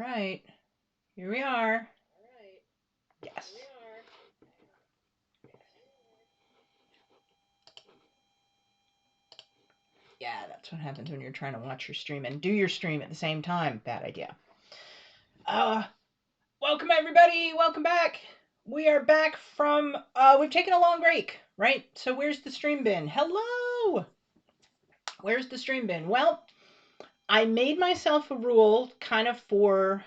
right. Here we are. Yes. Yeah, that's what happens when you're trying to watch your stream and do your stream at the same time. Bad idea. Welcome everybody. Welcome back. We are back from we've taken a long break, right? So where's the stream been? Hello. Where's the stream been? Well, I made myself a rule kind of for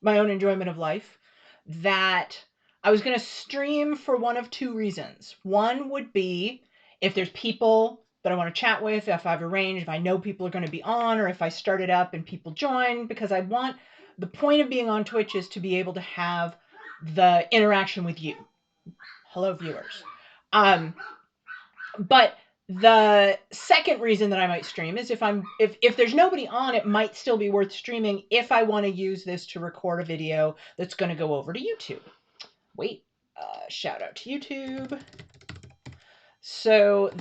my own enjoyment of life that I was going to stream for one of two reasons. One would be if there's people that I want to chat with, if I've arranged, if I know people are going to be on, or if I start it up and people join, because I want the point of being on Twitch is to be able to have the interaction with you. Hello, viewers. But the second reason that I might stream is if there's nobody on, it might still be worth streaming if I want to use this to record a video that's going to go over to YouTube. Wait, shout out to YouTube. So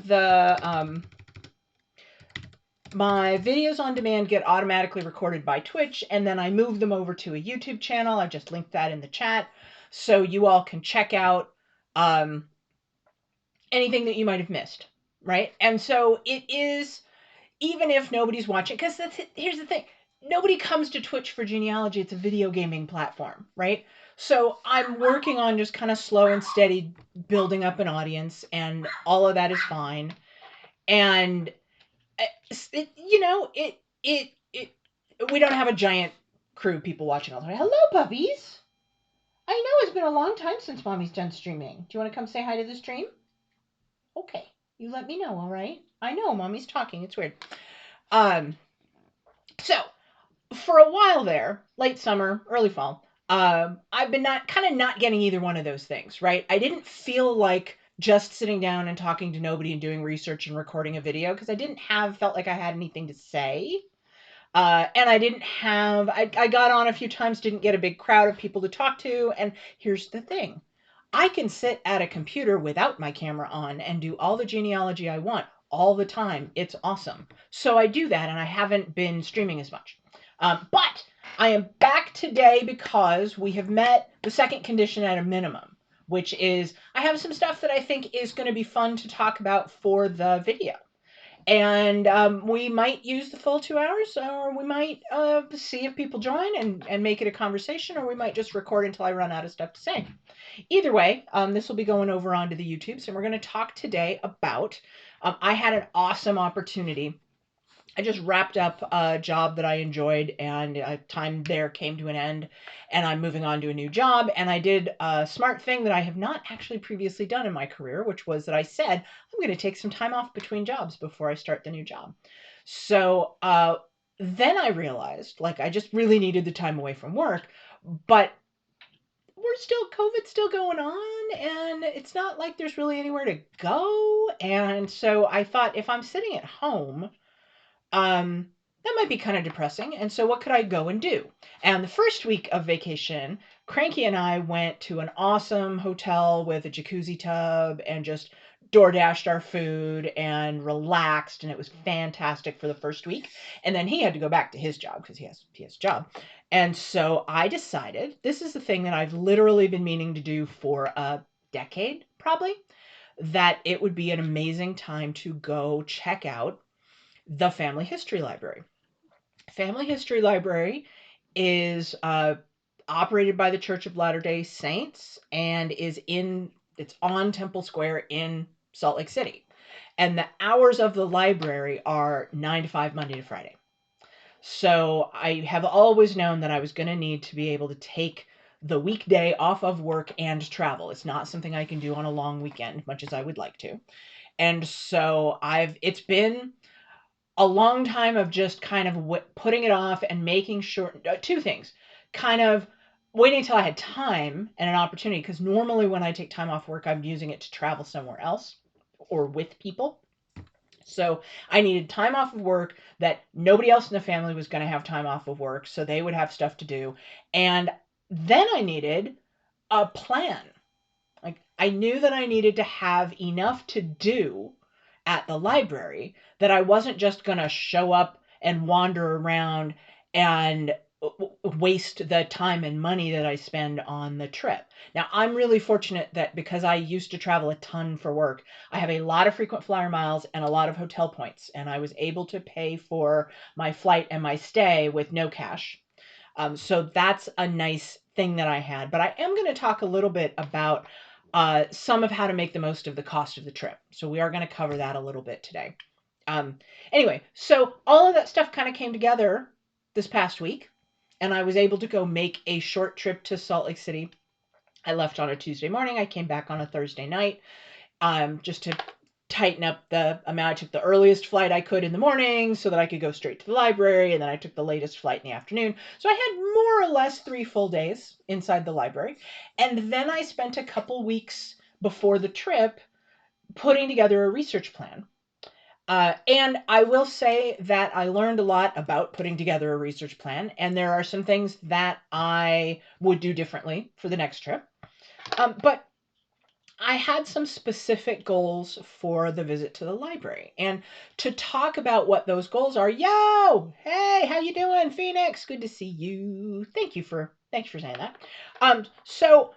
my videos on demand get automatically recorded by Twitch, and then I move them over to a YouTube channel. I just linked that in the chat, so you all can check out anything that you might have missed, right? And so it is, even if nobody's watching, because here's the thing, nobody comes to Twitch for Genealogy. It's a video gaming platform, right? So I'm working on just kind of slow and steady building up an audience, and all of that is fine. And we don't have a giant crew of people watching all the time. Hello, puppies. I know it's been a long time since Mommy's done streaming. Do you want to come say hi to the stream? Okay, you let me know, all right? I know Mommy's talking. It's weird. So for a while there, late summer, early fall, I've been not getting either one of those things, right? I didn't feel like just sitting down and talking to nobody and doing research and recording a video because I felt like I had anything to say. And I got on a few times, didn't get a big crowd of people to talk to. And here's the thing. I can sit at a computer without my camera on and do all the genealogy I want all the time. It's awesome. So I do that, and I haven't been streaming as much. But I am back today because we have met the second condition at a minimum, which is I have some stuff that I think is going to be fun to talk about for the video. And we might use the full 2 hours, or we might see if people join and make it a conversation, or we might just record until I run out of stuff to say. Either way, this will be going over onto the YouTubes, and we're going to talk today about, I had an awesome opportunity. I just wrapped up a job that I enjoyed, and time there came to an end, and I'm moving on to a new job. And I did a smart thing that I have not actually previously done in my career, which was that I said, I'm going to take some time off between jobs before I start the new job. So then I realized, like, I just really needed the time away from work, but COVID's still going on, and it's not like there's really anywhere to go. And so I thought, if I'm sitting at home, that might be kind of depressing. And so what could I go and do? And the first week of vacation, Cranky and I went to an awesome hotel with a jacuzzi tub and just DoorDashed our food and relaxed, and it was fantastic for the first week. And then he had to go back to his job because he has a job. And so I decided, this is the thing that I've literally been meaning to do for a decade, probably, that it would be an amazing time to go check out the Family History Library. Family History Library is operated by the Church of Latter-day Saints and it's on Temple Square in Salt Lake City. And the hours of the library are 9 to 5, Monday to Friday. So I have always known that I was going to need to be able to take the weekday off of work and travel. It's not something I can do on a long weekend, much as I would like to. And so it's been a long time of just kind of putting it off and making sure, two things, kind of waiting until I had time and an opportunity, because normally when I take time off work, I'm using it to travel somewhere else or with people. So I needed time off of work that nobody else in the family was going to have time off of work, so they would have stuff to do. And then I needed a plan. Like, I knew that I needed to have enough to do at the library that I wasn't just going to show up and wander around and waste the time and money that I spend on the trip. Now, I'm really fortunate that because I used to travel a ton for work, I have a lot of frequent flyer miles and a lot of hotel points, and I was able to pay for my flight and my stay with no cash. So that's a nice thing that I had. But I am going to talk a little bit about some of how to make the most of the cost of the trip. So we are going to cover that a little bit today. Um, anyway, so all of that stuff kind of came together this past week, and I was able to go make a short trip to Salt Lake City. I left on a Tuesday morning. I came back on a Thursday night, just to tighten up the amount. I took the earliest flight I could in the morning so that I could go straight to the library, and then I took the latest flight in the afternoon. So I had more or less 3 full days inside the library. And then I spent a couple weeks before the trip putting together a research plan. And I will say that I learned a lot about putting together a research plan, and there are some things that I would do differently for the next trip. But I had some specific goals for the visit to the library. And to talk about what those goals are, yo, hey, how you doing, Phoenix? Good to see you. Thank you for saying that. So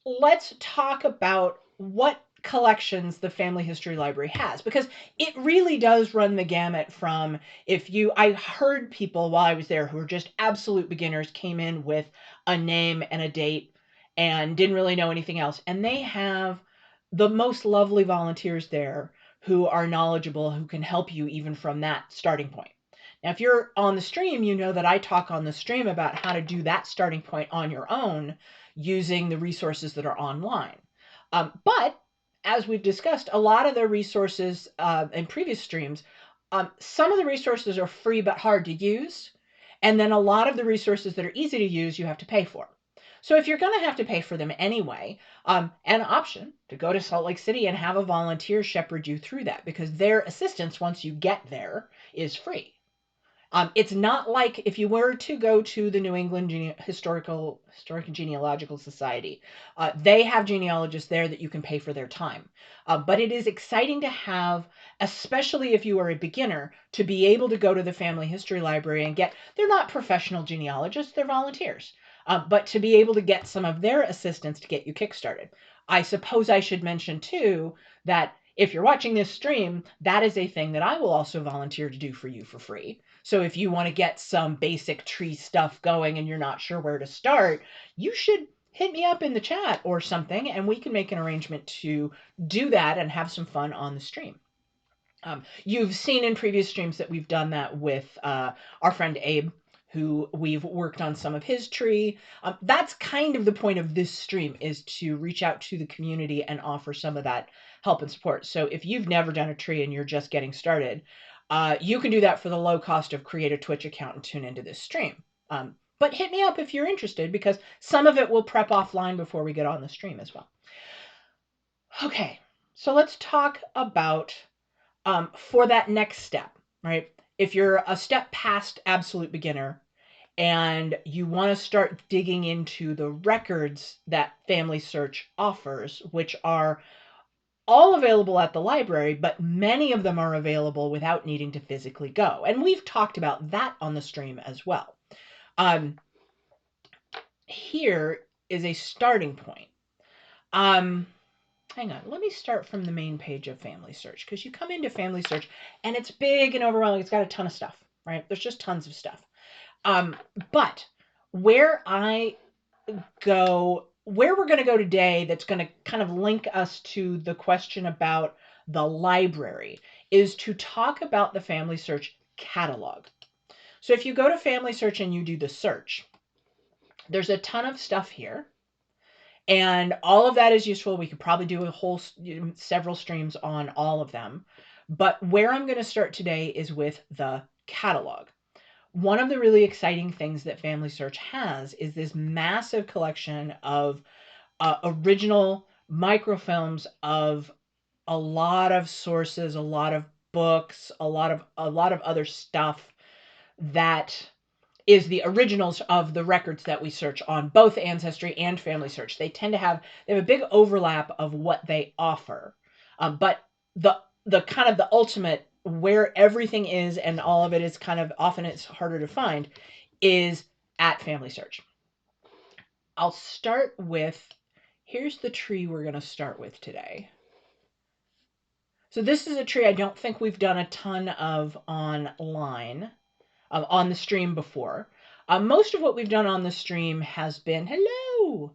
let's talk about what collections the Family History Library has, because it really does run the gamut from I heard people while I was there who were just absolute beginners, came in with a name and a date and didn't really know anything else. And they have the most lovely volunteers there who are knowledgeable, who can help you even from that starting point. Now, if you're on the stream, you know that I talk on the stream about how to do that starting point on your own using the resources that are online. But as we've discussed, a lot of the resources in previous streams, some of the resources are free but hard to use. And then a lot of the resources that are easy to use, you have to pay for. So if you're going to have to pay for them anyway, an option to go to Salt Lake City and have a volunteer shepherd you through that, because their assistance once you get there is free. It's not like if you were to go to the New England Historic and Genealogical Society, they have genealogists there that you can pay for their time. But it is exciting to have, especially if you are a beginner, to be able to go to the Family History Library and they're not professional genealogists, they're volunteers, but to be able to get some of their assistance to get you kickstarted. I suppose I should mention too that if you're watching this stream, that is a thing that I will also volunteer to do for you for free. So if you want to get some basic tree stuff going and you're not sure where to start, you should hit me up in the chat or something, and we can make an arrangement to do that and have some fun on the stream. You've seen in previous streams that we've done that with our friend Abe, who we've worked on some of his tree. That's kind of the point of this stream, is to reach out to the community and offer some of that help and support. So if you've never done a tree and you're just getting started, you can do that for the low cost of create a Twitch account and tune into this stream. But hit me up if you're interested, because some of it will prep offline before we get on the stream as well. Okay, so let's talk about for that next step, right? If you're a step past absolute beginner and you want to start digging into the records that Family Search offers, which are all available at the library, but many of them are available without needing to physically go. And we've talked about that on the stream as well. Here is a starting point. Hang on, let me start from the main page of Family Search, because you come into Family Search and it's big and overwhelming. It's got a ton of stuff, right? There's just tons of stuff. But where we're going to go today, that's going to kind of link us to the question about the library, is to talk about the Family Search catalog. So if you go to Family Search and you do the search, there's a ton of stuff here. And all of that is useful. We could probably do several streams on all of them. But where I'm going to start today is with the catalog. One of the really exciting things that Family Search has is this massive collection of original microfilms of a lot of sources, a lot of books, a lot of other stuff that is the originals of the records that we search on both Ancestry and Family Search. They have a big overlap of what they offer. But the kind of the ultimate, where everything is and all of it is kind of, often it's harder to find, is at Family Search. I'll start with, here's the tree we're going to start with today. So this is a tree I don't think we've done a ton of online, on the stream before. Most of what we've done on the stream has been, hello.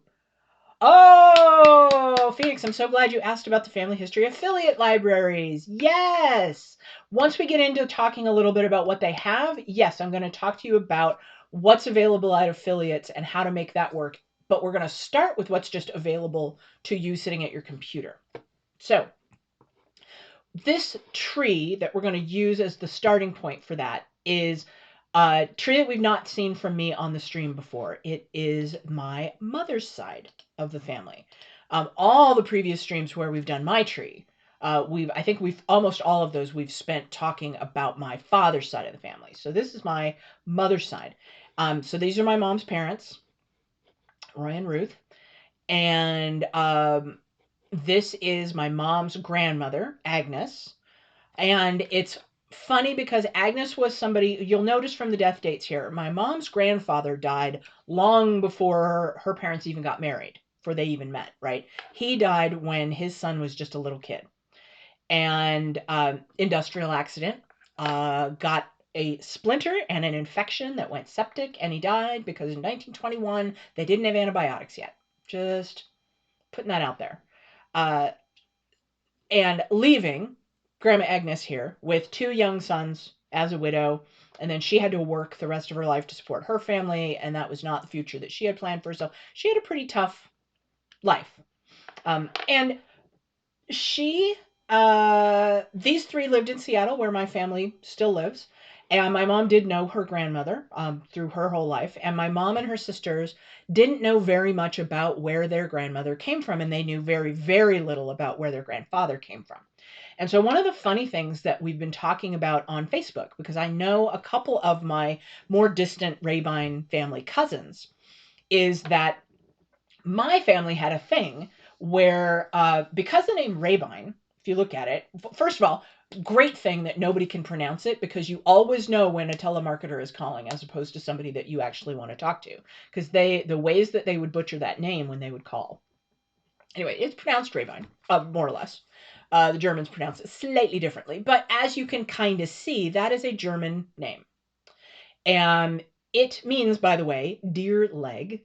Oh, Phoenix, I'm so glad you asked about the family history affiliate libraries. Yes. Once we get into talking a little bit about what they have, yes, I'm going to talk to you about what's available at affiliates and how to make that work. But we're going to start with what's just available to you sitting at your computer. So this tree that we're going to use as the starting point for that is a tree that we've not seen from me on the stream before. It is my mother's side of the family. All the previous streams where we've done my tree, I think we've almost all of those we've spent talking about my father's side of the family. So this is my mother's side. So these are my mom's parents, Roy and Ruth, and this is my mom's grandmother, Agnes. And it's funny because Agnes was somebody, you'll notice from the death dates here, my mom's grandfather died long before her parents even got married, before they even met, right? He died when his son was just a little kid. And industrial accident, got a splinter and an infection that went septic, and he died because in 1921, they didn't have antibiotics yet. Just putting that out there. And leaving Grandma Agnes here with 2 young sons as a widow, and then she had to work the rest of her life to support her family, and that was not the future that she had planned for herself. She had a pretty tough life. And she, these 3 lived in Seattle, where my family still lives, and my mom did know her grandmother through her whole life, and my mom and her sisters didn't know very much about where their grandmother came from, and they knew very, very little about where their grandfather came from. And so one of the funny things that we've been talking about on Facebook, because I know a couple of my more distant Rabine family cousins, is that my family had a thing where, because the name Rabine, if you look at it, first of all, great thing that nobody can pronounce it, because you always know when a telemarketer is calling as opposed to somebody that you actually want to talk to, because the ways that they would butcher that name when they would call. Anyway, it's pronounced Rabine, more or less. The Germans pronounce it slightly differently, but as you can kind of see, that is a German name. And it means, by the way, deer leg,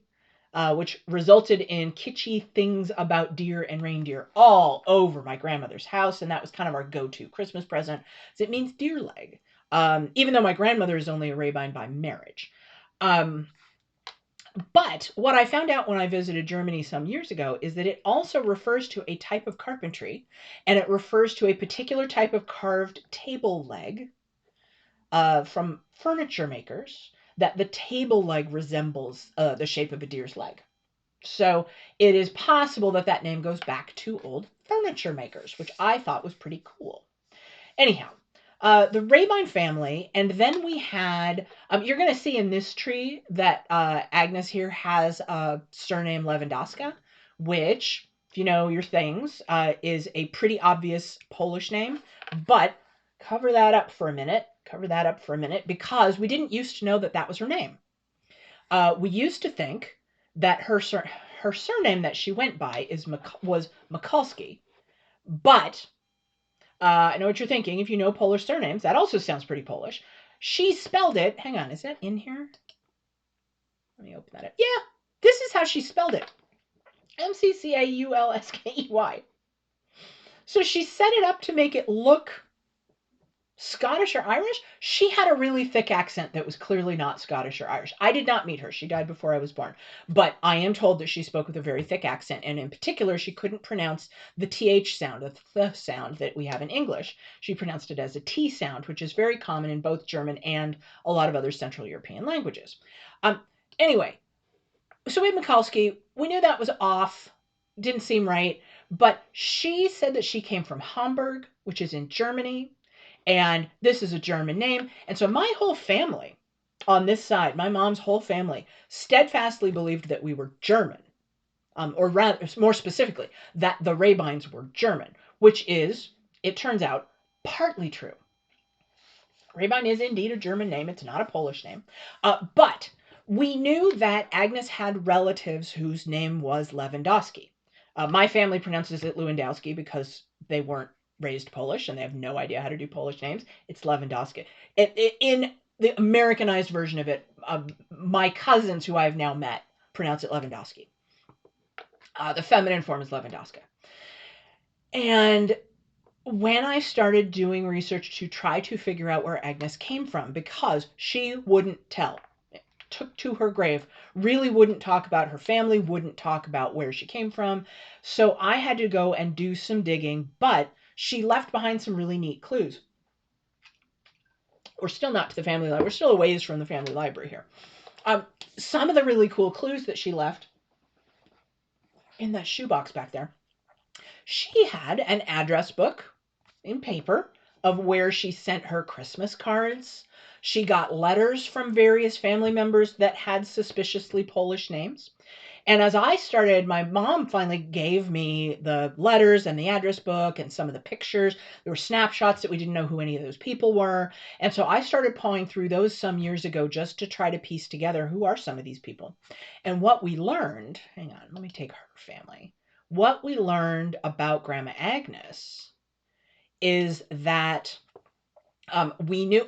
which resulted in kitschy things about deer and reindeer all over my grandmother's house, and that was kind of our go-to Christmas present. So it means deer leg, even though my grandmother is only a Rabine by marriage. But what I found out when I visited Germany some years ago is that it also refers to a type of carpentry, and it refers to a particular type of carved table leg from furniture makers, that the table leg resembles the shape of a deer's leg. So it is possible that that name goes back to old furniture makers, which I thought was pretty cool. Anyhow, the Rabine family, and then we had, you're going to see in this tree that Agnes here has a surname Lewandowska, which, if you know your things, is a pretty obvious Polish name, but cover that up for a minute, because we didn't used to know that that was her name. We used to think that her surname that she went by was Mikulski, but I know what you're thinking. If you know Polish surnames, that also sounds pretty Polish. She spelled it. Hang on, is that in here? Let me open that up. Yeah, this is how she spelled it. Mccaulskey. So she set it up to make it look Scottish or Irish. She had a really thick accent that was clearly not Scottish or Irish. I did not meet her. She died before I was born. But I am told that she spoke with a very thick accent. And in particular, she couldn't pronounce the TH sound, the th sound that we have in English. She pronounced it as a T sound, which is very common in both German and a lot of other Central European languages. Anyway, so we had Mikulski. We knew that was off. Didn't seem right. But she said that she came from Hamburg, which is in Germany. And this is a German name. And so my whole family on this side, my mom's whole family, steadfastly believed that we were German. Or rather, more specifically, that the Rabines were German, which is, it turns out, partly true. Rabine is indeed a German name. It's not a Polish name. But we knew that Agnes had relatives whose name was Lewandowski. My family pronounces it Lewandowski because they weren't raised Polish and they have no idea how to do Polish names. It's Lewandowski. In the Americanized version of it, my cousins who I've now met pronounce it Lewandowski. The feminine form is Lewandowska. And when I started doing research to try to figure out where Agnes came from, because she wouldn't tell, took to her grave, really wouldn't talk about her family, wouldn't talk about where she came from. So I had to go and do some digging, but she left behind some really neat clues. We're still not to the family library. We're still a ways from the family library here. Some of the really cool clues that she left in that shoebox back there. She had an address book in paper of where she sent her Christmas cards. She got letters from various family members that had suspiciously Polish names. And as I started, my mom finally gave me the letters and the address book and some of the pictures. There were snapshots that we didn't know who any of those people were. And so I started pawing through those some years ago just to try to piece together who are some of these people. And what we learned, hang on, let me take her family. What we learned about Grandma Agnes is that we knew,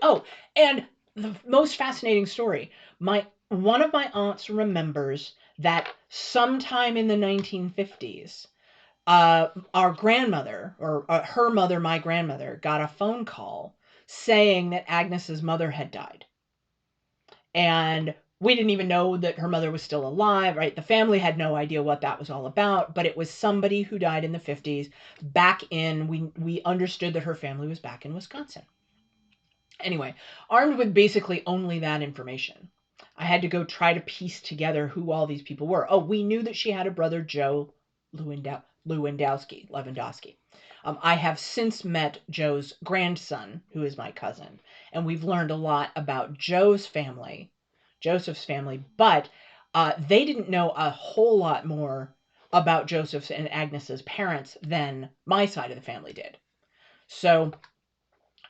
and the most fascinating story, one of my aunts remembers that sometime in the 1950s, our grandmother, or her mother, my grandmother, got a phone call saying that Agnes's mother had died. And we didn't even know that her mother was still alive, right? The family had no idea what that was all about, but it was somebody who died in the 50s we understood that her family was back in Wisconsin. Anyway, armed with basically only that information, I had to go try to piece together who all these people were. Oh, we knew that she had a brother, Joe Lewandowski. I have since met Joe's grandson, who is my cousin, and we've learned a lot about Joe's family, Joseph's family, but they didn't know a whole lot more about Joseph's and Agnes's parents than my side of the family did. So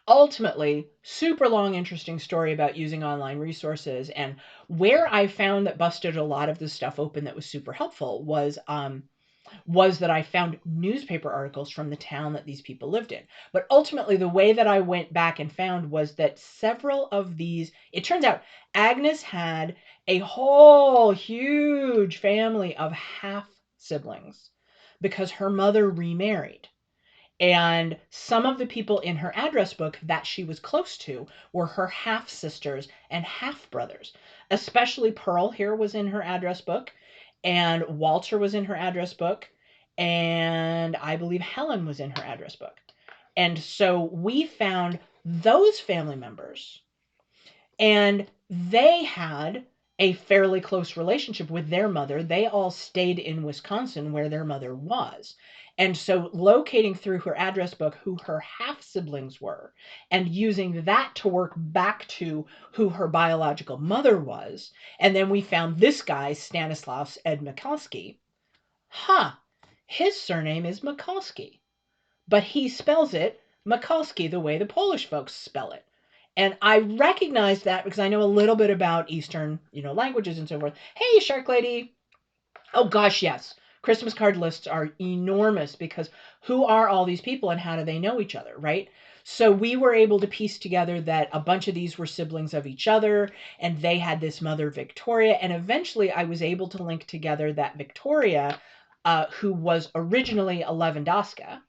ultimately, super long, interesting story about using online resources. And where I found that busted a lot of this stuff open that was super helpful was that I found newspaper articles from the town that these people lived in. But ultimately, the way that I went back and found was that several of these, it turns out Agnes had a whole huge family of half siblings because her mother remarried. And some of the people in her address book that she was close to were her half sisters and half brothers. Especially Pearl here was in her address book, and Walter was in her address book, and I believe Helen was in her address book. And so we found those family members, and they had a fairly close relationship with their mother. They all stayed in Wisconsin where their mother was. And so locating through her address book who her half siblings were and using that to work back to who her biological mother was. And then we found this guy, Stanislaus Ed Mikulski. His surname is Mikulski, but he spells it Mikulski the way the Polish folks spell it. And I recognize that because I know a little bit about Eastern, languages and so forth. Hey, Shark Lady. Oh gosh, yes. Christmas card lists are enormous because who are all these people and how do they know each other, right? So we were able to piece together that a bunch of these were siblings of each other and they had this mother, Victoria. And eventually I was able to link together that Victoria, who was originally a Lewandowska,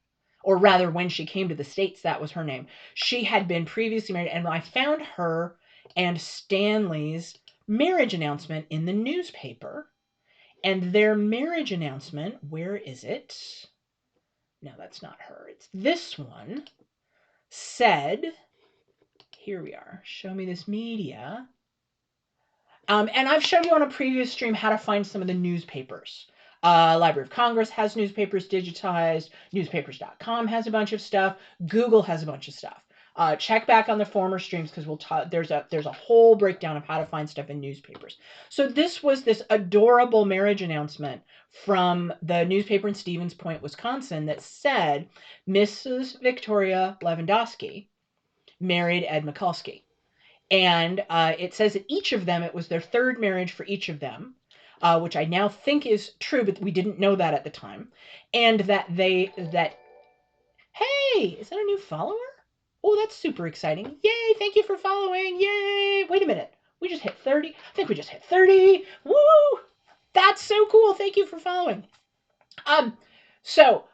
or rather when she came to the States, that was her name. She had been previously married, and I found her and Stanley's marriage announcement in the newspaper. And their marriage announcement, where is it? No, that's not her. It's this one. Said, here we are, show me this media. And I've shown you on a previous stream how to find some of the newspapers. Library of Congress has newspapers digitized. Newspapers.com has a bunch of stuff. Google has a bunch of stuff. Check back on the former streams because there's a whole breakdown of how to find stuff in newspapers. So this was this adorable marriage announcement from the newspaper in Stevens Point, Wisconsin that said Mrs. Victoria Lewandowski married Ed Mikulski. And it says that each of them, it was their third marriage for each of them, which I now think is true, but we didn't know that at the time. And that hey, is that a new follower? Oh, that's super exciting. Yay, thank you for following. Yay. Wait a minute. We just hit 30. I think we just hit 30. Woo! That's so cool. Thank you for following. So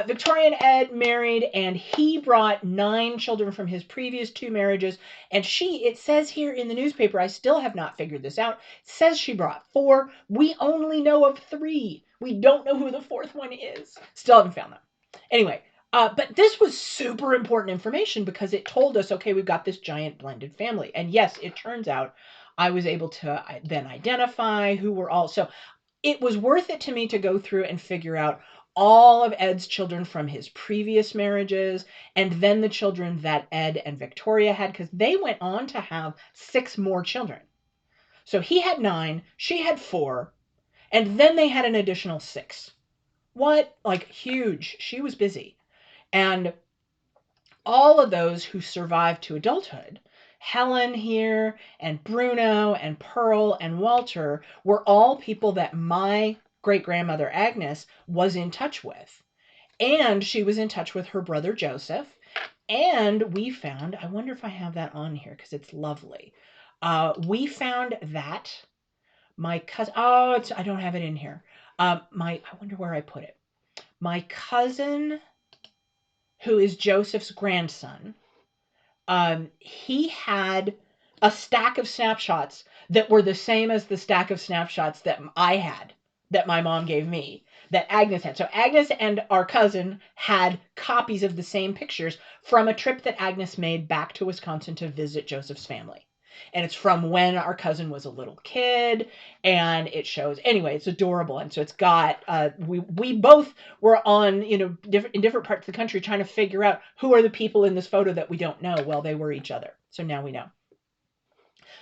Victoria and Ed married, and he brought 9 children from his previous 2 marriages. And it says here in the newspaper, I still have not figured this out, it says she brought 4. We only know of 3. We don't know who the 4th one is. Still haven't found them. Anyway, but this was super important information because it told us, okay, we've got this giant blended family. And yes, it turns out I was able to then identify who were all. So it was worth it to me to go through and figure out all of Ed's children from his previous marriages, and then the children that Ed and Victoria had, because they went on to have 6 more children. So he had 9, she had 4, and then they had an additional 6. What? Like, huge. She was busy. And all of those who survived to adulthood, Helen here and Bruno and Pearl and Walter, were all people that my great-grandmother Agnes was in touch with. And she was in touch with her brother Joseph. And we found, I wonder if I have that on here because it's lovely. We found that my cousin, I don't have it in here. I wonder where I put it. My cousin, who is Joseph's grandson, he had a stack of snapshots that were the same as the stack of snapshots that I had, that my mom gave me, that Agnes had. So Agnes and our cousin had copies of the same pictures from a trip that Agnes made back to Wisconsin to visit Joseph's family. And it's from when our cousin was a little kid, and it shows, anyway, it's adorable. And so it's got, we both were on, in different parts of the country trying to figure out who are the people in this photo that we don't know. Well, they were each other. So now we know.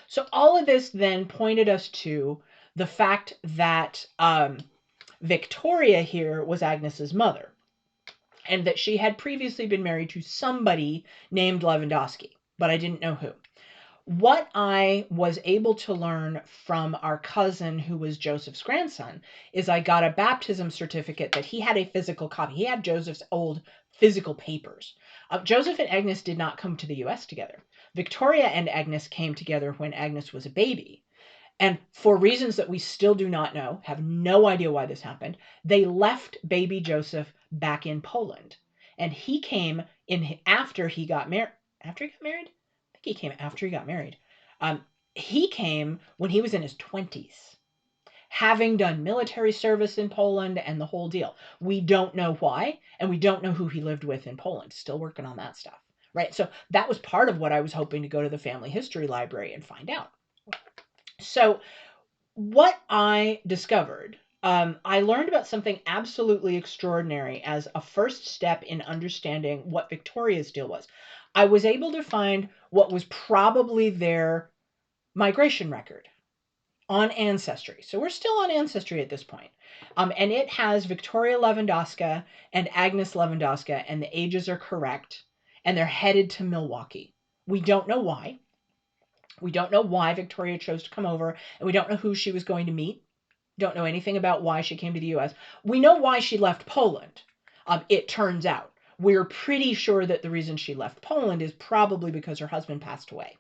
So all of this then pointed us to the fact that Victoria here was Agnes's mother, and that she had previously been married to somebody named Lewandowski, but I didn't know who. What I was able to learn from our cousin, who was Joseph's grandson, is I got a baptism certificate that he had a physical copy. He had Joseph's old physical papers. Joseph and Agnes did not come to the U.S. together. Victoria and Agnes came together when Agnes was a baby. And for reasons that we still do not know, have no idea why this happened, they left baby Joseph back in Poland. And he came in after he got married. After he got married? I think he came after he got married. He came when he was in his 20s, having done military service in Poland and the whole deal. We don't know why, and we don't know who he lived with in Poland. Still working on that stuff, right? So that was part of what I was hoping to go to the family history library and find out. So what I discovered, I learned about something absolutely extraordinary as a first step in understanding what Victoria's deal was. I was able to find what was probably their migration record on Ancestry. So we're still on Ancestry at this point. And it has Victoria Lewandowska and Agnes Lewandowska, and the ages are correct, and they're headed to Milwaukee. We don't know why. We don't know why Victoria chose to come over, and we don't know who she was going to meet. Don't know anything about why she came to the U.S. We know why she left Poland. It turns out. We're pretty sure that the reason she left Poland is probably because her husband passed away.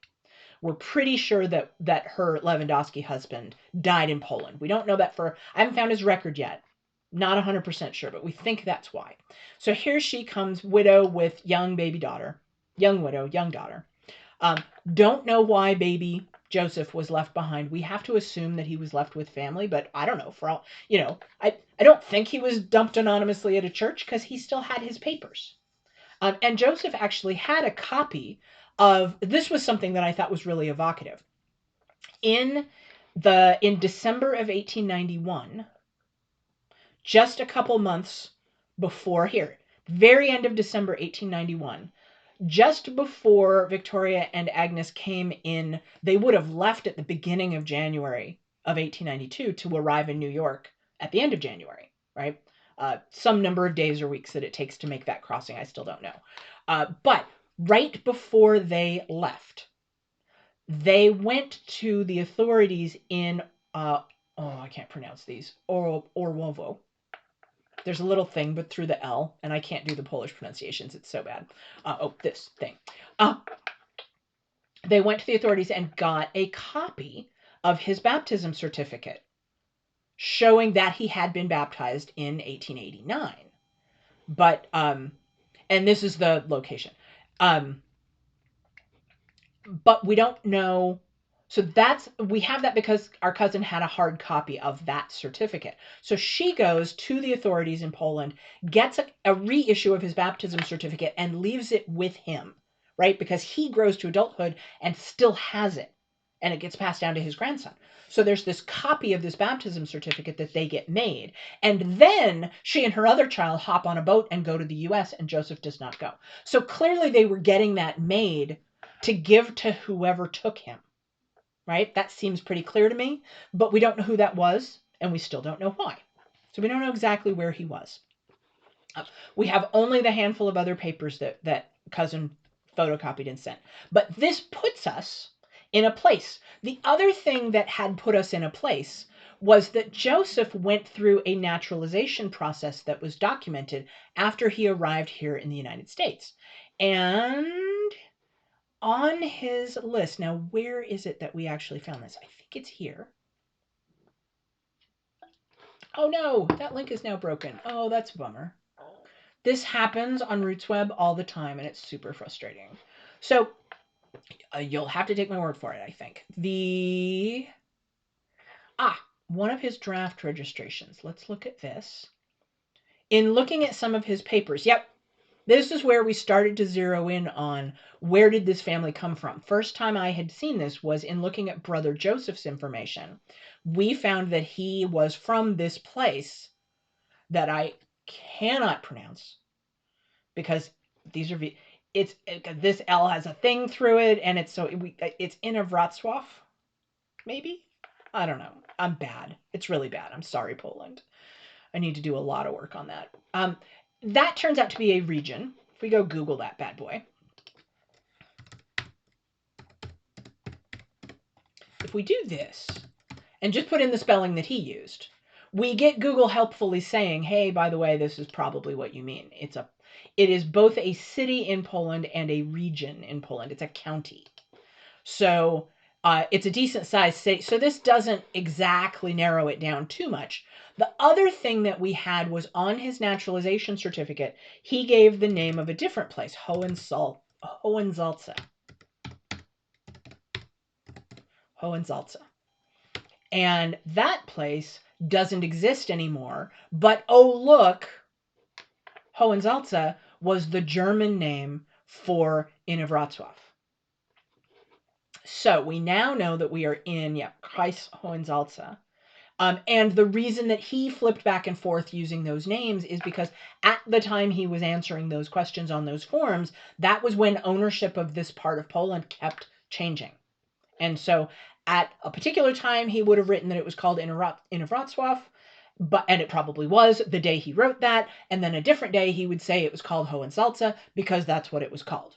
We're pretty sure that her Lewandowski husband died in Poland. We don't know that I haven't found his record yet. Not 100% sure, but we think that's why. So here she comes, widow with young baby daughter. Young widow, young daughter. Don't know why baby Joseph was left behind. We have to assume that he was left with family, but I don't know. For all, I don't think he was dumped anonymously at a church because he still had his papers. And Joseph actually had a copy of, this was something that I thought was really evocative. In December of 1891, just a couple months before here, very end of December 1891, just before Victoria and Agnes came in, they would have left at the beginning of January of 1892 to arrive in New York at the end of January, right? Some number of days or weeks that it takes to make that crossing, I still don't know. But right before they left, They went to the authorities in, I can't pronounce these, Orłowo. There's a little thing, but through the L, and I can't do the Polish pronunciations. It's so bad. This thing. They went to the authorities and got a copy of his baptism certificate showing that he had been baptized in 1889. But, and this is the location. But we don't know. So we have that because our cousin had a hard copy of that certificate. So she goes to the authorities in Poland, gets a reissue of his baptism certificate, and leaves it with him, right? Because he grows to adulthood and still has it, and it gets passed down to his grandson. So there's this copy of this baptism certificate that they get made. And then she and her other child hop on a boat and go to the US, and Joseph does not go. So clearly they were getting that made to give to whoever took him, right? That seems pretty clear to me, but we don't know who that was, and we still don't know why. So we don't know exactly where he was. We have only the handful of other papers that cousin photocopied and sent. But this puts us in a place. The other thing that had put us in a place was that Joseph went through a naturalization process that was documented after he arrived here in the United States. And on his list, now where is it that we actually found this? I think it's here. Oh no, that link is now broken. Oh, that's a bummer. This happens on RootsWeb all the time, and it's super frustrating. So you'll have to take my word for it, I think. One of his draft registrations. Let's look at this. In looking at some of his papers, yep, this is where we started to zero in on where did this family come from. First time I had seen this was in looking at Brother Joseph's information. We found that he was from this place that I cannot pronounce because these are this L has a thing through it, and it's in a Wrocław, maybe. I don't know. I'm bad. It's really bad. I'm sorry, Poland. I need to do a lot of work on that. That turns out to be a region. If we go Google that bad boy. If we do this and just put in the spelling that he used, we get Google helpfully saying, hey, by the way, this is probably what you mean. It is both a city in Poland and a region in Poland. It's a county. So it's a decent sized city. So this doesn't exactly narrow it down too much. The other thing that we had was on his naturalization certificate, he gave the name of a different place, Hohensalza. And that place doesn't exist anymore. But oh, look, Hohensalza was the German name for Wrocław. So we now know that we are in, Kreis Hohensalza. And the reason that he flipped back and forth using those names is because at the time he was answering those questions on those forms, that was when ownership of this part of Poland kept changing. And so at a particular time, he would have written that it was called Wrocław, and it probably was the day he wrote that. And then a different day, he would say it was called Hohensalza because that's what it was called.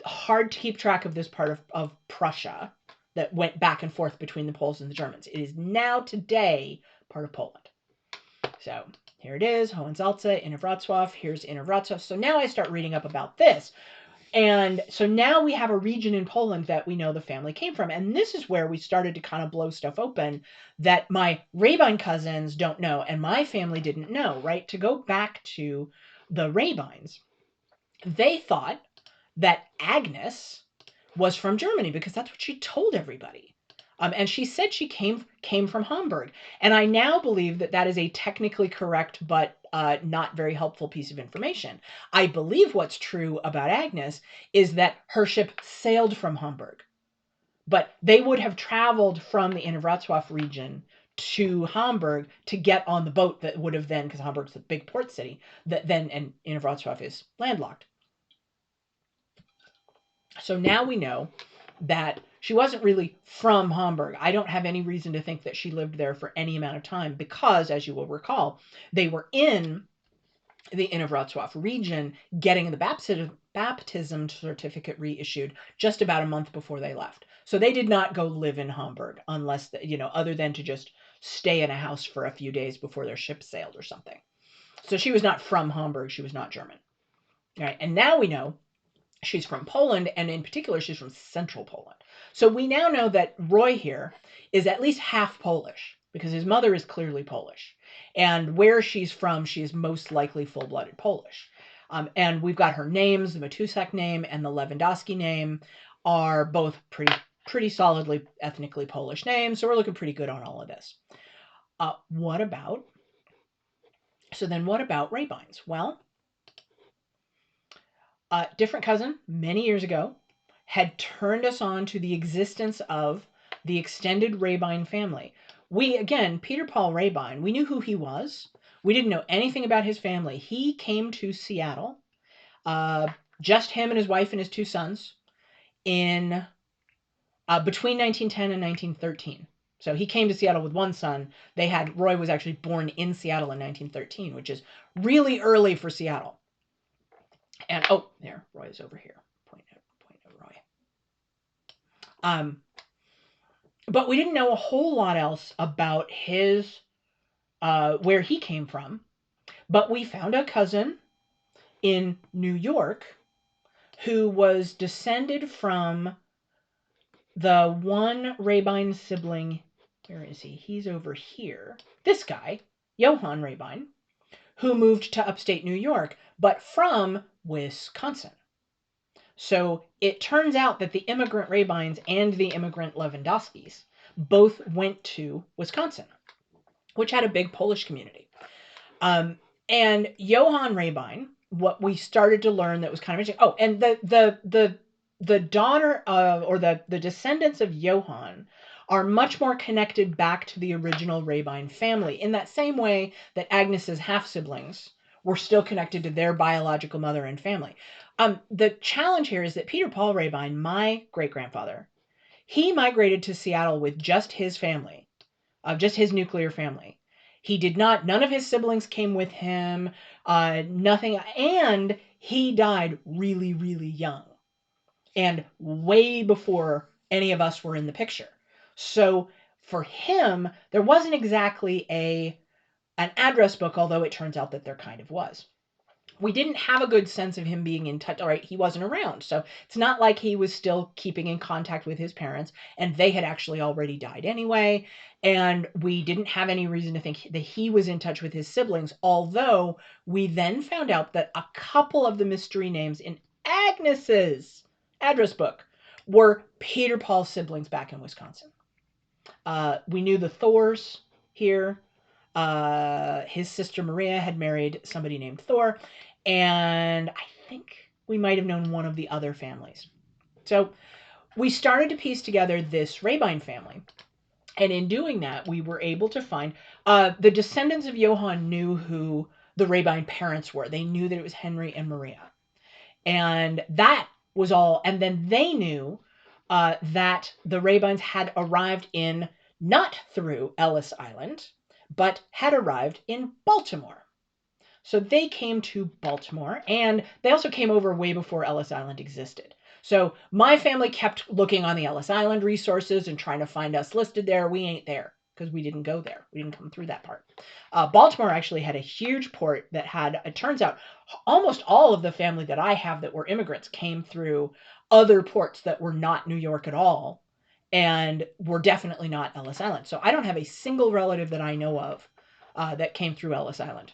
Hard to keep track of this part of Prussia that went back and forth between the Poles and the Germans. It is now today part of Poland. So here it is, Hohensalza, Wrocław. Here's Wrocław. So now I start reading up about this. And so now we have a region in Poland that we know the family came from. And this is where we started to kind of blow stuff open that my Rabine cousins don't know and my family didn't know, right? To go back to the Rabines, they thought that Agnes was from Germany because that's what she told everybody. And she said she came from Hamburg. And I now believe that that is a technically correct but not very helpful piece of information. I believe what's true about Agnes is that her ship sailed from Hamburg. But they would have traveled from the Wrocław region to Hamburg to get on the boat that would have then, because Hamburg's a big port city, and Wrocław is landlocked. So now we know that she wasn't really from Hamburg. I don't have any reason to think that she lived there for any amount of time because, as you will recall, they were in the Inner-Wrocław region, getting the baptism certificate reissued just about a month before they left. So they did not go live in Hamburg unless, other than to just stay in a house for a few days before their ship sailed or something. So she was not from Hamburg. She was not German. All right. And now we know she's from Poland, and in particular, she's from central Poland. So we now know that Roy here is at least half Polish because his mother is clearly Polish. And where she's from, she is most likely full-blooded Polish. And we've got her names, the Matusak name and the Lewandowski name are both pretty solidly ethnically Polish names. So we're looking pretty good on all of this. What about Rabines? Well, different cousin many years ago had turned us on to the existence of the extended Rabine family. Peter Paul Rabine, we knew who he was. We didn't know anything about his family. He came to Seattle, just him and his wife and his two sons, in between 1910 and 1913. So he came to Seattle with one son. Roy was actually born in Seattle in 1913, which is really early for Seattle. And there, Roy is over here. Point at Roy. But we didn't know a whole lot else about his where he came from. But we found a cousin in New York who was descended from the one Rabine sibling. Where is he? He's over here. This guy, Johann Rabine, who moved to upstate New York, but from Wisconsin. So it turns out that the immigrant Rabines and the immigrant Lewandowskis both went to Wisconsin, which had a big Polish community. And Johann Rabine, what we started to learn that was kind of interesting. Oh, and the daughter of, or the descendants of Johann are much more connected back to the original Rabine family in that same way that Agnes's half-siblings were still connected to their biological mother and family. The challenge here is that Peter Paul Rabine, my great-grandfather, he migrated to Seattle with just his family, just his nuclear family. He did not, none of his siblings came with him, nothing, and he died really, really young and way before any of us were in the picture. So for him, there wasn't exactly an address book, although it turns out that there kind of was. We didn't have a good sense of him being in touch. All right, he wasn't around. So it's not like he was still keeping in contact with his parents, and they had actually already died anyway. And we didn't have any reason to think that he was in touch with his siblings, although we then found out that a couple of the mystery names in Agnes's address book were Peter Paul's siblings back in Wisconsin. We knew the Thors here. His sister Maria had married somebody named Thor, and I think we might have known one of the other families. So we started to piece together this Rabine family, and in doing that, we were able to find the descendants of Johann knew who the Rabine parents were. They knew that it was Henry and Maria, and that was all. And then they knew that the Rabines had arrived not through Ellis Island, but had arrived in Baltimore. So they came to Baltimore, and they also came over way before Ellis Island existed. So my family kept looking on the Ellis Island resources and trying to find us listed there. We ain't there because we didn't go there. We didn't come through that part. Baltimore actually had a huge port that had, it turns out, almost all of the family that I have that were immigrants came through other ports that were not New York at all and were definitely not Ellis Island. So I don't have a single relative that I know of that came through Ellis Island.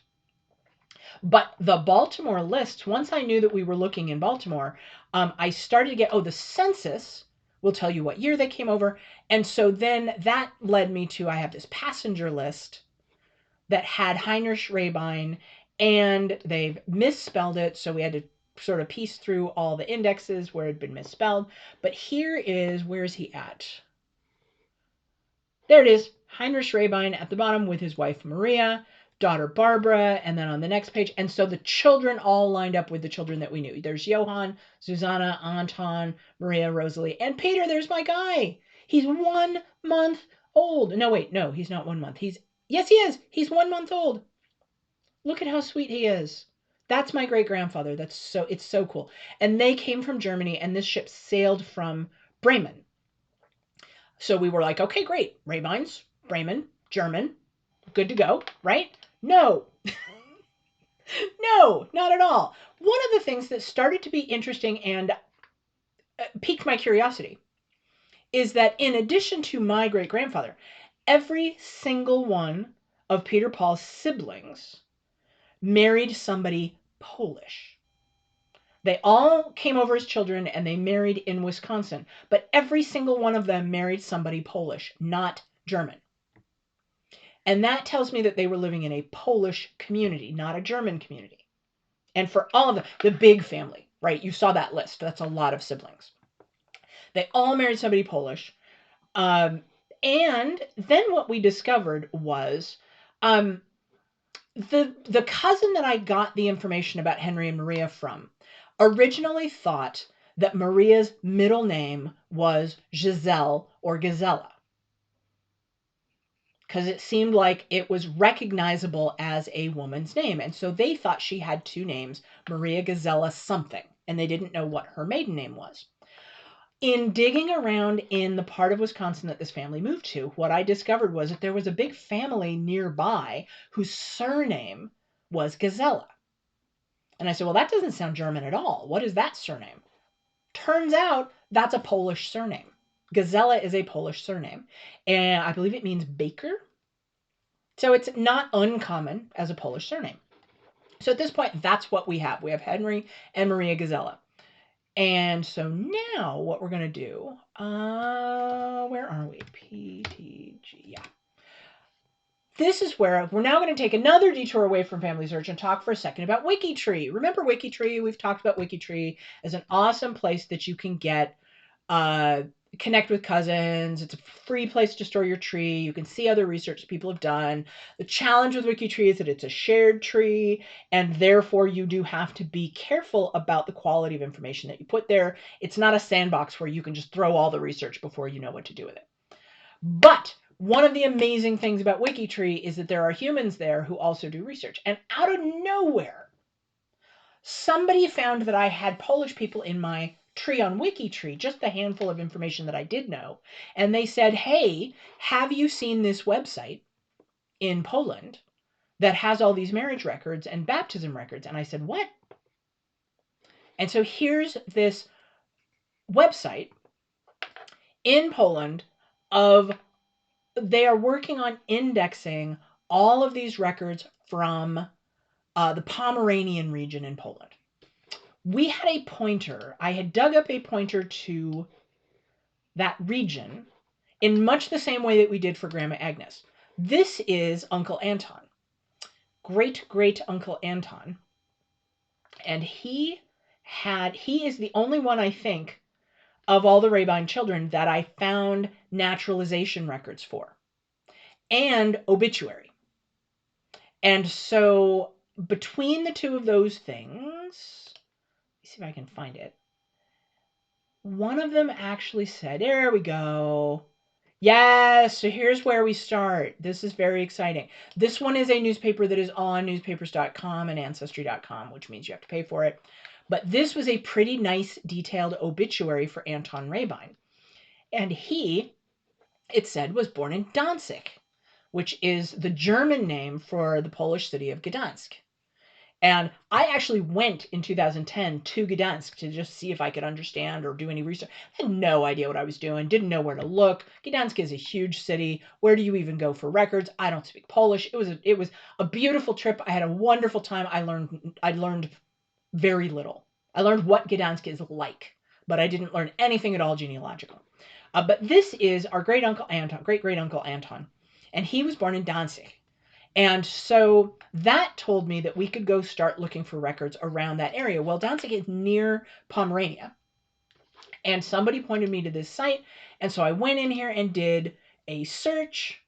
But the Baltimore lists, once I knew that we were looking in Baltimore, I started to get, the census will tell you what year they came over. And so then that led me to, I have this passenger list that had Heinrich Rabine, and they've misspelled it. So we had to sort of piece through all the indexes where it had been misspelled. But here is, where is he at? There it is, Heinrich Rabine at the bottom with his wife Maria, daughter Barbara, and then on the next page. And so the children all lined up with the children that we knew. There's Johann, Susanna, Anton, Maria, Rosalie, and Peter. There's my guy. He's 1 month old. No, wait, no, he's not 1 month. Yes, he is. He's 1 month old. Look at how sweet he is. That's my great-grandfather. It's so cool. And they came from Germany, and this ship sailed from Bremen. So we were like, okay, great. Rabines, Bremen, German, good to go, right? No, no, not at all. One of the things that started to be interesting and piqued my curiosity is that in addition to my great-grandfather, every single one of Peter Paul's siblings married somebody Polish. They all came over as children and they married in Wisconsin, but every single one of them married somebody Polish, not German. And that tells me that they were living in a Polish community, not a German community. And for all of them, the big family, right? You saw that list. That's a lot of siblings. They all married somebody Polish. And then what we discovered was the cousin that I got the information about Henry and Maria from originally thought that Maria's middle name was Giselle or Gazella, because it seemed like it was recognizable as a woman's name. And so they thought she had two names, Maria Gazella something, and they didn't know what her maiden name was. In digging around in the part of Wisconsin that this family moved to, what I discovered was that there was a big family nearby whose surname was Gazella. And I said, well, that doesn't sound German at all. What is that surname? Turns out that's a Polish surname. Gazella is a Polish surname. And I believe it means baker. So it's not uncommon as a Polish surname. So at this point, that's what we have. We have Henry and Maria Gazella. And so now what we're going to do, where are we? PTG, yeah. This is where we're now going to take another detour away from Family Search and talk for a second about Wikitree. Remember Wikitree? We've talked about Wikitree as an awesome place that you can get connect with cousins. It's a free place to store your tree. You can see other research people have done. The challenge with Wikitree is that it's a shared tree, and therefore you do have to be careful about the quality of information that you put there. It's not a sandbox where you can just throw all the research before you know what to do with it. But one of the amazing things about Wikitree is that there are humans there who also do research. And out of nowhere, somebody found that I had Polish people in my tree on Wikitree, just a handful of information that I did know. And they said, hey, have you seen this website in Poland that has all these marriage records and baptism records? And I said, what? And so here's this website in Poland of, they are working on indexing all of these records from the Pomeranian region in Poland. We had a pointer. I had dug up a pointer to that region in much the same way that we did for Grandma Agnes. This is Uncle Anton, great Uncle Anton. And he is the only one, I think, of all the Rabine children that I found naturalization records for and obituary. And so between the two of those things, let me see if I can find it. One of them actually said, there we go. Yes, so here's where we start. This is very exciting. This one is a newspaper that is on newspapers.com and ancestry.com, which means you have to pay for it. But this was a pretty nice detailed obituary for Anton Rabine. And he, it said, was born in Danzig, which is the German name for the Polish city of Gdansk. And I actually went in 2010 to Gdansk to just see if I could understand or do any research. I had no idea what I was doing, didn't know where to look. Gdansk is a huge city. Where do you even go for records? I don't speak Polish. It was a beautiful trip. I had a wonderful time. I learned very little. I learned what Gdansk is like, but I didn't learn anything at all genealogical. But this is our great uncle Anton, great uncle Anton, and he was born in Danzig. And so that told me that we could go start looking for records around that area. Well, Danzig is near Pomerania. And somebody pointed me to this site. And so I went in here and did a search.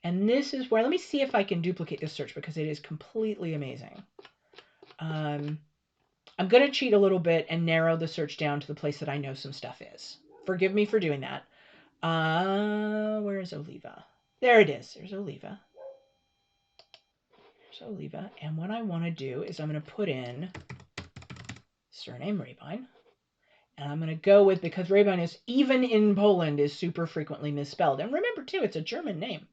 And this is where, let me see if I can duplicate this search because it is completely amazing. I'm going to cheat a little bit and narrow the search down to the place that I know some stuff is. Forgive me for doing that. Where is Oliva? There it is. There's Oliva. There's Oliva. And what I want to do is I'm going to put in surname Rabine. And I'm going to go with, because Rabine is, even in Poland, is super frequently misspelled. And remember, too, it's a German name.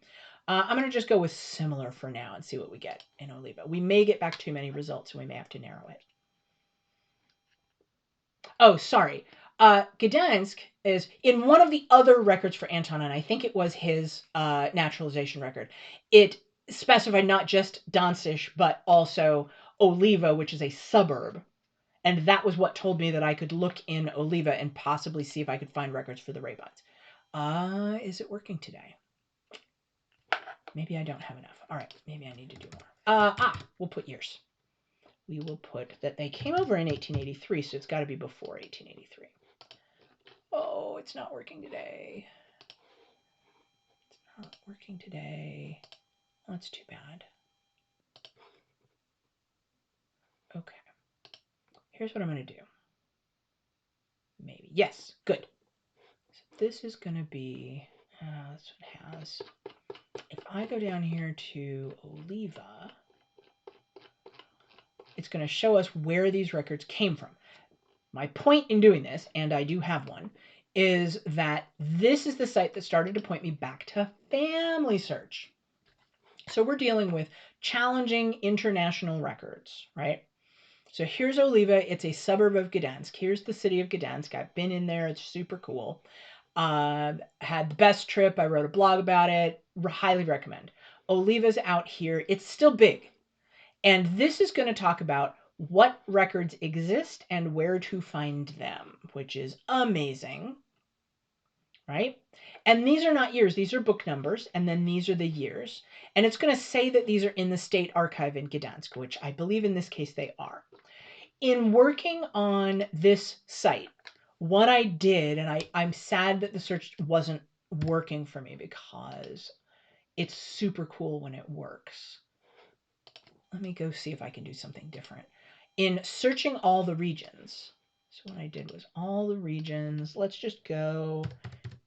I'm going to just go with similar for now and see what we get in Oliva. We may get back too many results, and we may have to narrow it. Oh, sorry. Gdansk is in one of the other records for Anton, and I think it was his naturalization record. It specified not just Danzig, but also Oliva, which is a suburb. And that was what told me that I could look in Oliva and possibly see if I could find records for the Rabines. Is it working today? Maybe I don't have enough. All right, maybe I need to do more. We'll put years. We will put that they came over in 1883, so it's got to be before 1883. Oh, it's not working today. It's not working today. Oh, that's too bad. Okay. Here's what I'm going to do. Maybe. Yes, good. So this is going to be, this one has, if I go down here to Oliva, it's going to show us where these records came from. My point in doing this, and I do have one, is that this is the site that started to point me back to Family Search. So we're dealing with challenging international records, right? So here's Oliva. It's a suburb of Gdansk. Here's the city of Gdansk. I've been in there. It's super cool. Had the best trip. I wrote a blog about it. Highly recommend. Oliva's out here. It's still big. And this is going to talk about what records exist and where to find them, which is amazing, right? And these are not years. These are book numbers, and then these are the years. And it's going to say that these are in the State Archive in Gdansk, which I believe in this case they are. In working on this site, what I did, and I'm sad that the search wasn't working for me because it's super cool when it works. Let me go see if I can do something different. In searching all the regions, so what I did was all the regions, let's just go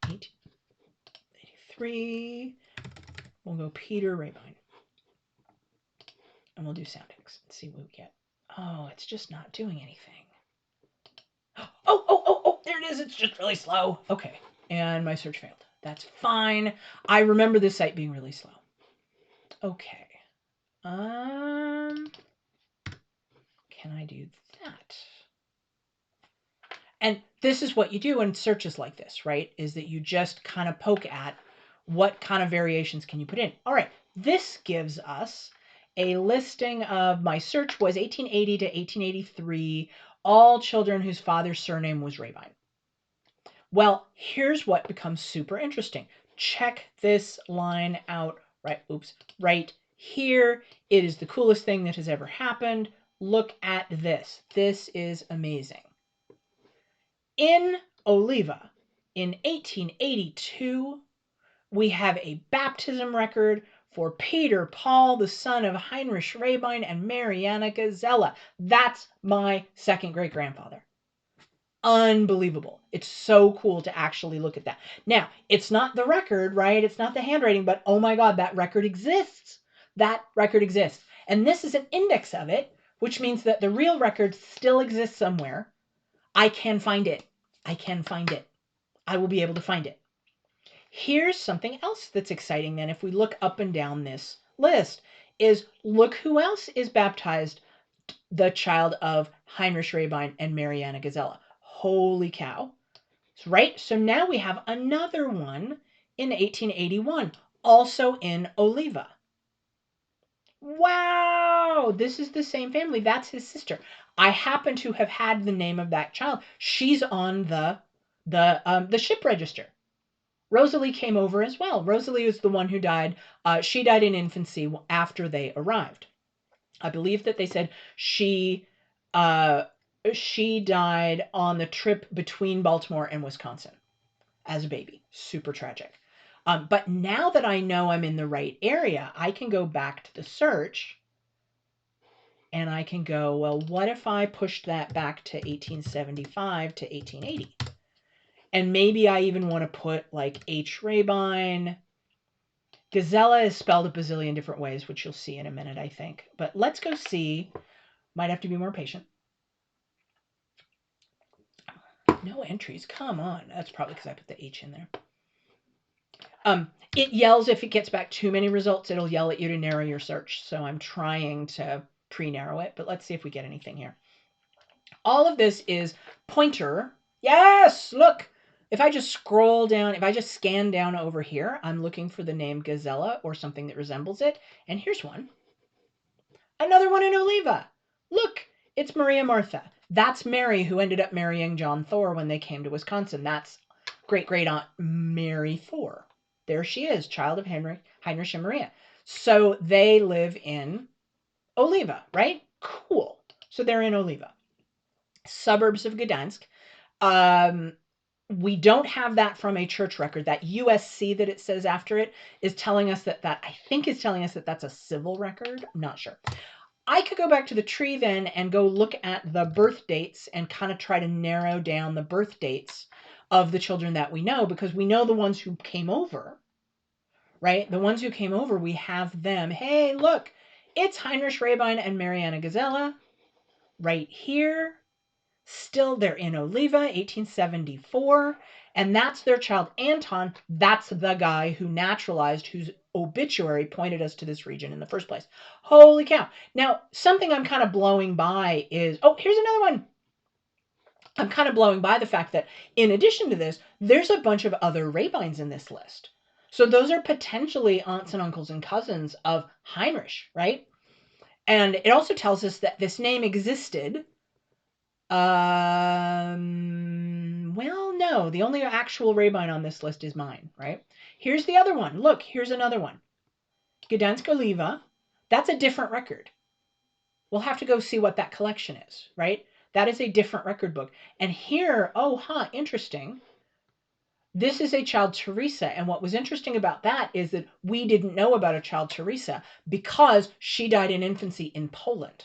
1883, we'll go Peter Rabine, and we'll do soundings and see what we get. Oh, it's just not doing anything. Oh, there it is. It's just really slow. Okay, and my search failed. That's fine. I remember this site being really slow. Okay. Can I do that? And this is what you do in searches like this, right? Is that you just kind of poke at what kind of variations can you put in. All right, this gives us a listing of my search was 1880 to 1883, all children whose father's surname was Rabine. Well, here's what becomes super interesting. Check this line out right here. It is the coolest thing that has ever happened. Look at this. This is amazing. In Oliva, in 1882, we have a baptism record for Peter Paul, the son of Heinrich Rabine and Mariana Gazella. That's my second great-grandfather. Unbelievable. It's so cool to actually look at that. Now, it's not the record, right? It's not the handwriting, but oh my God, that record exists. That record exists. And this is an index of it, which means that the real record still exists somewhere. I can find it. I can find it. I will be able to find it. Here's something else that's exciting then if we look up and down this list is look who else is baptized the child of Heinrich Rabine and Mariana Gazella. Holy cow. Right? So now we have another one in 1881, also in Oliva. Wow, this is the same family. That's his sister. I happen to have had the name of that child. She's on the ship register. Rosalie came over as well. Rosalie was the one who died. She died in infancy after they arrived. I believe that they said she died on the trip between Baltimore and Wisconsin as a baby. Super tragic. But now that I know I'm in the right area, I can go back to the search and I can go, well, what if I pushed that back to 1875 to 1880? And maybe I even want to put like H. Rabine Gazella is spelled a bazillion different ways, which you'll see in a minute, I think. But let's go see. Might have to be more patient. No entries. Come on. That's probably because I put the H in there. It yells if it gets back too many results. It'll yell at you to narrow your search. So I'm trying to pre-narrow it. But let's see if we get anything here. All of this is pointer. Yes, look. If I just scroll down, if I just scan down over here, I'm looking for the name Gazella or something that resembles it. And here's one. Another one in Oliva. Look, it's Maria Martha. That's Mary, who ended up marrying John Thor when they came to Wisconsin. That's great-great-aunt Mary Thor. There she is, child of Heinrich and Maria. So they live in Oliva, right? Cool. So they're in Oliva. Suburbs of Gdansk. We don't have that from a church record. That USC that it says after it is telling us that I think is telling us that that's a civil record. I'm not sure. I could go back to the tree then and go look at the birth dates and kind of try to narrow down the birth dates of the children that we know, because we know the ones who came over, right? The ones who came over, we have them. Hey, look, it's Heinrich Rabine and Mariana Gazella right here. Still, they're in Oliva, 1874, and that's their child, Anton. That's the guy who naturalized, whose obituary pointed us to this region in the first place. Holy cow. Now, something I'm kind of blowing by is, oh, here's another one. I'm kind of blowing by the fact that in addition to this, there's a bunch of other Rabines in this list. So those are potentially aunts and uncles and cousins of Heinrich, right? And it also tells us that this name existed. Well, no, the only actual Rabine on this list is mine, right? Here's the other one. Look, here's another one. Gdansk Oliva. That's a different record. We'll have to go see what that collection is, right? That is a different record book. And here, interesting. This is a child Teresa. And what was interesting about that is that we didn't know about a child Teresa because she died in infancy in Poland.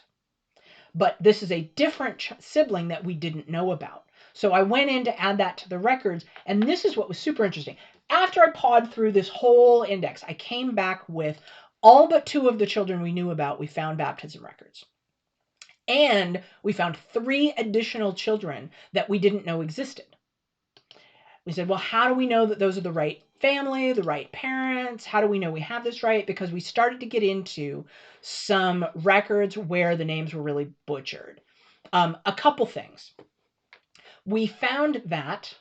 But this is a different sibling that we didn't know about. So I went in to add that to the records, and this is what was super interesting. After I pawed through this whole index, I came back with all but 2 of the children we knew about. We found baptism records. And we found 3 additional children that we didn't know existed. We said, well, how do we know that those are the right family, the right parents? How do we know we have this right? Because we started to get into some records where the names were really butchered. A couple things. We found that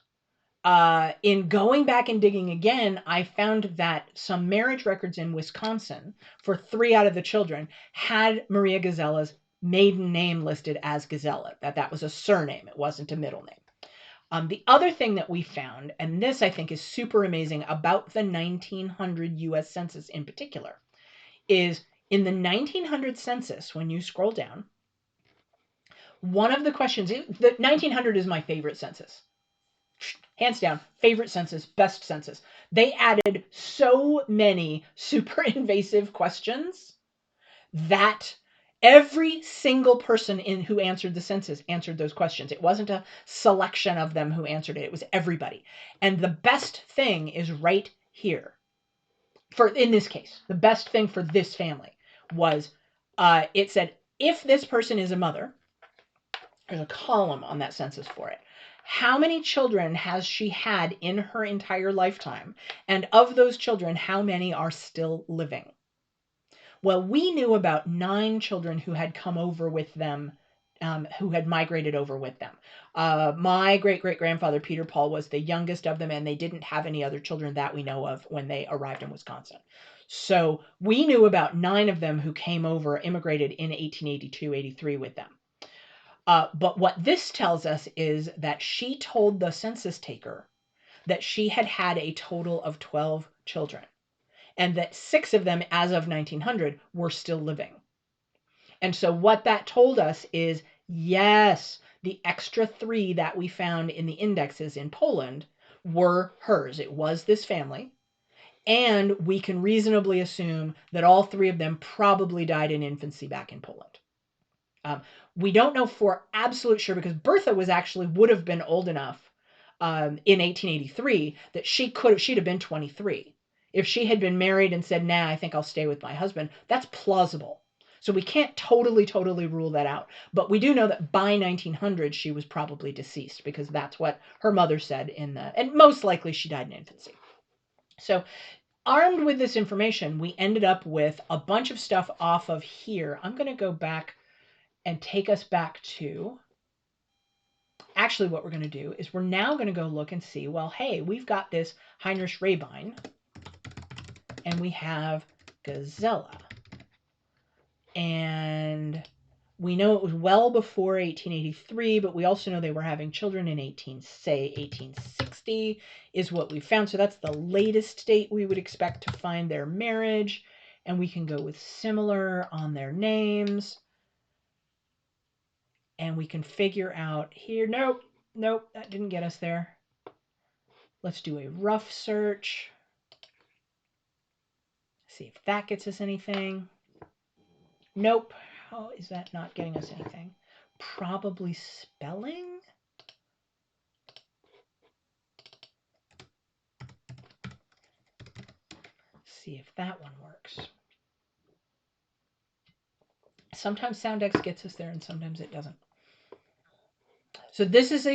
in going back and digging again, I found that some marriage records in Wisconsin for 3 out of the children had Maria Gazella's maiden name listed as Gazella. That was a surname. It wasn't a middle name. The other thing that we found, and this I think is super amazing about the 1900 U.S. Census in particular, is in the 1900 census, when you scroll down, one of the questions, the 1900 is my favorite census. Hands down, favorite census, best census. They added so many super invasive questions that every single person who answered the census answered those questions. It wasn't a selection of them who answered it. It was everybody. And the best thing is right here. In this case, the best thing for this family was, it said, if this person is a mother, there's a column on that census for it. How many children has she had in her entire lifetime? And of those children, how many are still living? Well, we knew about 9 children who had come over with them, who had migrated over with them. My great-great-grandfather, Peter Paul, was the youngest of them, and they didn't have any other children that we know of when they arrived in Wisconsin. So we knew about 9 of them who came over, immigrated in 1882, 83 with them. But what this tells us is that she told the census taker that she had had a total of 12 children, and that 6 of them, as of 1900, were still living. And so what that told us is, yes, the extra 3 that we found in the indexes in Poland were hers. It was this family. And we can reasonably assume that all 3 of them probably died in infancy back in Poland. We don't know for absolute sure, because Bertha would have been old enough in 1883 that she'd have been 23. If she had been married and said, nah, I think I'll stay with my husband, that's plausible. So we can't totally rule that out. But we do know that by 1900, she was probably deceased because that's what her mother said and most likely she died in infancy. So armed with this information, we ended up with a bunch of stuff off of here. I'm going to go back and take us back to, actually what we're going to do is we're now going to go look and see, well, hey, we've got this Heinrich Rabine and we have Gazella. And we know it was well before 1883, but we also know they were having children in 1860 is what we found. So that's the latest date we would expect to find their marriage. And we can go with similar on their names. And we can figure out here. Nope, that didn't get us there. Let's do a rough search. See if that gets us anything. Nope. How is that not getting us anything? Probably spelling? See if that one works. Sometimes SoundX gets us there and sometimes it doesn't. So this is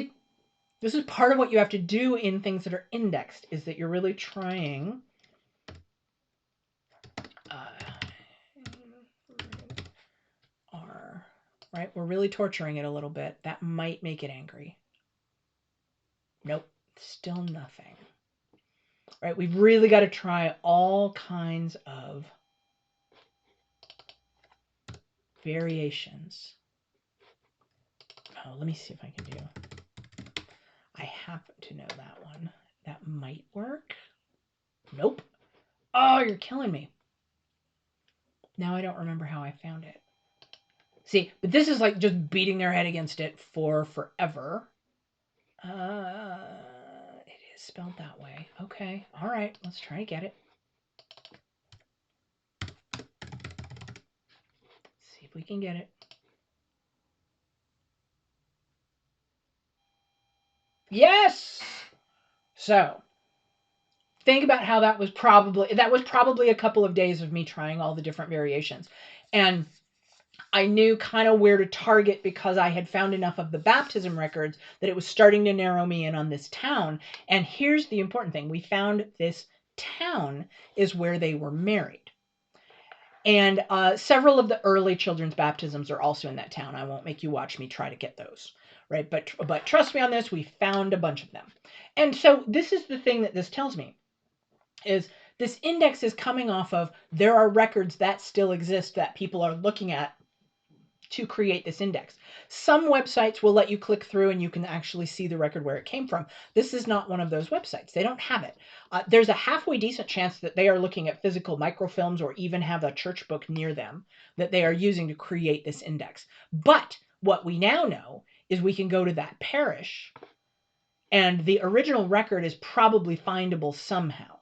part of what you have to do in things that are indexed, is that you're really trying right? We're really torturing it a little bit. That might make it angry. Nope, still nothing. Right? We've really got to try all kinds of variations. Oh, let me see if I can do. I happen to know that one. That might work. Nope. Oh, you're killing me. Now I don't remember how I found it. See, but this is like just beating their head against it for forever. It is spelled that way. Okay. All right. Let's try to get it. See if we can get it. Yes! So, think about how that was probably a couple of days of me trying all the different variations. And I knew kind of where to target because I had found enough of the baptism records that it was starting to narrow me in on this town. And here's the important thing. We found this town is where they were married. And several of the early children's baptisms are also in that town. I won't make you watch me try to get those, right? But trust me on this, we found a bunch of them. And so this is the thing that this tells me, is this index is coming off of, there are records that still exist that people are looking at to create this index. Some websites will let you click through and you can actually see the record where it came from. This is not one of those websites. They don't have it. There's a halfway decent chance that they are looking at physical microfilms or even have a church book near them that they are using to create this index. But what we now know is we can go to that parish and the original record is probably findable somehow.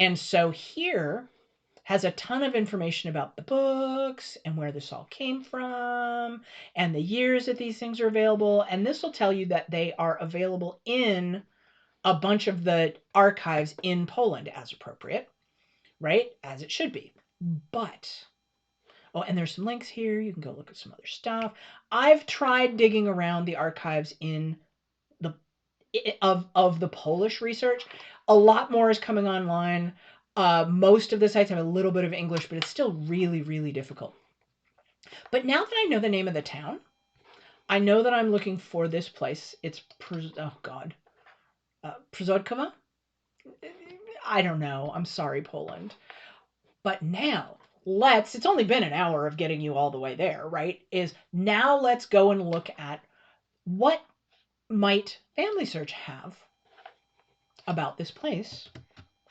And so here has a ton of information about the books and where this all came from and the years that these things are available. And this will tell you that they are available in a bunch of the archives in Poland as appropriate, right? As it should be. But, oh, and there's some links here. You can go look at some other stuff. I've tried digging around the archives in the of the Polish research. A lot more is coming online. Most of the sites have a little bit of English, but it's still really difficult. But now that I know the name of the town, I know that I'm looking for this place. It's, Przodkowa? I don't know. I'm sorry, Poland. But now, it's only been an hour of getting you all the way there, right? Now let's go and look at what might Family Search have about this place.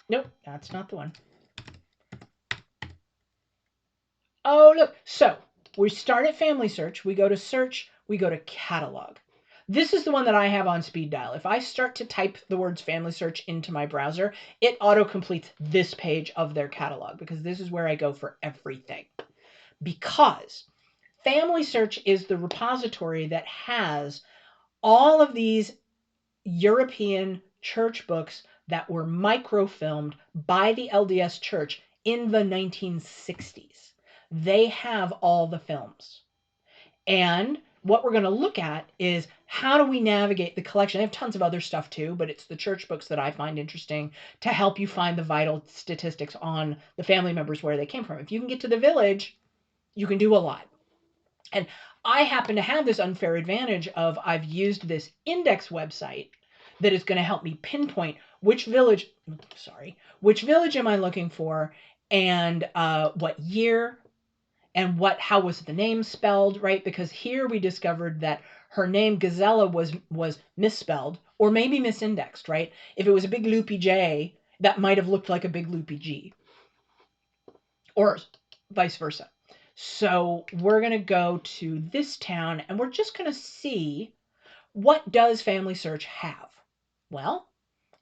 Nope, that's not the one. Oh, look. So we start at Family Search. We go to Search. We go to Catalog. This is the one that I have on speed dial. If I start to type the words Family Search into my browser, it auto-completes this page of their catalog because this is where I go for everything. Because Family Search is the repository that has all of these European church books that were microfilmed by the LDS Church in the 1960s. They have all the films. And what we're going to look at is how do we navigate the collection. They have tons of other stuff too, but it's the church books that I find interesting to help you find the vital statistics on the family members where they came from. If you can get to the village, you can do a lot. And I happen to have this unfair advantage of I've used this index website that is going to help me pinpoint which village am I looking for, and what year, and how was the name spelled, right? Because here we discovered that her name Gazella was misspelled or maybe misindexed, right? If it was a big loopy J, that might have looked like a big loopy G, or vice versa. So we're going to go to this town and we're just going to see, what does Family Search have? Well,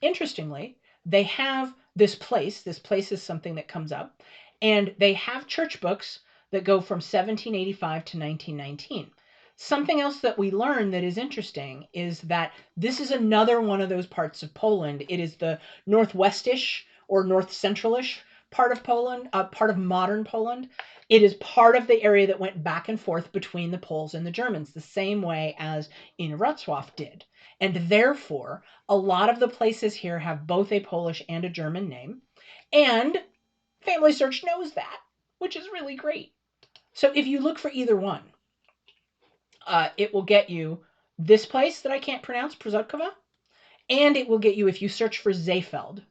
interestingly, they have this place. This place is something that comes up, and they have church books that go from 1785 to 1919. Something else that we learn that is interesting is that this is another one of those parts of Poland. It is the northwestish or north centralish part of Poland, part of modern Poland. It is part of the area that went back and forth between the Poles and the Germans, the same way as in Wrocław did. And therefore, a lot of the places here have both a Polish and a German name. And Family Search knows that, which is really great. So if you look for either one, it will get you this place that I can't pronounce, Przodkowa, and it will get you, if you search for Seefeld,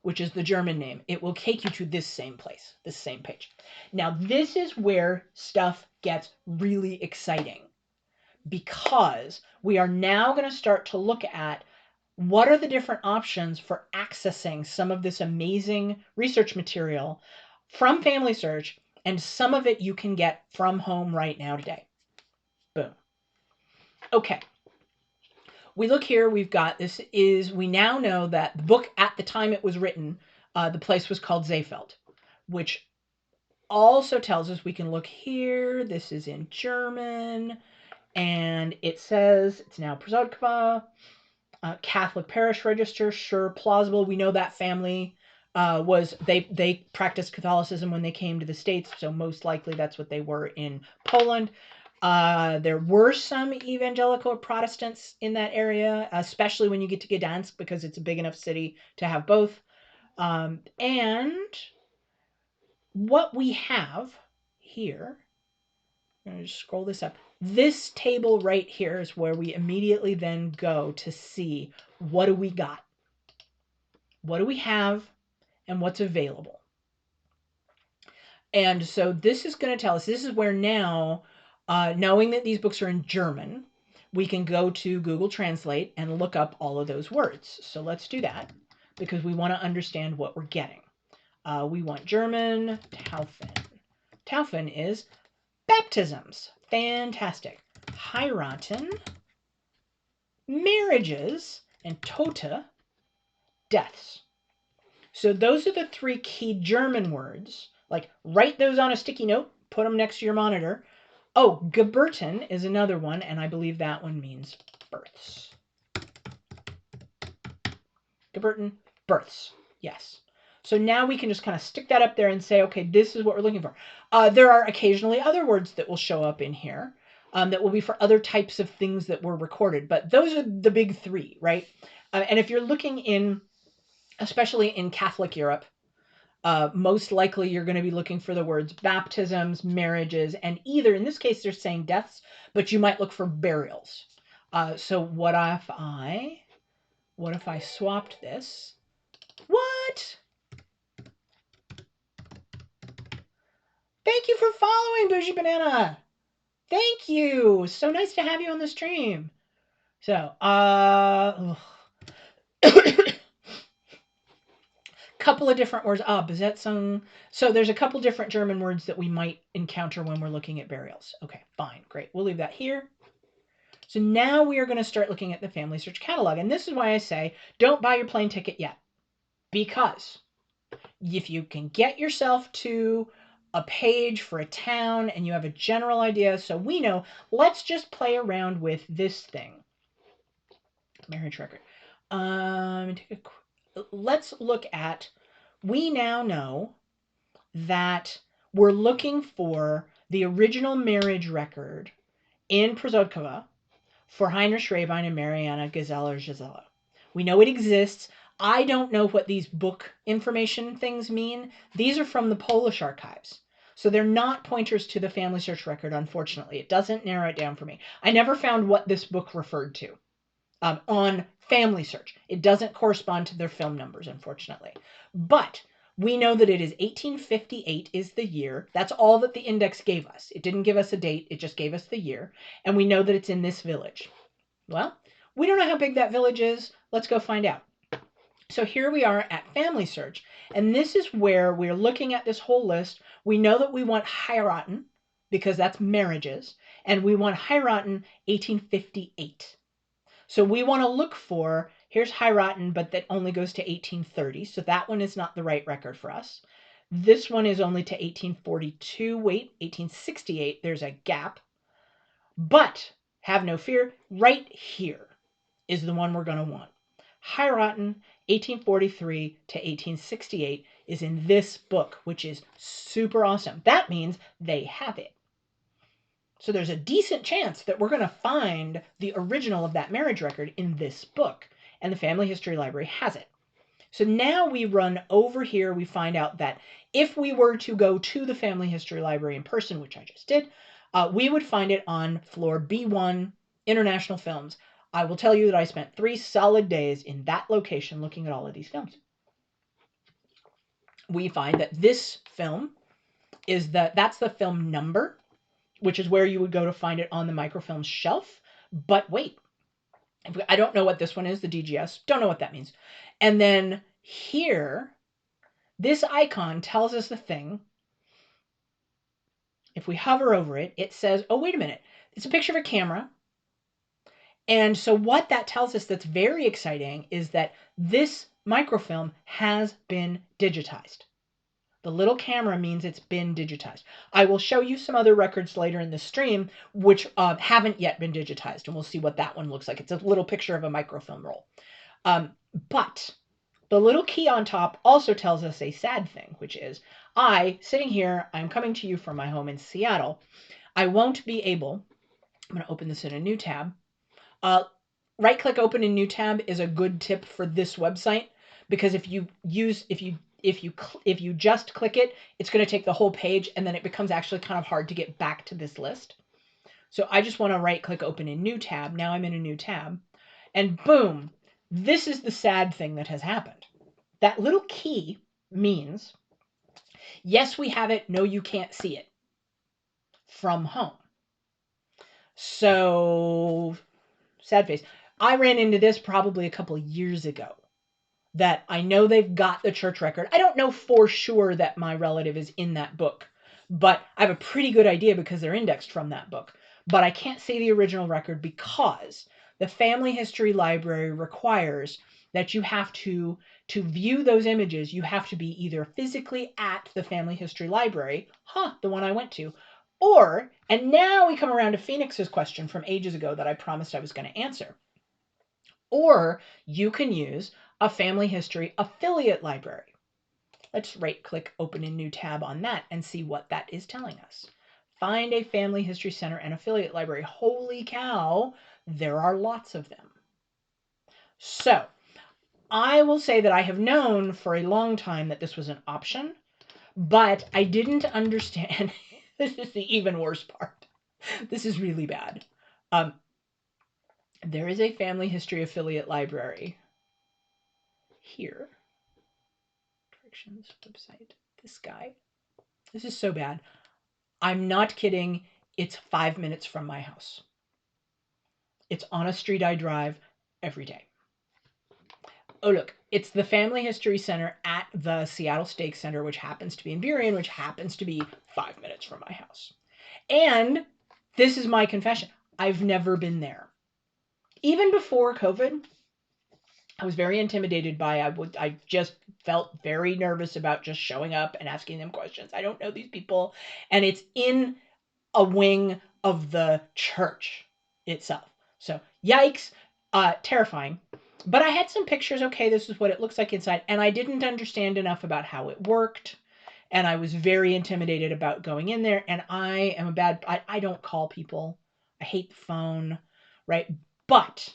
which is the German name, it will take you to this same place, this same page. Now, this is where stuff gets really exciting, because we are now going to start to look at what are the different options for accessing some of this amazing research material from Family Search, and some of it you can get from home right now today. Boom. Okay. We look here, we've got, we now know that the book at the time it was written, the place was called Seefeld, which also tells us we can look here. This is in German, and it says it's now Przodkowa. Catholic parish register, sure, plausible. We know that family they practiced Catholicism when they came to the States, so most likely that's what they were in Poland. There were some evangelical Protestants in that area, especially when you get to Gdansk, because it's a big enough city to have both. And what we have here, I'm going to just scroll this up. This table right here is where we immediately then go to see, what do we got? What do we have, and what's available? And so this is going to tell us, this is where now, knowing that these books are in German, we can go to Google Translate and look up all of those words. So let's do that, because we want to understand what we're getting. We want German, Taufen. Taufen is baptisms. Fantastic. Heiraten, marriages, and Tote, deaths. So those are the three key German words. Like, write those on a sticky note, put them next to your monitor. Oh, Geburten is another one, and I believe that one means births. Geburten, births. Yes. So now we can just kind of stick that up there and say, okay, this is what we're looking for. There are occasionally other words that will show up in here that will be for other types of things that were recorded. But those are the big three, right? And if you're looking in, especially in Catholic Europe, most likely you're going to be looking for the words baptisms, marriages, and either, in this case, they're saying deaths, but you might look for burials. So what if I swapped this? What? Thank you for following, Bougie Banana. Thank you. So nice to have you on the stream. So, couple of different words. Besetzung. So there's a couple different German words that we might encounter when we're looking at burials. Okay, fine, great. We'll leave that here. So now we are going to start looking at the Family Search catalog. And this is why I say, don't buy your plane ticket yet. Because if you can get yourself to a page for a town and you have a general idea, so we know, let's just play around with this thing. Marriage record. let's look at, we now know that we're looking for the original marriage record in Przodkowa for Heinrich Rabine and Mariana Gazella or Gazella. We know it exists. I don't know what these book information things mean. These are from the Polish archives. So they're not pointers to the family search record, unfortunately. It doesn't narrow it down for me. I never found what this book referred to on family search. It doesn't correspond to their film numbers, unfortunately. But we know that it is 1858 is the year. That's all that the index gave us. It didn't give us a date. It just gave us the year. And we know that it's in this village. Well, we don't know how big that village is. Let's go find out. So here we are at family search. And this is where we're looking at this whole list. We know that we want heiraten because that's marriages. And we want heiraten 1858. So we want to look for, here's heiraten, but that only goes to 1830. So that one is not the right record for us. This one is only to 1842. Wait, 1868. There's a gap. But have no fear, right here is the one we're going to want. Heiraten 1843 to 1868 is in this book, which is super awesome. That means they have it. So there's a decent chance that we're going to find the original of that marriage record in this book, and the Family History Library has it. So now we run over here, we find out that if we were to go to the Family History Library in person, which I just did, we would find it on floor B1, International Films. I will tell you that I spent 3 solid days in that location looking at all of these films. We find that this film is that's the film number, which is where you would go to find it on the microfilm shelf. But wait, I don't know what this one is, the DGS. Don't know what that means. And then here, this icon tells us the thing. If we hover over it, it says, oh, wait a minute. It's a picture of a camera. And so what that tells us that's very exciting is that this microfilm has been digitized. The little camera means it's been digitized. I will show you some other records later in the stream which haven't yet been digitized, and we'll see what that one looks like. It's a little picture of a microfilm roll. But the little key on top also tells us a sad thing, which is sitting here, I'm coming to you from my home in Seattle. I won't be able, I'm going to open this in a new tab. Right-click open in new tab is a good tip for this website, because if you just click it, it's going to take the whole page, and then it becomes actually kind of hard to get back to this list. So I just want to right-click open in new tab. Now I'm in a new tab, and boom, this is the sad thing that has happened. That little key means, yes, we have it. No, you can't see it from home. So sad face. I ran into this probably a couple of years ago, that I know they've got the church record. I don't know for sure that my relative is in that book, but I have a pretty good idea because they're indexed from that book. But I can't see the original record because the Family History Library requires that you have to view those images, you have to be either physically at the Family History Library, the one I went to, or, and now we come around to Phoenix's question from ages ago that I promised I was going to answer, or you can use a family history affiliate library. Let's right-click open a new tab on that and see what that is telling us. Find a family history center and affiliate library. Holy cow, there are lots of them. So I will say that I have known for a long time that this was an option, but I didn't understand. This is the even worse part. This is really bad. There is a family history affiliate library here. Directions website. This guy. This is so bad. I'm not kidding. It's 5 minutes from my house. It's on a street I drive every day. Oh, look. It's the Family History Center at the Seattle Stake Center, which happens to be in Burien, which happens to be 5 minutes from my house. And this is my confession. I've never been there. Even before COVID, I was very intimidated by, I just felt very nervous about just showing up and asking them questions. I don't know these people. And it's in a wing of the church itself. So yikes, terrifying. But I had some pictures. Okay, this is what it looks like inside. And I didn't understand enough about how it worked. And I was very intimidated about going in there. And I am I don't call people. I hate the phone, right? But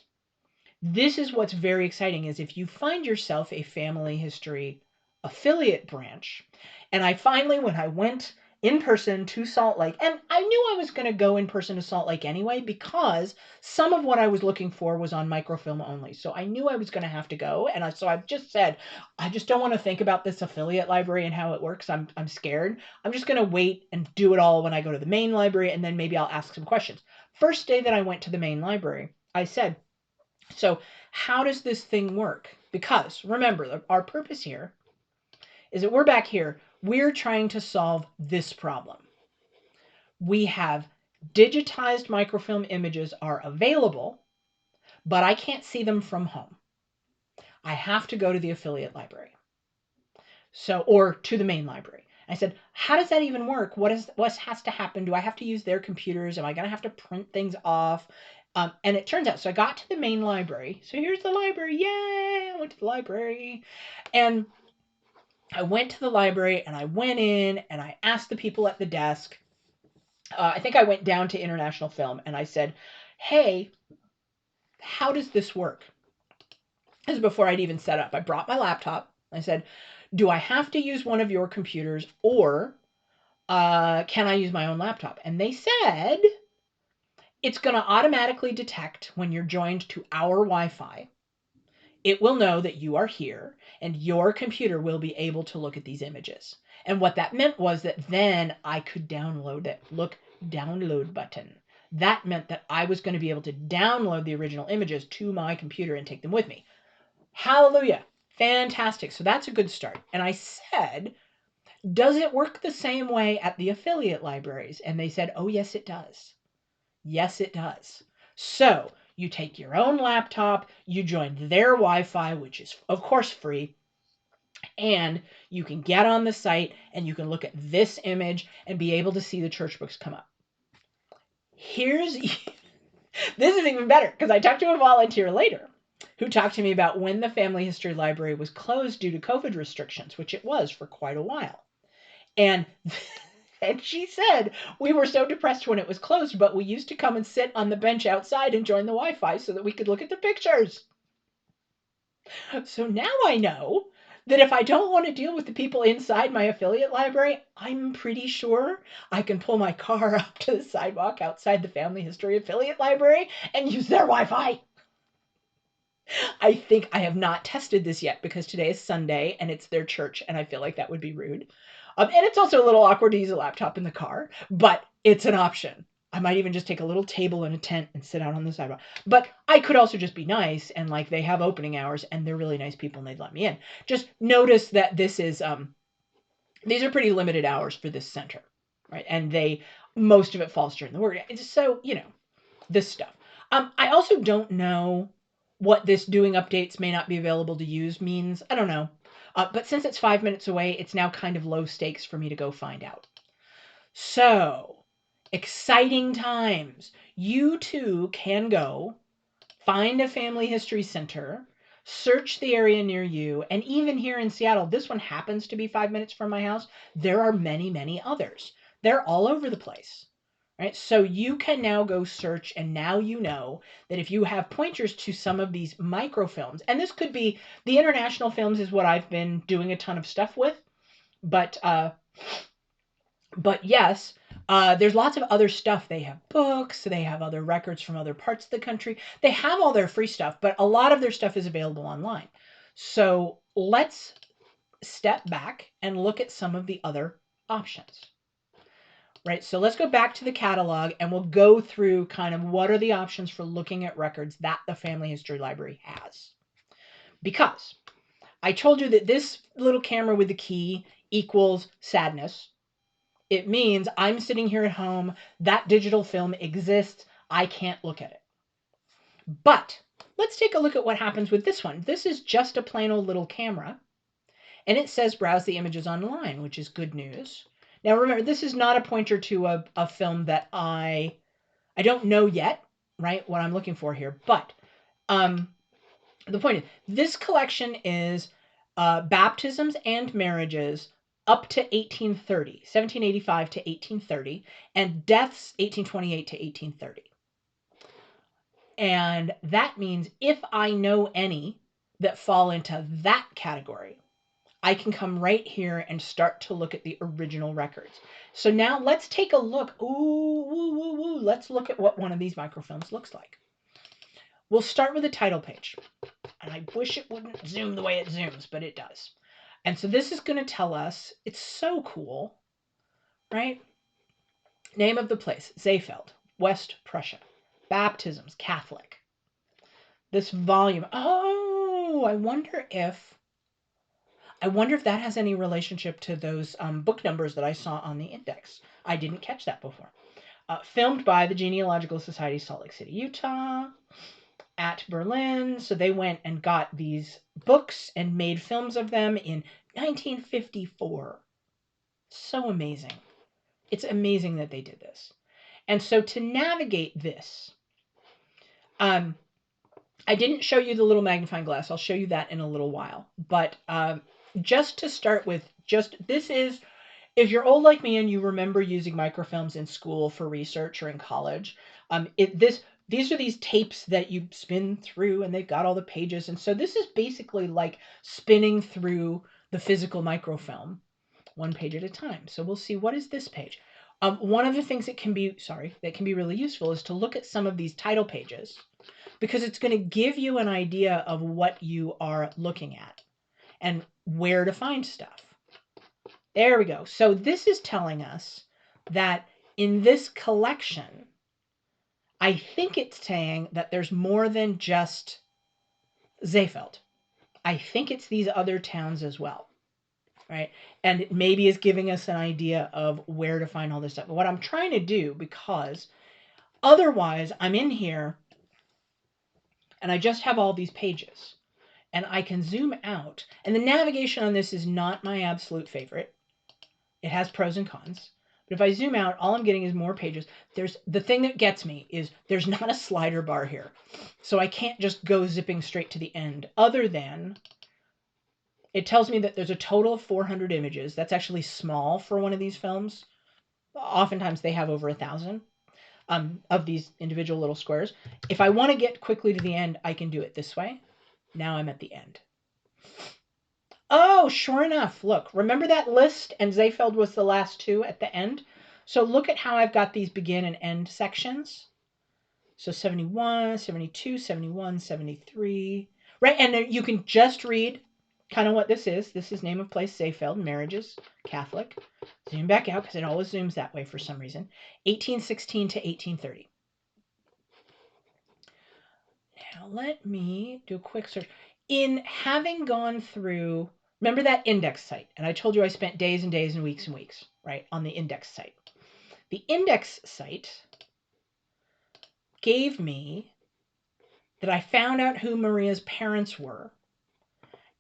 this is what's very exciting is if you find yourself a family history affiliate branch. And I finally, when I went in person to Salt Lake, and I knew I was going to go in person to Salt Lake anyway, because some of what I was looking for was on microfilm only. So I knew I was going to have to go. And so I've just said, I just don't want to think about this affiliate library and how it works. I'm scared. I'm just going to wait and do it all when I go to the main library. And then maybe I'll ask some questions. First day that I went to the main library, I said, so how does this thing work? Because remember, our purpose here is that we're back here. We're trying to solve this problem. We have digitized microfilm images are available, but I can't see them from home. I have to go to the affiliate library. Or to the main library. I said, how does that even work? What has to happen? Do I have to use their computers? Am I going to have to print things off? And it turns out, so I got to the main library. So here's the library. Yay! I went to the library. And I went to the library and I went in and I asked the people at the desk. I think I went down to International Film and I said, hey, how does this work? This is before I'd even set up. I brought my laptop. I said, do I have to use one of your computers or can I use my own laptop? And they said, it's going to automatically detect when you're joined to our Wi-Fi. It will know that you are here and your computer will be able to look at these images. And what that meant was that then I could download it. Look, download button. That meant that I was going to be able to download the original images to my computer and take them with me. Hallelujah. Fantastic. So that's a good start. And I said, does it work the same way at the affiliate libraries? And they said, oh, yes, it does. Yes, it does. So you take your own laptop, you join their Wi-Fi, which is, of course, free, and you can get on the site and you can look at this image and be able to see the church books come up. This is even better because I talked to a volunteer later who talked to me about when the Family History Library was closed due to COVID restrictions, which it was for quite a while. And she said, we were so depressed when it was closed, but we used to come and sit on the bench outside and join the Wi-Fi so that we could look at the pictures. So now I know that if I don't want to deal with the people inside my affiliate library, I'm pretty sure I can pull my car up to the sidewalk outside the Family History Affiliate Library and use their Wi-Fi. I think I have not tested this yet because today is Sunday and it's their church and I feel like that would be rude. And it's also a little awkward to use a laptop in the car, but it's an option. I might even just take a little table and a tent and sit out on the sidewalk. But I could also just be nice and like they have opening hours and they're really nice people and they'd let me in. Just notice that this is these are pretty limited hours for this center, right? And most of it falls during the work. So, this stuff. I also don't know what this doing updates may not be available to use means. I don't know. But since it's 5 minutes away, it's now kind of low stakes for me to go find out. So, exciting times. You too can go find a family history center, search the area near you, and even here in Seattle, this one happens to be 5 minutes from my house. There are many, many others. They're all over the place. Right? So you can now go search, and now you know that if you have pointers to some of these microfilms, and this could be the international films is what I've been doing a ton of stuff with, but yes, there's lots of other stuff. They have books, they have other records from other parts of the country. They have all their free stuff, but a lot of their stuff is available online. So let's step back and look at some of the other options. Right, so let's go back to the catalog and we'll go through kind of what are the options for looking at records that the Family History Library has. Because I told you that this little camera with the key equals sadness. It means I'm sitting here at home, that digital film exists, I can't look at it. But let's take a look at what happens with this one. This is just a plain old little camera, and it says browse the images online, which is good news. Now remember, this is not a pointer to a film that I don't know yet, right, what I'm looking for here, but The point is, this collection is baptisms and marriages up to 1830, 1785 to 1830, and deaths 1828 to 1830. And that means if I know any that fall into that category, I can come right here and start to look at the original records. So now let's take a look. Ooh, let's look at what one of these microfilms looks like. We'll start with the title page. And I wish it wouldn't zoom the way it zooms, but it does. And so this is going to tell us, it's so cool, right? Name of the place, Seefeld, West Prussia. Baptisms, Catholic. This volume, oh, I wonder if that has any relationship to those book numbers that I saw on the index. I didn't catch that before. Filmed by the Genealogical Society, Salt Lake City, Utah, at Berlin. So they went and got these books and made films of them in 1954. So amazing. It's amazing that they did this. And so to navigate this, I didn't show you the little magnifying glass. I'll show you that in a little while. But just to start with, this is, if you're old like me and you remember using microfilms in school for research or in college, these are these tapes that you spin through and they've got all the pages. And so this is basically like spinning through the physical microfilm one page at a time. So we'll see, what is this page? One of the things that can be really useful is to look at some of these title pages, because it's going to give you an idea of what you are looking at and where to find stuff. There we go. So this is telling us that in this collection, I think it's saying that there's more than just Seefeld. I think it's these other towns as well, right? And it maybe is giving us an idea of where to find all this stuff. But what I'm trying to do, because otherwise I'm in here and I just have all these pages and I can zoom out, and the navigation on this is not my absolute favorite. It has pros and cons. But if I zoom out, all I'm getting is more pages. The thing that gets me is there's not a slider bar here. So I can't just go zipping straight to the end, other than it tells me that there's a total of 400 images. That's actually small for one of these films. Oftentimes they have over 1,000 of these individual little squares. If I want to get quickly to the end, I can do it this way. Now I'm at the end. Oh, sure enough. Look, remember that list? And Seefeld was the last two at the end. So look at how I've got these begin and end sections. So 71, 72, 71, 73. Right, and you can just read kind of what this is. This is name of place, Seefeld, marriages, Catholic. Zoom back out because it always zooms that way for some reason. 1816 to 1830. Now let me do a quick search. In having gone through, remember that index site? And I told you I spent days and days and weeks, right, on the index site. The index site gave me that I found out who Maria's parents were.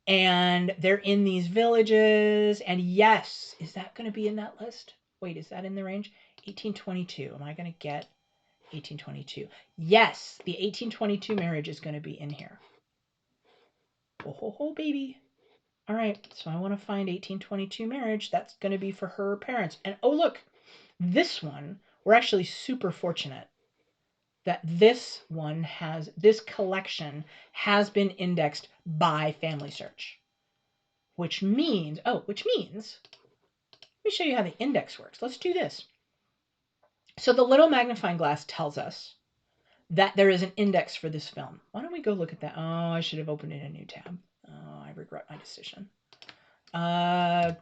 And they're in these villages. And yes, is that going to be in that list? Wait, is that in the range? 1822. Am I going to get 1822? Yes, the 1822 marriage is going to be in here. Oh, baby. All right, so I want to find 1822 marriage. That's going to be for her parents. And oh, look, this one, we're actually super fortunate that this collection has been indexed by Family Search. Which means, let me show you how the index works. Let's do this. So the little magnifying glass tells us that there is an index for this film. Why don't we go look at that? Oh, I should have opened in a new tab. Oh, I regret my decision. Gazella.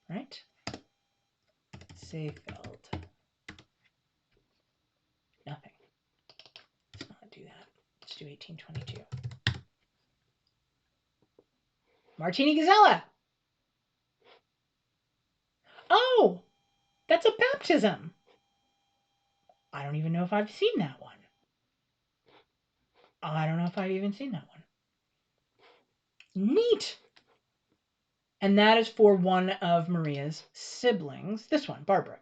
Right? Seefeld. Nothing. Let's not do that. Let's do 1822. Martini Gazella. Oh, that's a baptism. I don't even know if I've seen that one. I don't know if I've even seen that one. Neat. And that is for one of Maria's siblings. This one, Barbara.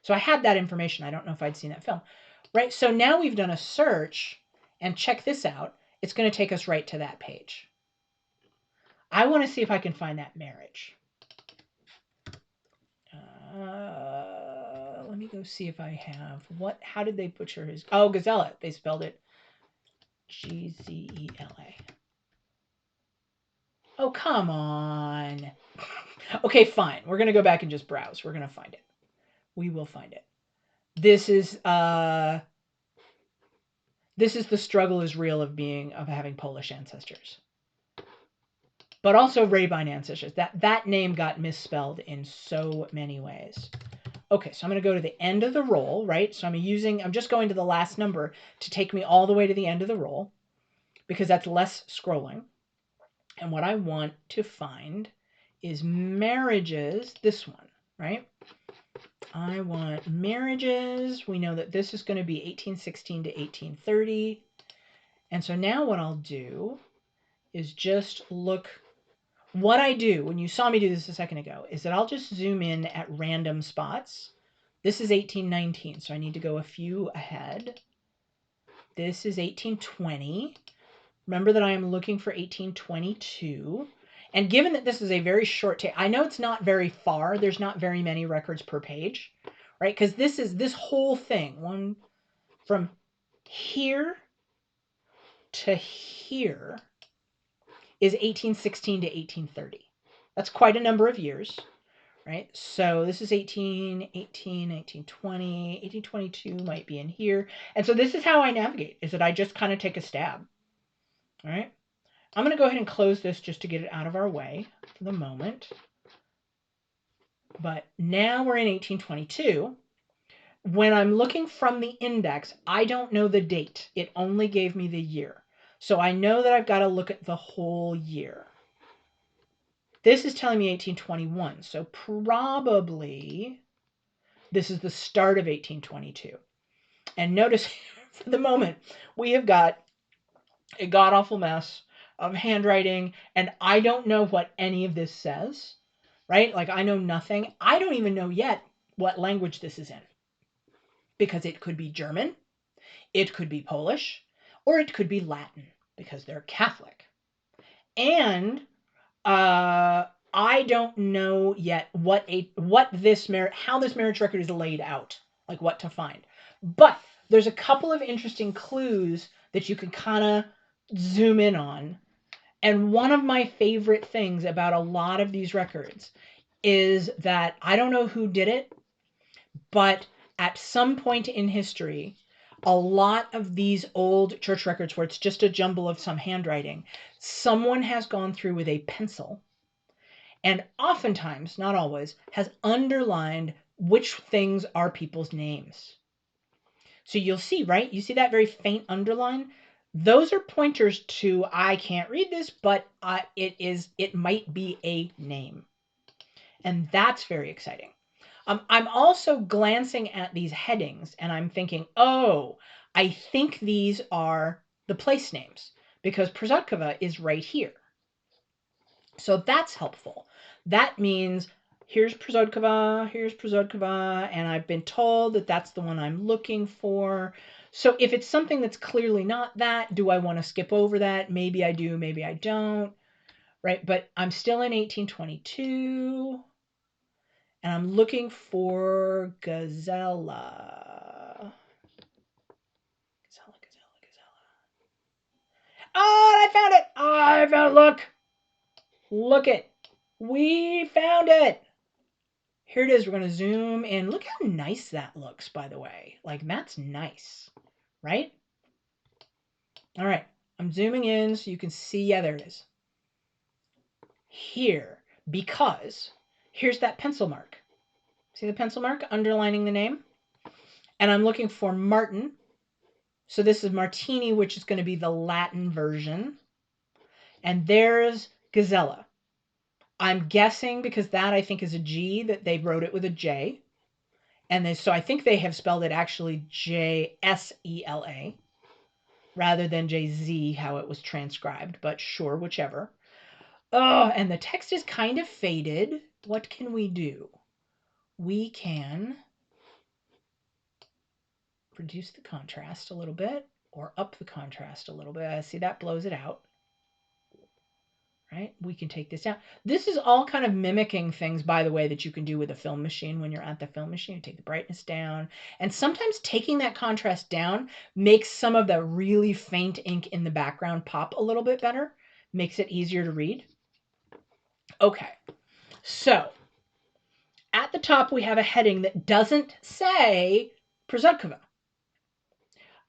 So I had that information. I don't know if I'd seen that film. Right, so now we've done a search, And check this out. It's going to take us right to that page. I want to see if I can find that marriage. Let me go see if I have what. How did they butcher his? Oh, Gazella. They spelled it Gzela. Oh, come on. Okay, fine. We're gonna go back and just browse. We're gonna find it. We will find it. This is the struggle is real of having Polish ancestors, but also Rabine ancestors. That name got misspelled in so many ways. Okay, so I'm going to go to the end of the roll, right? So I'm just going to the last number to take me all the way to the end of the roll because that's less scrolling. And what I want to find is marriages, this one, right? I want marriages. We know that this is going to be 1816 to 1830. And so now what I'll do is just look. What I do, when you saw me do this a second ago, is that I'll just zoom in at random spots. This is 1819, so I need to go a few ahead. This is 1820. Remember that I am looking for 1822. And given that this is a very short tape, I know it's not very far. There's not very many records per page, right? Because this whole thing, one from here to here, is 1816 to 1830. That's quite a number of years, right? So this is 1818, 1820, 1822 might be in here. And so this is how I navigate, is that I just kind of take a stab, all right? I'm going to go ahead and close this just to get it out of our way for the moment. But now we're in 1822. When I'm looking from the index, I don't know the date. It only gave me the year. So I know that I've got to look at the whole year. This is telling me 1821. So probably this is the start of 1822. And notice for the moment, we have got a god-awful mess of handwriting, and I don't know what any of this says, right? Like, I know nothing. I don't even know yet what language this is in, because it could be German, it could be Polish, or it could be Latin, because they're Catholic. And I don't know yet how this marriage record is laid out, like what to find. But there's a couple of interesting clues that you can kind of zoom in on. And one of my favorite things about a lot of these records is that I don't know who did it, but at some point in history, a lot of these old church records where it's just a jumble of some handwriting, someone has gone through with a pencil and oftentimes, not always, has underlined which things are people's names. So you'll see, right? You see that very faint underline? Those are pointers to, I can't read this, but it might be a name. And that's very exciting. I'm also glancing at these headings and I'm thinking, oh, I think these are the place names because Przodkowa is right here. So that's helpful. That means here's Przodkowa, and I've been told that that's the one I'm looking for. So if it's something that's clearly not that, do I want to skip over that? Maybe I do, maybe I don't, right? But I'm still in 1822, and I'm looking for Gazella. Gazella. Oh, I found it! I found it! Look it! We found it! Here it is. We're going to zoom in. Look how nice that looks, by the way. Like, that's nice, right? All right. I'm zooming in so you can see. Yeah, there it is. Here, because here's that pencil mark. See the pencil mark underlining the name? And I'm looking for Martin. So this is Martini, which is going to be the Latin version. And there's Gazella. I'm guessing because that I think is a G that they wrote it with a J. And so I think they have spelled it actually J-S-E-L-A rather than J-Z, how it was transcribed, but sure, whichever. Oh, and the text is kind of faded. What can we do? We can reduce the contrast a little bit, or up the contrast a little bit. See, that blows it out. Right? We can take this down. This is all kind of mimicking things, by the way, that you can do with a film machine. When you're at the film machine, you take the brightness down. And sometimes taking that contrast down makes some of the really faint ink in the background pop a little bit better. Makes it easier to read. Okay, so at the top we have a heading that doesn't say Przodkowa.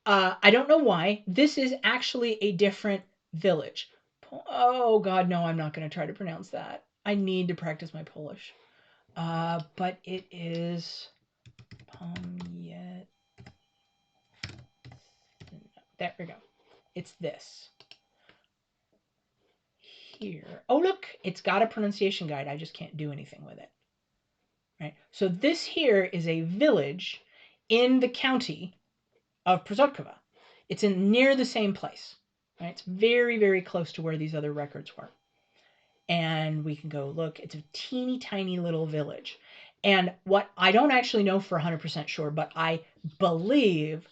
I don't know why. This is actually a different village. Oh, God, no, I'm not going to try to pronounce that. I need to practice my Polish. But it is Pomiet. There we go. It's this. Here. Oh, look, it's got a pronunciation guide. I just can't do anything with it. Right? So this here is a village in the county of Przodkowa. It's in near the same place. Right? It's very, very close to where these other records were. And we can go look. It's a teeny tiny little village. And what I don't actually know for 100% sure, but I believe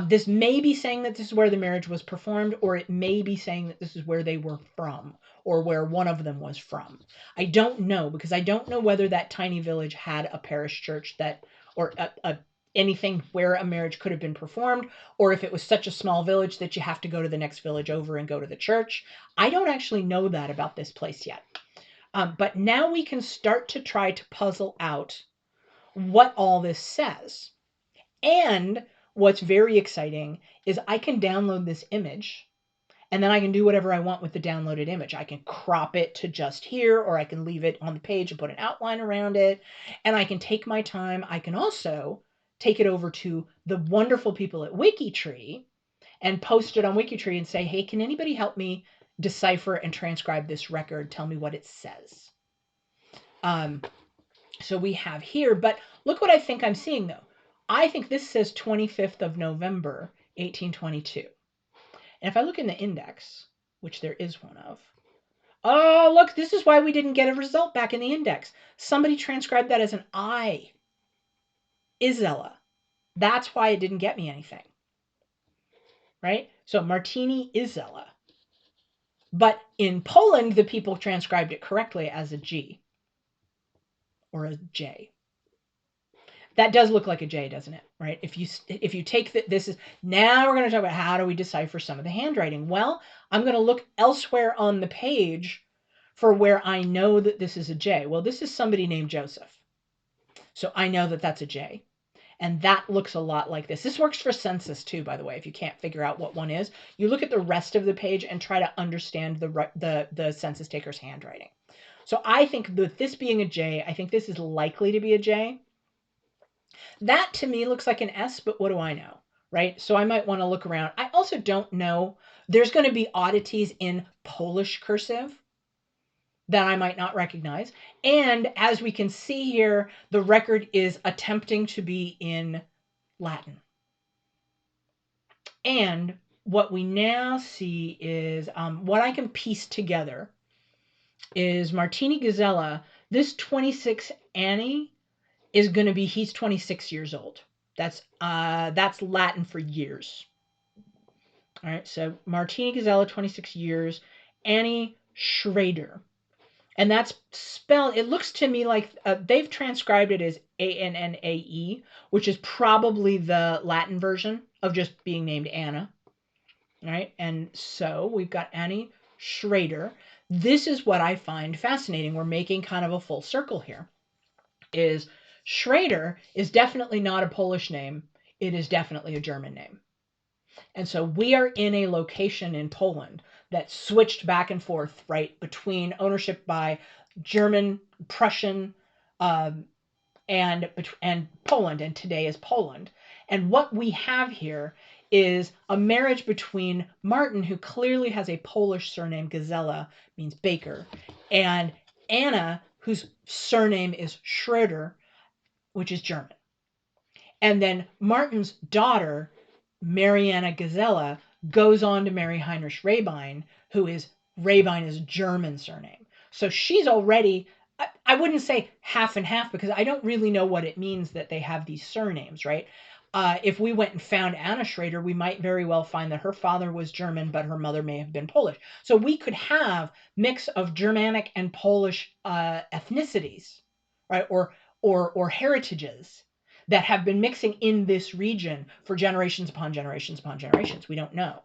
this may be saying that this is where the marriage was performed, or it may be saying that this is where they were from, or where one of them was from. I don't know, because I don't know whether that tiny village had a parish church that, or anything where a marriage could have been performed, or if it was such a small village that you have to go to the next village over and go to the church. I don't actually know that about this place yet. But now we can start to try to puzzle out what all this says. And what's very exciting is I can download this image, and then I can do whatever I want with the downloaded image. I can crop it to just here, or I can leave it on the page and put an outline around it, and I can take my time. I can also take it over to the wonderful people at Wikitree and post it on Wikitree and say, hey, can anybody help me decipher and transcribe this record? Tell me what it says. So we have here, but look what I think I'm seeing, though. I think this says 25th of November, 1822. And if I look in the index, which there is one of, oh, look, this is why we didn't get a result back in the index. Somebody transcribed that as an I. Gazella. That's why it didn't get me anything. Right? So Martini Gazella. But in Poland, the people transcribed it correctly as a G or a J. That does look like a J, doesn't it? Right? If you take this is now we're going to talk about how do we decipher some of the handwriting. Well, I'm going to look elsewhere on the page for where I know that this is a J. Well, this is somebody named Joseph. So I know that that's a J. And that looks a lot like this. This works for census too, by the way. If you can't figure out what one is, you look at the rest of the page and try to understand the census taker's handwriting. So I think with this being a J, I think this is likely to be a J. That to me looks like an S, but what do I know, right? So I might want to look around. I also don't know. There's going to be oddities in Polish cursive that I might not recognize. And as we can see here, the record is attempting to be in Latin. And what we now see is what I can piece together is Martini Gazella. This 26 Annie is going to be, he's 26 years old. That's Latin for years. All right, so Martini Gazella, 26 years. Annie Schrader. And that's spelled, it looks to me like they've transcribed it as Annae, which is probably the Latin version of just being named Anna. All right, and so we've got Annie Schrader. This is what I find fascinating. We're making kind of a full circle here. Is Schrader is definitely not a Polish name. It is definitely a German name. And so we are in a location in Poland that switched back and forth, right, between ownership by German, Prussian, and Poland, and today is Poland. And what we have here is a marriage between Martin, who clearly has a Polish surname, Gazella, means baker, and Anna, whose surname is Schroeder, which is German. And then Martin's daughter, Mariana Gazella, goes on to marry Heinrich Rabine, who is, Rabine is German surname. So she's already, I wouldn't say half and half, because I don't really know what it means that they have these surnames, right? If we went and found Anna Schrader, we might very well find that her father was German, but her mother may have been Polish. So we could have mix of Germanic and Polish ethnicities, right, or heritages that have been mixing in this region for generations upon generations upon generations. We don't know.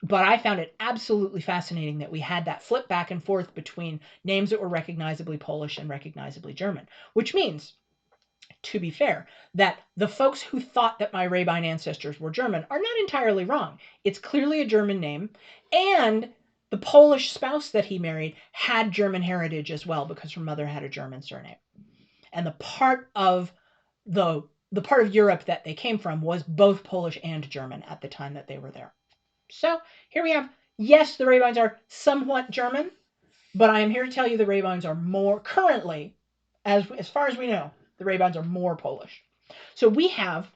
But I found it absolutely fascinating that we had that flip back and forth between names that were recognizably Polish and recognizably German, which means, to be fair, that the folks who thought that my Rabine ancestors were German are not entirely wrong. It's clearly a German name, and the Polish spouse that he married had German heritage as well because her mother had a German surname. And the part of Europe that they came from was both Polish and German at the time that they were there. So here we have, yes, the Rabines are somewhat German, but I am here to tell you the Rabines are more currently, as far as we know, the Rabines are more Polish. So we have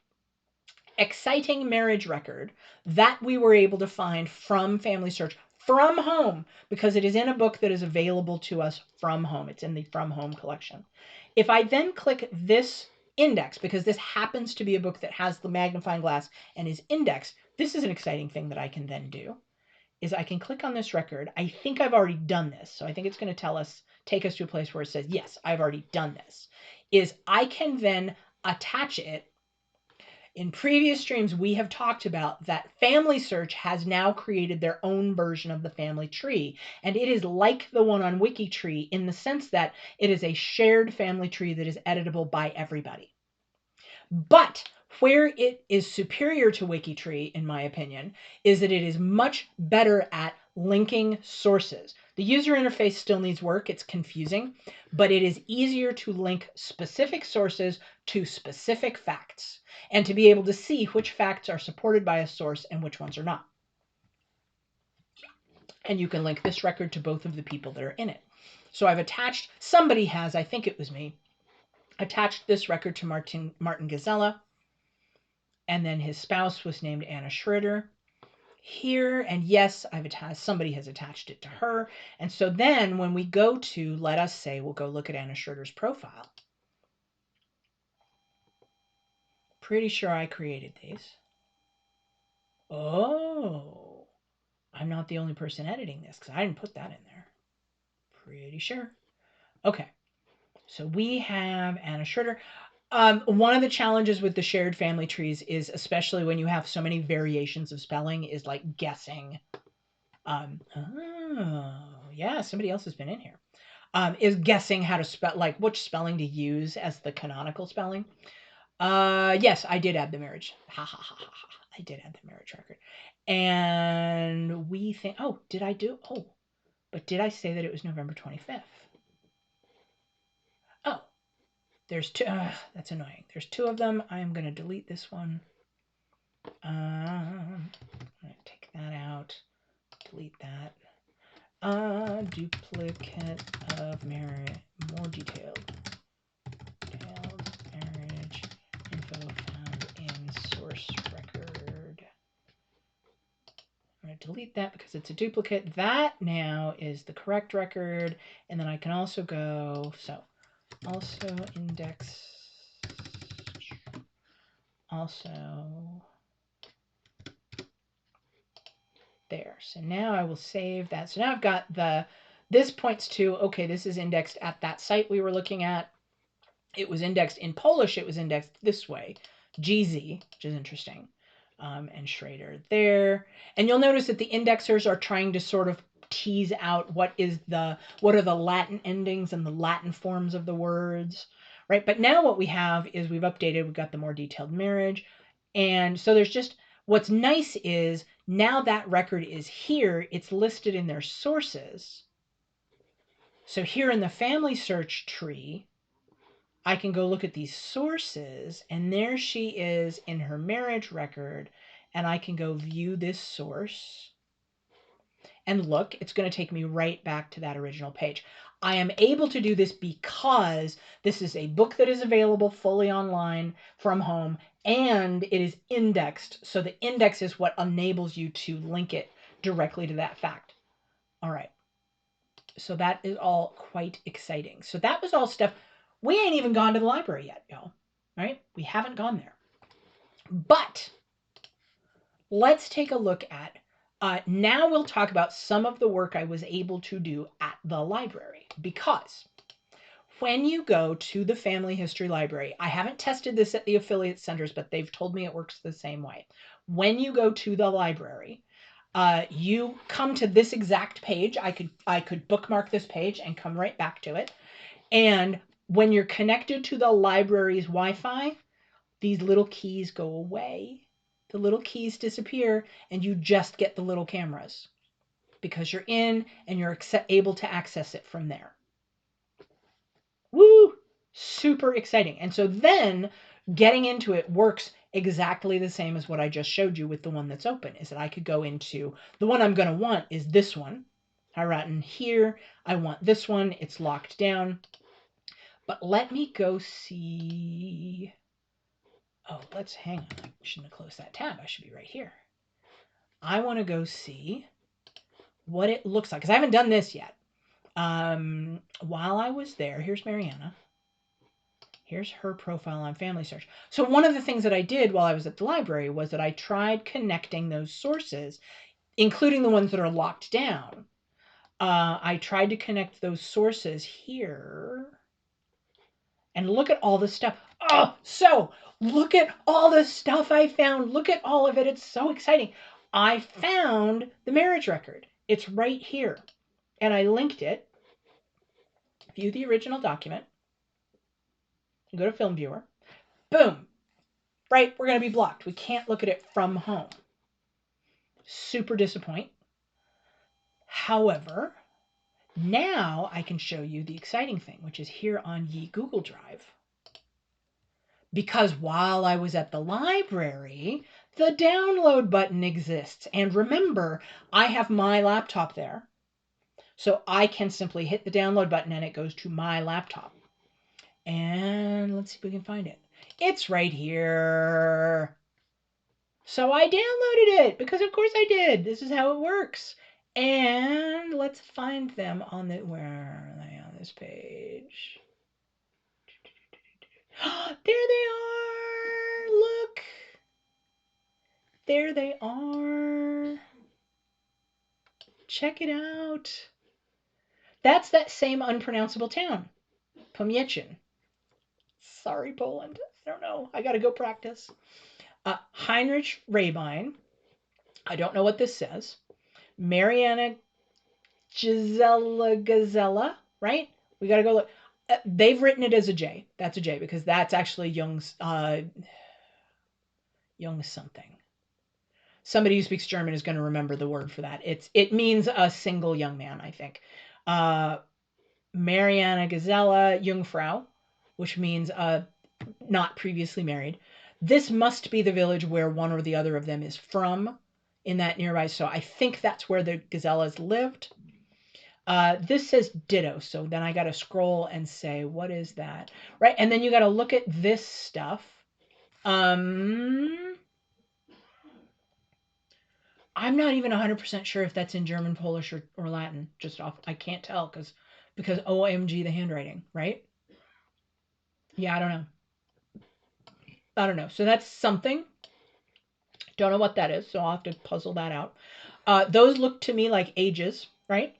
exciting marriage record that we were able to find from Family Search from home, because it is in a book that is available to us from home. It's in the From Home collection. If I then click this index, because this happens to be a book that has the magnifying glass and is indexed, this is an exciting thing that I can then do, is I can click on this record. I think I've already done this. So I think it's going to take us to a place where it says, yes, I've already done this. Is I can then attach it. In previous streams, we have talked about that Family Search has now created their own version of the family tree. And it is like the one on Wikitree in the sense that it is a shared family tree that is editable by everybody. But where it is superior to Wikitree, in my opinion, is that it is much better at linking sources. The user interface still needs work. It's confusing, but it is easier to link specific sources to specific facts and to be able to see which facts are supported by a source and which ones are not. And you can link this record to both of the people that are in it. So I've attached, somebody has, I think it was me, attached this record to Martin Gazella. And then his spouse was named Anna Schrader here. And yes, somebody has attached it to her. And so then when we go to, let us say, we'll go look at Anna Schrader's profile. Pretty sure I created these. Oh, I'm not the only person editing this because I didn't put that in there. Pretty sure. Okay. So we have Anna Schrader. One of the challenges with the shared family trees is, especially when you have so many variations of spelling, is like guessing. Oh, yeah, somebody else has been in here. Is guessing how to spell, like which spelling to use as the canonical spelling. Yes, I did add the marriage. Ha ha ha ha ha. I did add the marriage record. And we think, oh, did I do? Oh, but did I say that it was November 25th? Oh, there's two. That's annoying. There's two of them. I'm going to delete this one. I'm going to take that out. Delete that. Duplicate of marriage, more detailed marriage info found in source record. I'm going to delete that because it's a duplicate. That now is the correct record. And then I can also go, so also index, also there. So now I will save that. So now I've got this points to, okay, this is indexed at that site we were looking at. It was indexed in Polish. It was indexed this way, GZ, which is interesting. And Schrader there. And you'll notice that the indexers are trying to sort of tease out what are the Latin endings and the Latin forms of the words, right? But now what we have is we've got the more detailed marriage. And so there's just, what's nice is now that record is here, it's listed in their sources. So here in the family search tree, I can go look at these sources, and there she is in her marriage record, and I can go view this source. And look, it's going to take me right back to that original page. I am able to do this because this is a book that is available fully online from home, and it is indexed. So the index is what enables you to link it directly to that fact. All right. So that is all quite exciting. So that was all stuff. We ain't even gone to the library yet, y'all. Right? We haven't gone there. But let's take a look at, now we'll talk about some of the work I was able to do at the library, because when you go to the Family History Library, I haven't tested this at the affiliate centers, but they've told me it works the same way. When you go to the library, you come to this exact page. I could bookmark this page and come right back to it. And when you're connected to the library's Wi-Fi, these little keys go away. The little keys disappear, and you just get the little cameras because you're in and you're able to access it from there. Woo! Super exciting. And so then getting into it works exactly the same as what I just showed you with the one that's open, is that I could go into, the one I'm going to want is this one. I write in here, I want this one, it's locked down. But let me go see, oh, let's hang on. I shouldn't have closed that tab. I should be right here. I want to go see what it looks like, because I haven't done this yet. While I was there, here's Mariana. Here's her profile on Family Search. So one of the things that I did while I was at the library was that I tried connecting those sources, including the ones that are locked down. I tried to connect those sources here. And look at all the stuff. Oh, so look at all the stuff I found. Look at all of it. It's so exciting. I found the marriage record. It's right here. And I linked it. View the original document. Go to Film Viewer. Boom. Right, we're going to be blocked. We can't look at it from home. Super disappointing. However, now I can show you the exciting thing, which is here on Ye Google Drive. Because while I was at the library, the download button exists. And remember, I have my laptop there. So I can simply hit the download button and it goes to my laptop. And let's see if we can find it. It's right here. So I downloaded it because of course I did. This is how it works. And let's find them on the, where are they on this page? There they are. Look. There they are. Check it out. That's that same unpronounceable town. Pomiechin. Sorry, Poland. I don't know. I got to go practice. Heinrich Rabine. I don't know what this says. Mariana Gazella, right? We got to go look. They've written it as a J. That's a J because that's actually Jung's something. Somebody who speaks German is going to remember the word for that. It means a single young man, I think. Mariana Gazella Jungfrau, which means not previously married. This must be the village where one or the other of them is from in that nearby. So I think that's where the Gazellas lived. This says ditto. So then I got to scroll and say, what is that? Right. And then you got to look at this stuff. I'm not even 100% sure if that's in German, Polish, or Latin. Just off, I can't tell because OMG, the handwriting, right? Yeah, I don't know. So that's something. Don't know what that is, so I'll have to puzzle that out. Those look to me like ages, right?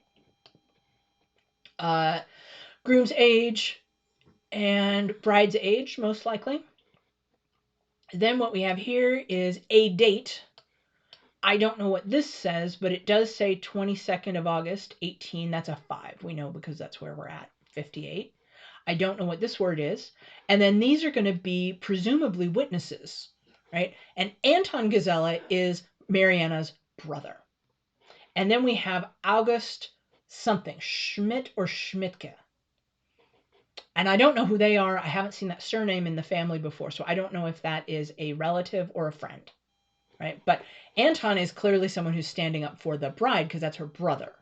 Groom's age and bride's age, most likely. Then what we have here is a date. I don't know what this says, but it does say 22nd of August, 18. That's a 5. We know because that's where we're at, 58. I don't know what this word is. And then these are going to be presumably witnesses, right? And Anton Gazella is Mariana's brother. And then we have August something, Schmidt or Schmidtke. And I don't know who they are. I haven't seen that surname in the family before, so I don't know if that is a relative or a friend, right? But Anton is clearly someone who's standing up for the bride because that's her brother.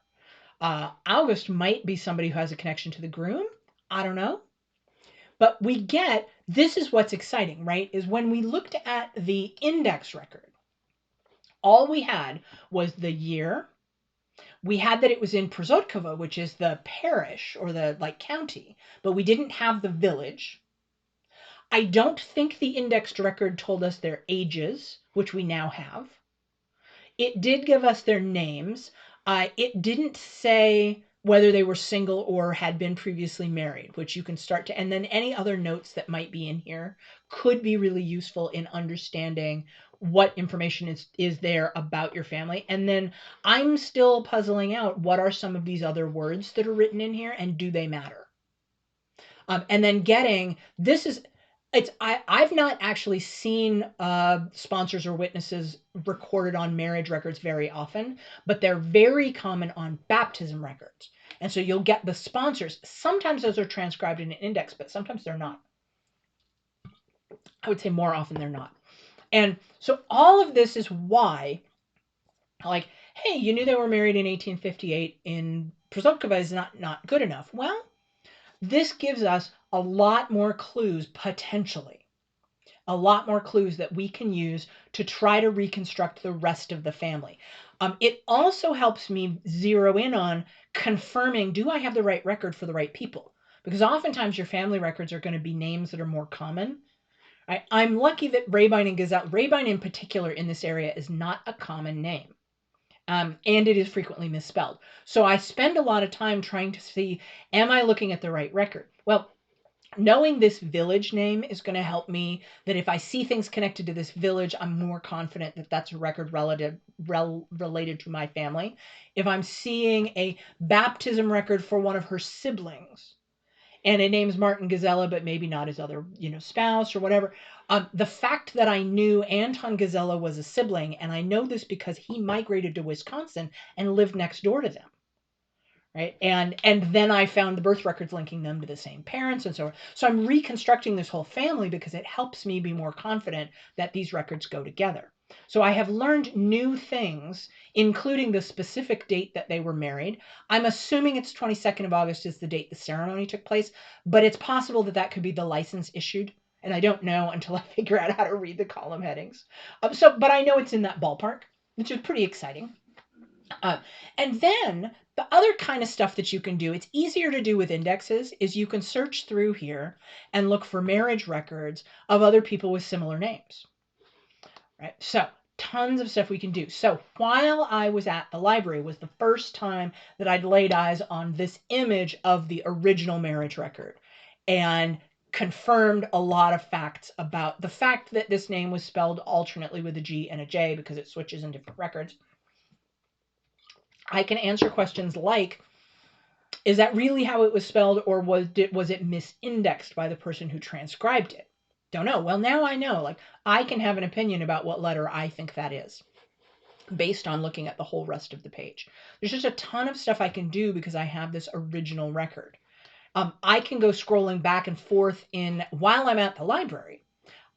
August might be somebody who has a connection to the groom. I don't know. But we get, this is what's exciting, right? Is when we looked at the index record, all we had was the year. We had that it was in Przodkowo, which is the parish or the county, but we didn't have the village. I don't think the indexed record told us their ages, which we now have. It did give us their names. It didn't say whether they were single or had been previously married, which you can start to, and then any other notes that might be in here could be really useful in understanding what information is there about your family. And then I'm still puzzling out what are some of these other words that are written in here and do they matter? And then getting, this is, I've not actually seen sponsors or witnesses recorded on marriage records very often, but they're very common on baptism records. And so you'll get the sponsors. Sometimes those are transcribed in an index, but sometimes they're not. I would say more often they're not. And so all of this is why, like, hey, you knew they were married in 1858 in Przodkowa is not good enough. Well, this gives us a lot more clues, potentially. A lot more clues that we can use to try to reconstruct the rest of the family. It also helps me zero in on confirming, do I have the right record for the right people? Because oftentimes your family records are going to be names that are more common. Right? I'm lucky that Rabine and Gazella, Rabine in particular in this area is not a common name. And it is frequently misspelled. So I spend a lot of time trying to see, am I looking at the right record? Well, knowing this village name is going to help me that if I see things connected to this village, I'm more confident that that's a record related to my family. If I'm seeing a baptism record for one of her siblings, and it names Martin Gazella, but maybe not his other, spouse or whatever. The fact that I knew Anton Gazella was a sibling, and I know this because he migrated to Wisconsin and lived next door to them. Right. And then I found the birth records linking them to the same parents and so on. So I'm reconstructing this whole family because it helps me be more confident that these records go together. So I have learned new things, including the specific date that they were married. I'm assuming it's 22nd of August is the date the ceremony took place, but it's possible that that could be the license issued. And I don't know until I figure out how to read the column headings. But I know it's in that ballpark, which is pretty exciting. And then the other kind of stuff that you can do, it's easier to do with indexes, is you can search through here and look for marriage records of other people with similar names. Right? So tons of stuff we can do. So while I was at the library was the first time that I'd laid eyes on this image of the original marriage record and confirmed a lot of facts about the fact that this name was spelled alternately with a G and a J because it switches in different records. I can answer questions like, is that really how it was spelled, or was it misindexed by the person who transcribed it? Don't know. Well, now I know. Like, I can have an opinion about what letter I think that is based on looking at the whole rest of the page. There's just a ton of stuff I can do because I have this original record. I can go scrolling back and forth while I'm at the library.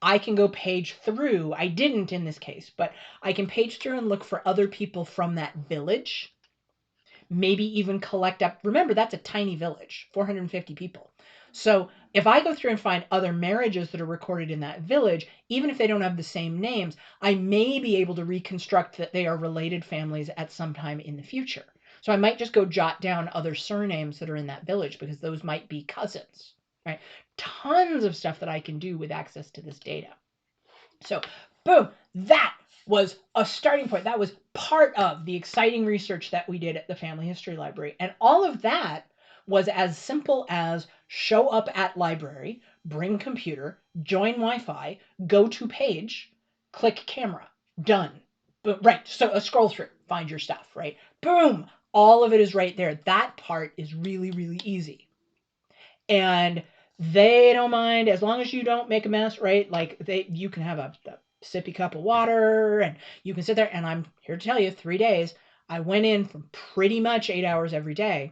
I can go page through. I didn't in this case, but I can page through and look for other people from that village. Maybe even collect up. Remember, that's a tiny village, 450 people. So if I go through and find other marriages that are recorded in that village, even if they don't have the same names, I may be able to reconstruct that they are related families at some time in the future. So I might just go jot down other surnames that are in that village because those might be cousins, right? Tons of stuff that I can do with access to this data. So boom, that was a starting point. That was part of the exciting research that we did at the Family History Library. And all of that was as simple as show up at library, bring computer, join Wi-Fi, go to page, click camera, done. But right, so a scroll through, find your stuff, right? Boom, all of it is right there. That part is really, really easy. And they don't mind as long as you don't make a mess, right? Like you can have a sippy cup of water and you can sit there. And I'm here to tell you, 3 days, I went in for pretty much 8 hours every day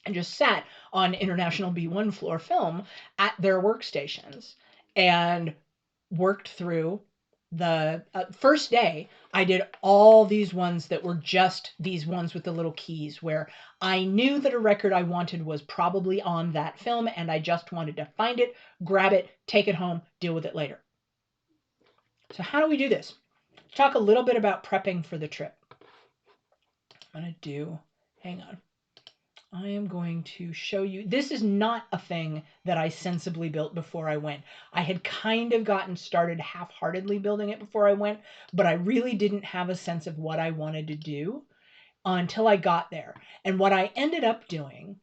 and just sat on International B1 floor film at their workstations and worked through the first day. I did all these ones that were just these ones with the little keys where I knew that a record I wanted was probably on that film and I just wanted to find it, grab it, take it home, deal with it later. So how do we do this? Let's talk a little bit about prepping for the trip. I'm going to do, hang on. I am going to show you. This is not a thing that I sensibly built before I went. I had kind of gotten started half-heartedly building it before I went, but I really didn't have a sense of what I wanted to do until I got there. And what I ended up doing,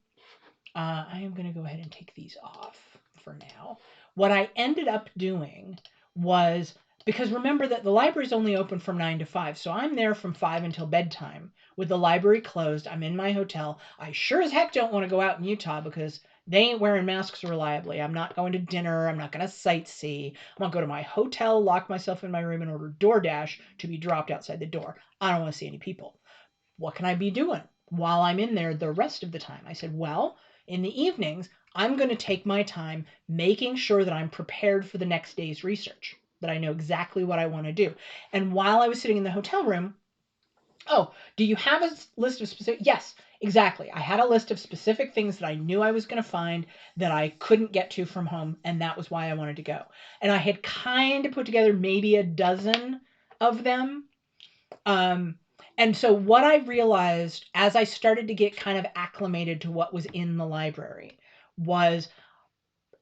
I am going to go ahead and take these off for now. What I ended up doing was, because remember that the library is only open from 9 to 5, so I'm there from 5 until bedtime. With the library closed, I'm in my hotel. I sure as heck don't want to go out in Utah because they ain't wearing masks reliably. I'm not going to dinner. I'm not going to sightsee. I'm going to go to my hotel, lock myself in my room, and order DoorDash to be dropped outside the door. I don't want to see any people. What can I be doing while I'm in there the rest of the time? I said, well, in the evenings, I'm going to take my time making sure that I'm prepared for the next day's research, that I know exactly what I want to do. And while I was sitting in the hotel room, oh, do you have a list of specific? Yes, exactly. I had a list of specific things that I knew I was going to find that I couldn't get to from home, and that was why I wanted to go. And I had kind of put together maybe a dozen of them. And so what I realized as I started to get kind of acclimated to what was in the library was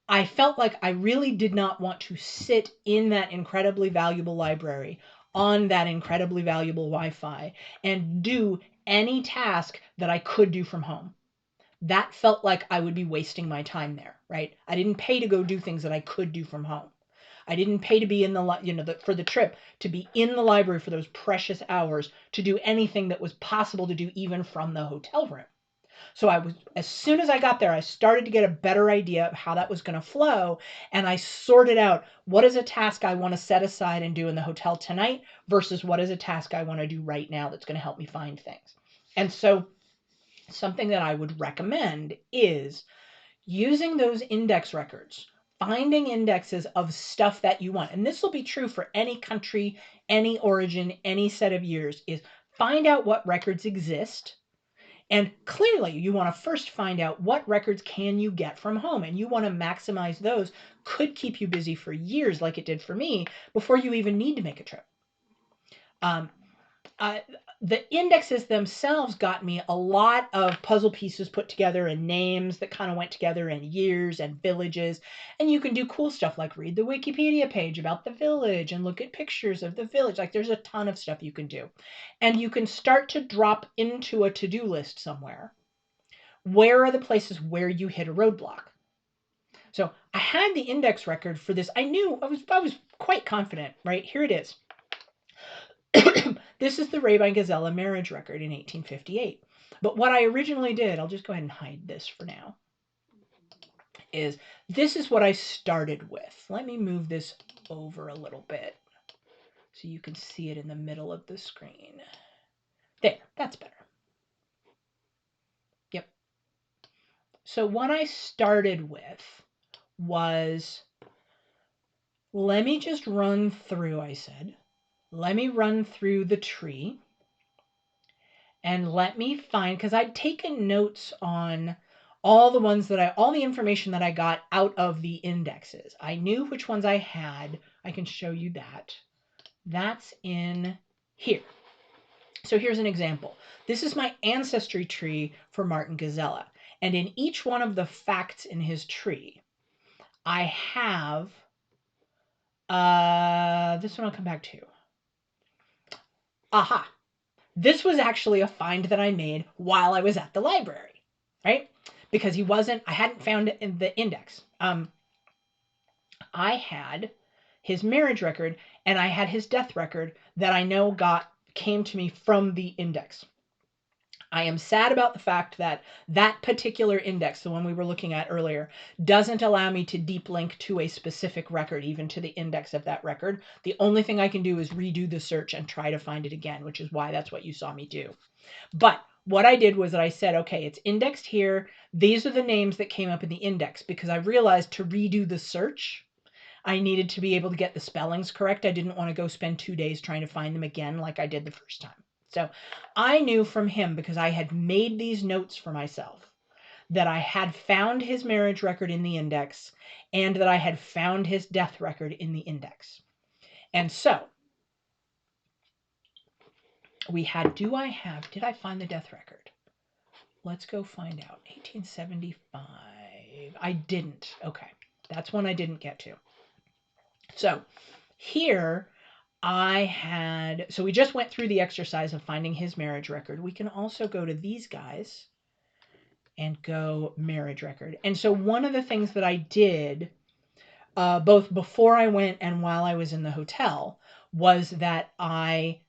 I felt like I really did not want to sit in that incredibly valuable library on that incredibly valuable Wi-Fi and do any task that I could do from home. That felt like I would be wasting my time there, right? I didn't pay to go do things that I could do from home. I didn't pay to be in for the trip, to be in the library for those precious hours, to do anything that was possible to do even from the hotel room. So as soon as I got there, I started to get a better idea of how that was going to flow. And I sorted out what is a task I want to set aside and do in the hotel tonight versus what is a task I want to do right now that's going to help me find things. And so something that I would recommend is using those index records, finding indexes of stuff that you want. And this will be true for any country, any origin, any set of years, is find out what records exist. And clearly you want to first find out what records can you get from home, and you want to maximize those. Could keep you busy for years like it did for me before you even need to make a trip. The indexes themselves got me a lot of puzzle pieces put together and names that kind of went together and years and villages. And you can do cool stuff like read the Wikipedia page about the village and look at pictures of the village. Like there's a ton of stuff you can do. And you can start to drop into a to-do list somewhere. Where are the places where you hit a roadblock? So I had the index record for this. I was quite confident, right? Here it is. This is the Rabine Gazella marriage record in 1858. But what I originally did, I'll just go ahead and hide this for now, is this is what I started with. Let me move this over a little bit so you can see it in the middle of the screen. There, that's better. Yep. So what I started with was, let me just run through, I said, let me run through the tree and let me find, because I'd taken notes on all the information that I got out of the indexes. I knew which ones I had. I can show you that. That's in here. So here's an example. This is my ancestry tree for Martin Gazella. And in each one of the facts in his tree, I have, this one I'll come back to. Aha. This was actually a find that I made while I was at the library, right? Because I hadn't found it in the index. I had his marriage record and I had his death record that I know came to me from the index. I am sad about the fact that that particular index, the one we were looking at earlier, doesn't allow me to deep link to a specific record, even to the index of that record. The only thing I can do is redo the search and try to find it again, which is why that's what you saw me do. But what I did was that I said, okay, it's indexed here. These are the names that came up in the index, because I realized to redo the search, I needed to be able to get the spellings correct. I didn't want to go spend 2 days trying to find them again like I did the first time. So I knew from him, because I had made these notes for myself, that I had found his marriage record in the index and that I had found his death record in the index. And so we had, did I find the death record? let's go find out. 1875. I didn't. Okay. That's one I didn't get to. So here so we just went through the exercise of finding his marriage record. We can also go to these guys and go marriage record. And so one of the things that I did, both before I went and while I was in the hotel, was that I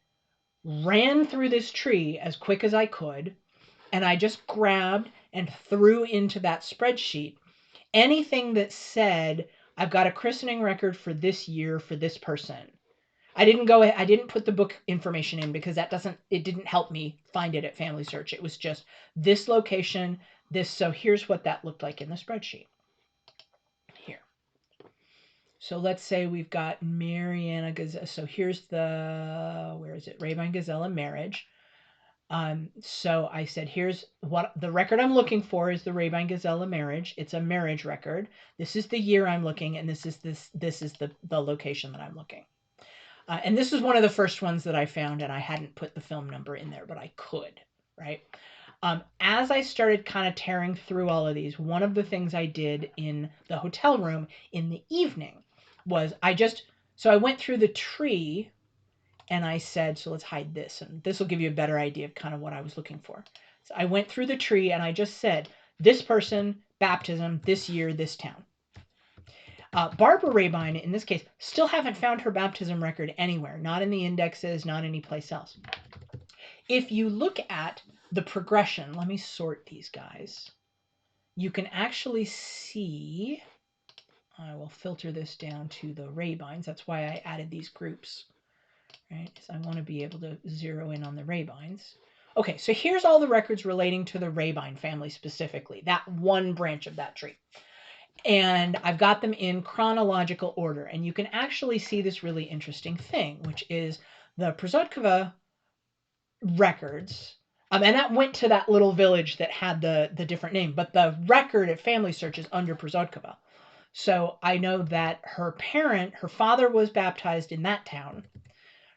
ran through this tree as quick as I could, and I just grabbed and threw into that spreadsheet anything that said, I've got a christening record for this year for this person. I didn't put the book information in because it didn't help me find it at Family Search. It was just this location, so here's what that looked like in the spreadsheet. Here. So let's say we've got Mariana Gazella. So here's where is it? Rabine Gazella marriage. So I said, here's what the record I'm looking for is the Rabine Gazella marriage. It's a marriage record. This is the year I'm looking, and this is the location that I'm looking. And this is one of the first ones that I found, and I hadn't put the film number in there, but I could, right? As I started kind of tearing through all of these, one of the things I did in the hotel room in the evening was I went through the tree and I said, so let's hide this, and this will give you a better idea of kind of what I was looking for. So I went through the tree and I just said, this person, baptism, this year, this town. Barbara Rabine, in this case, still haven't found her baptism record anywhere, not in the indexes, not anyplace else. If you look at the progression, let me sort these guys. You can actually see, I will filter this down to the Rabines. That's why I added these groups, right? Because I want to be able to zero in on the Rabines. Okay, so here's all the records relating to the Rabine family specifically, that one branch of that tree. And I've got them in chronological order. And you can actually see this really interesting thing, which is the Przodkova records. And that went to that little village that had the different name. But the record at Family Search is under Przodkova. So I know that her father was baptized in that town.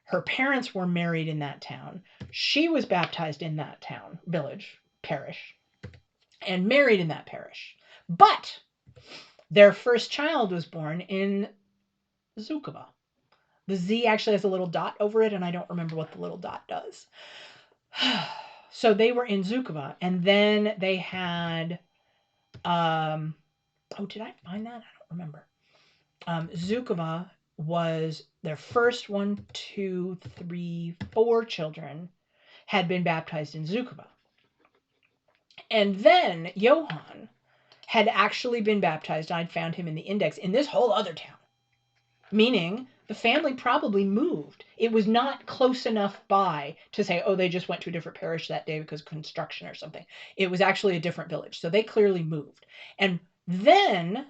Her parents were married in that town. She was baptized in that town, village, parish, and married in that parish. But their first child was born in Zukova. The Z actually has a little dot over it, and I don't remember what the little dot does. So they were in Zukova, and then they had, did I find that? I don't remember. Zukova was their first 4 children had been baptized in Zukova. And then Johann had actually been baptized. I'd found him in the index in this whole other town, meaning the family probably moved. It was not close enough by to say, oh, they just went to a different parish that day because of construction or something. It was actually a different village. So they clearly moved. And then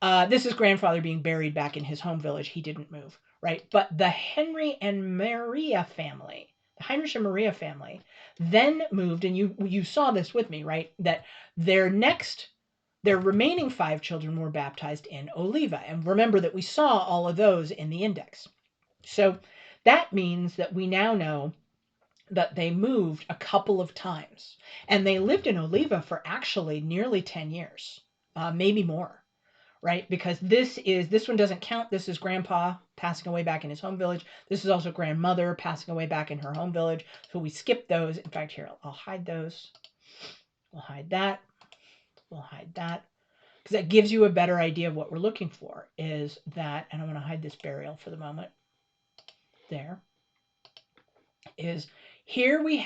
this is grandfather being buried back in his home village. He didn't move, right? But the Heinrich and Maria family then moved, and you saw this with me, right? That their remaining 5 children were baptized in Oliva. And remember that we saw all of those in the index. So that means that we now know that they moved a couple of times. And they lived in Oliva for actually nearly 10 years, maybe more, right? Because this one doesn't count. This is grandpa passing away back in his home village. This is also grandmother passing away back in her home village. So we skip those. In fact, here, I'll hide those. We'll hide that. We'll hide that. Because that gives you a better idea of what we're looking for is that, and I'm going to hide this burial for the moment. There. Is here we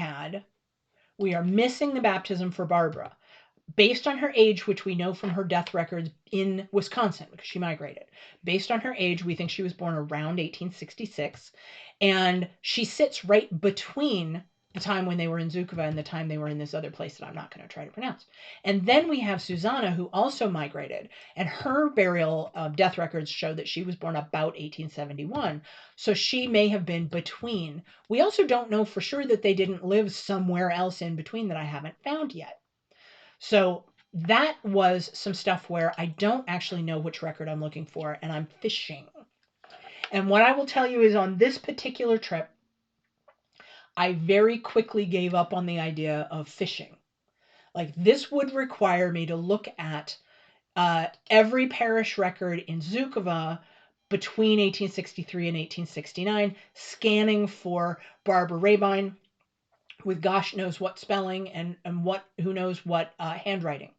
are missing the baptism for Barbara. Based on her age, which we know from her death records in Wisconsin, because she migrated. Based on her age, we think she was born around 1866. And she sits right between the time when they were in Zukova and the time they were in this other place that I'm not going to try to pronounce. And then we have Susanna, who also migrated, and her burial death records show that she was born about 1871. So she may have been between. We also don't know for sure that they didn't live somewhere else in between that I haven't found yet. So that was some stuff where I don't actually know which record I'm looking for, and I'm fishing. And what I will tell you is on this particular trip, I very quickly gave up on the idea of fishing Like, this would require me to look at every parish record in Zukova between 1863 and 1869, scanning for Barbara Rabine with gosh knows what spelling and who knows what handwriting.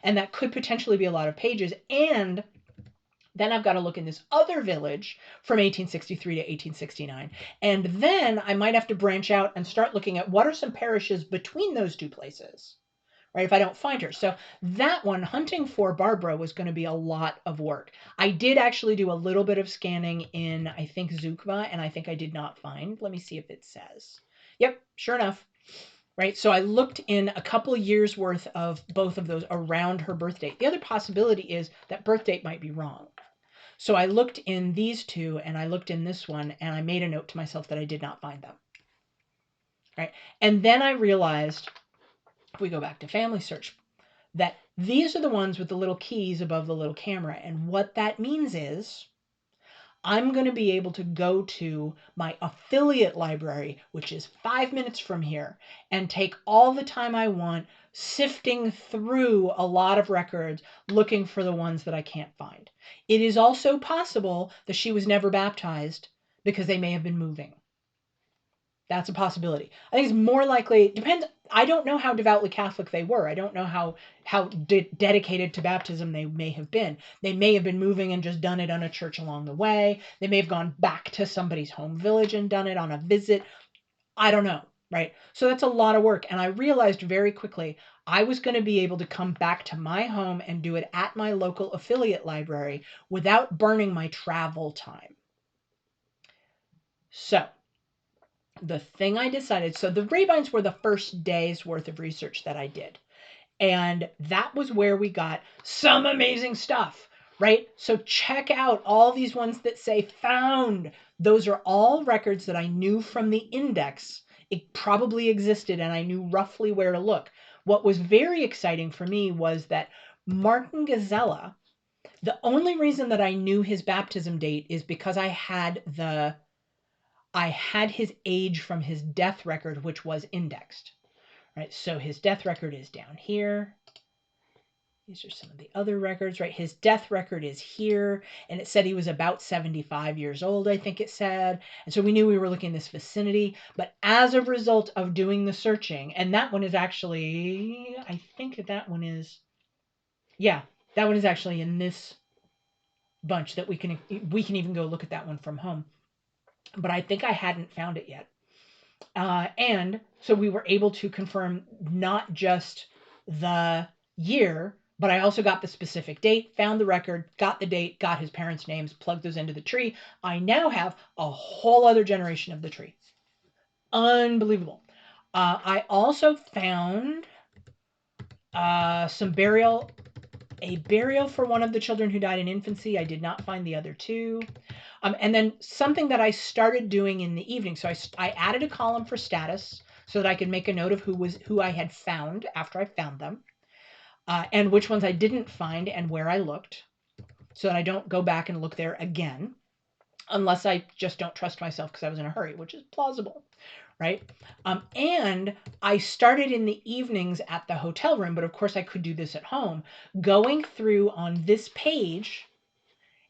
And that could potentially be a lot of pages. And then I've got to look in this other village from 1863 to 1869. And then I might have to branch out and start looking at what are some parishes between those two places, right? If I don't find her. So that one, hunting for Barbara, was going to be a lot of work. I did actually do a little bit of scanning in, I think, Zukva, and I think I did not find. Let me see if it says. Yep, sure enough. Right. So I looked in a couple years worth of both of those around her birth date. The other possibility is that birth date might be wrong. So I looked in these two and I looked in this one and I made a note to myself that I did not find them. Right. And then I realized, if we go back to family search, that these are the ones with the little keys above the little camera. And what that means is I'm going to be able to go to my affiliate library, which is 5 minutes from here, and take all the time I want sifting through a lot of records looking for the ones that I can't find. It is also possible that she was never baptized because they may have been moving. That's a possibility. I think it's more likely, depends. I don't know how devoutly Catholic they were. I don't know how dedicated to baptism they may have been. They may have been moving and just done it on a church along the way. They may have gone back to somebody's home village and done it on a visit. I don't know, right? So that's a lot of work. And I realized very quickly I was going to be able to come back to my home and do it at my local affiliate library without burning my travel time. So the thing I decided, so the Rabines were the first day's worth of research that I did. And that was where we got some amazing stuff, right? So check out all these ones that say found. Those are all records that I knew from the index. It probably existed and I knew roughly where to look. What was very exciting for me was that Martin Gazella, the only reason that I knew his baptism date is because I had his age from his death record, which was indexed, right? So his death record is down here. These are some of the other records, right? His death record is here, and it said he was about 75 years old, I think it said. And so we knew we were looking in this vicinity. But as a result of doing the searching, and that one is actually, I think that one is, yeah, that one is actually in this bunch that we can even go look at that one from home. But I think I hadn't found it yet. And so we were able to confirm not just the year, but I also got the specific date, found the record, got the date, got his parents' names, plugged those into the tree. I now have a whole other generation of the tree. Unbelievable. I also found a burial for one of the children who died in infancy. I did not find the other two. And then something that I started doing in the evening. So I added a column for status so that I could make a note of who I had found after I found them, and which ones I didn't find and where I looked, so that I don't go back and look there again, unless I just don't trust myself because I was in a hurry, which is plausible, right? And I started in the evenings at the hotel room, but of course I could do this at home, going through on this page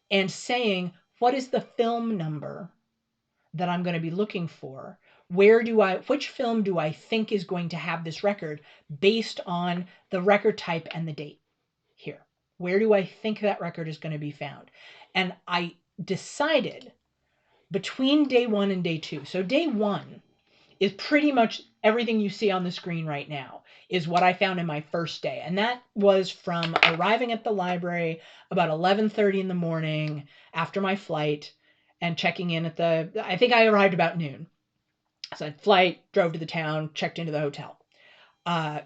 and saying, what is the film number that I'm going to be looking for? Which film do I think is going to have this record based on the record type and the date here? Where do I think that record is going to be found? And I decided between day 1 and day 2. So day 1 is pretty much everything you see on the screen right now is what I found in my first day. And that was from arriving at the library about 11:30 in the morning after my flight and checking in at I think I arrived about noon. So I had flight, drove to the town, checked into the hotel,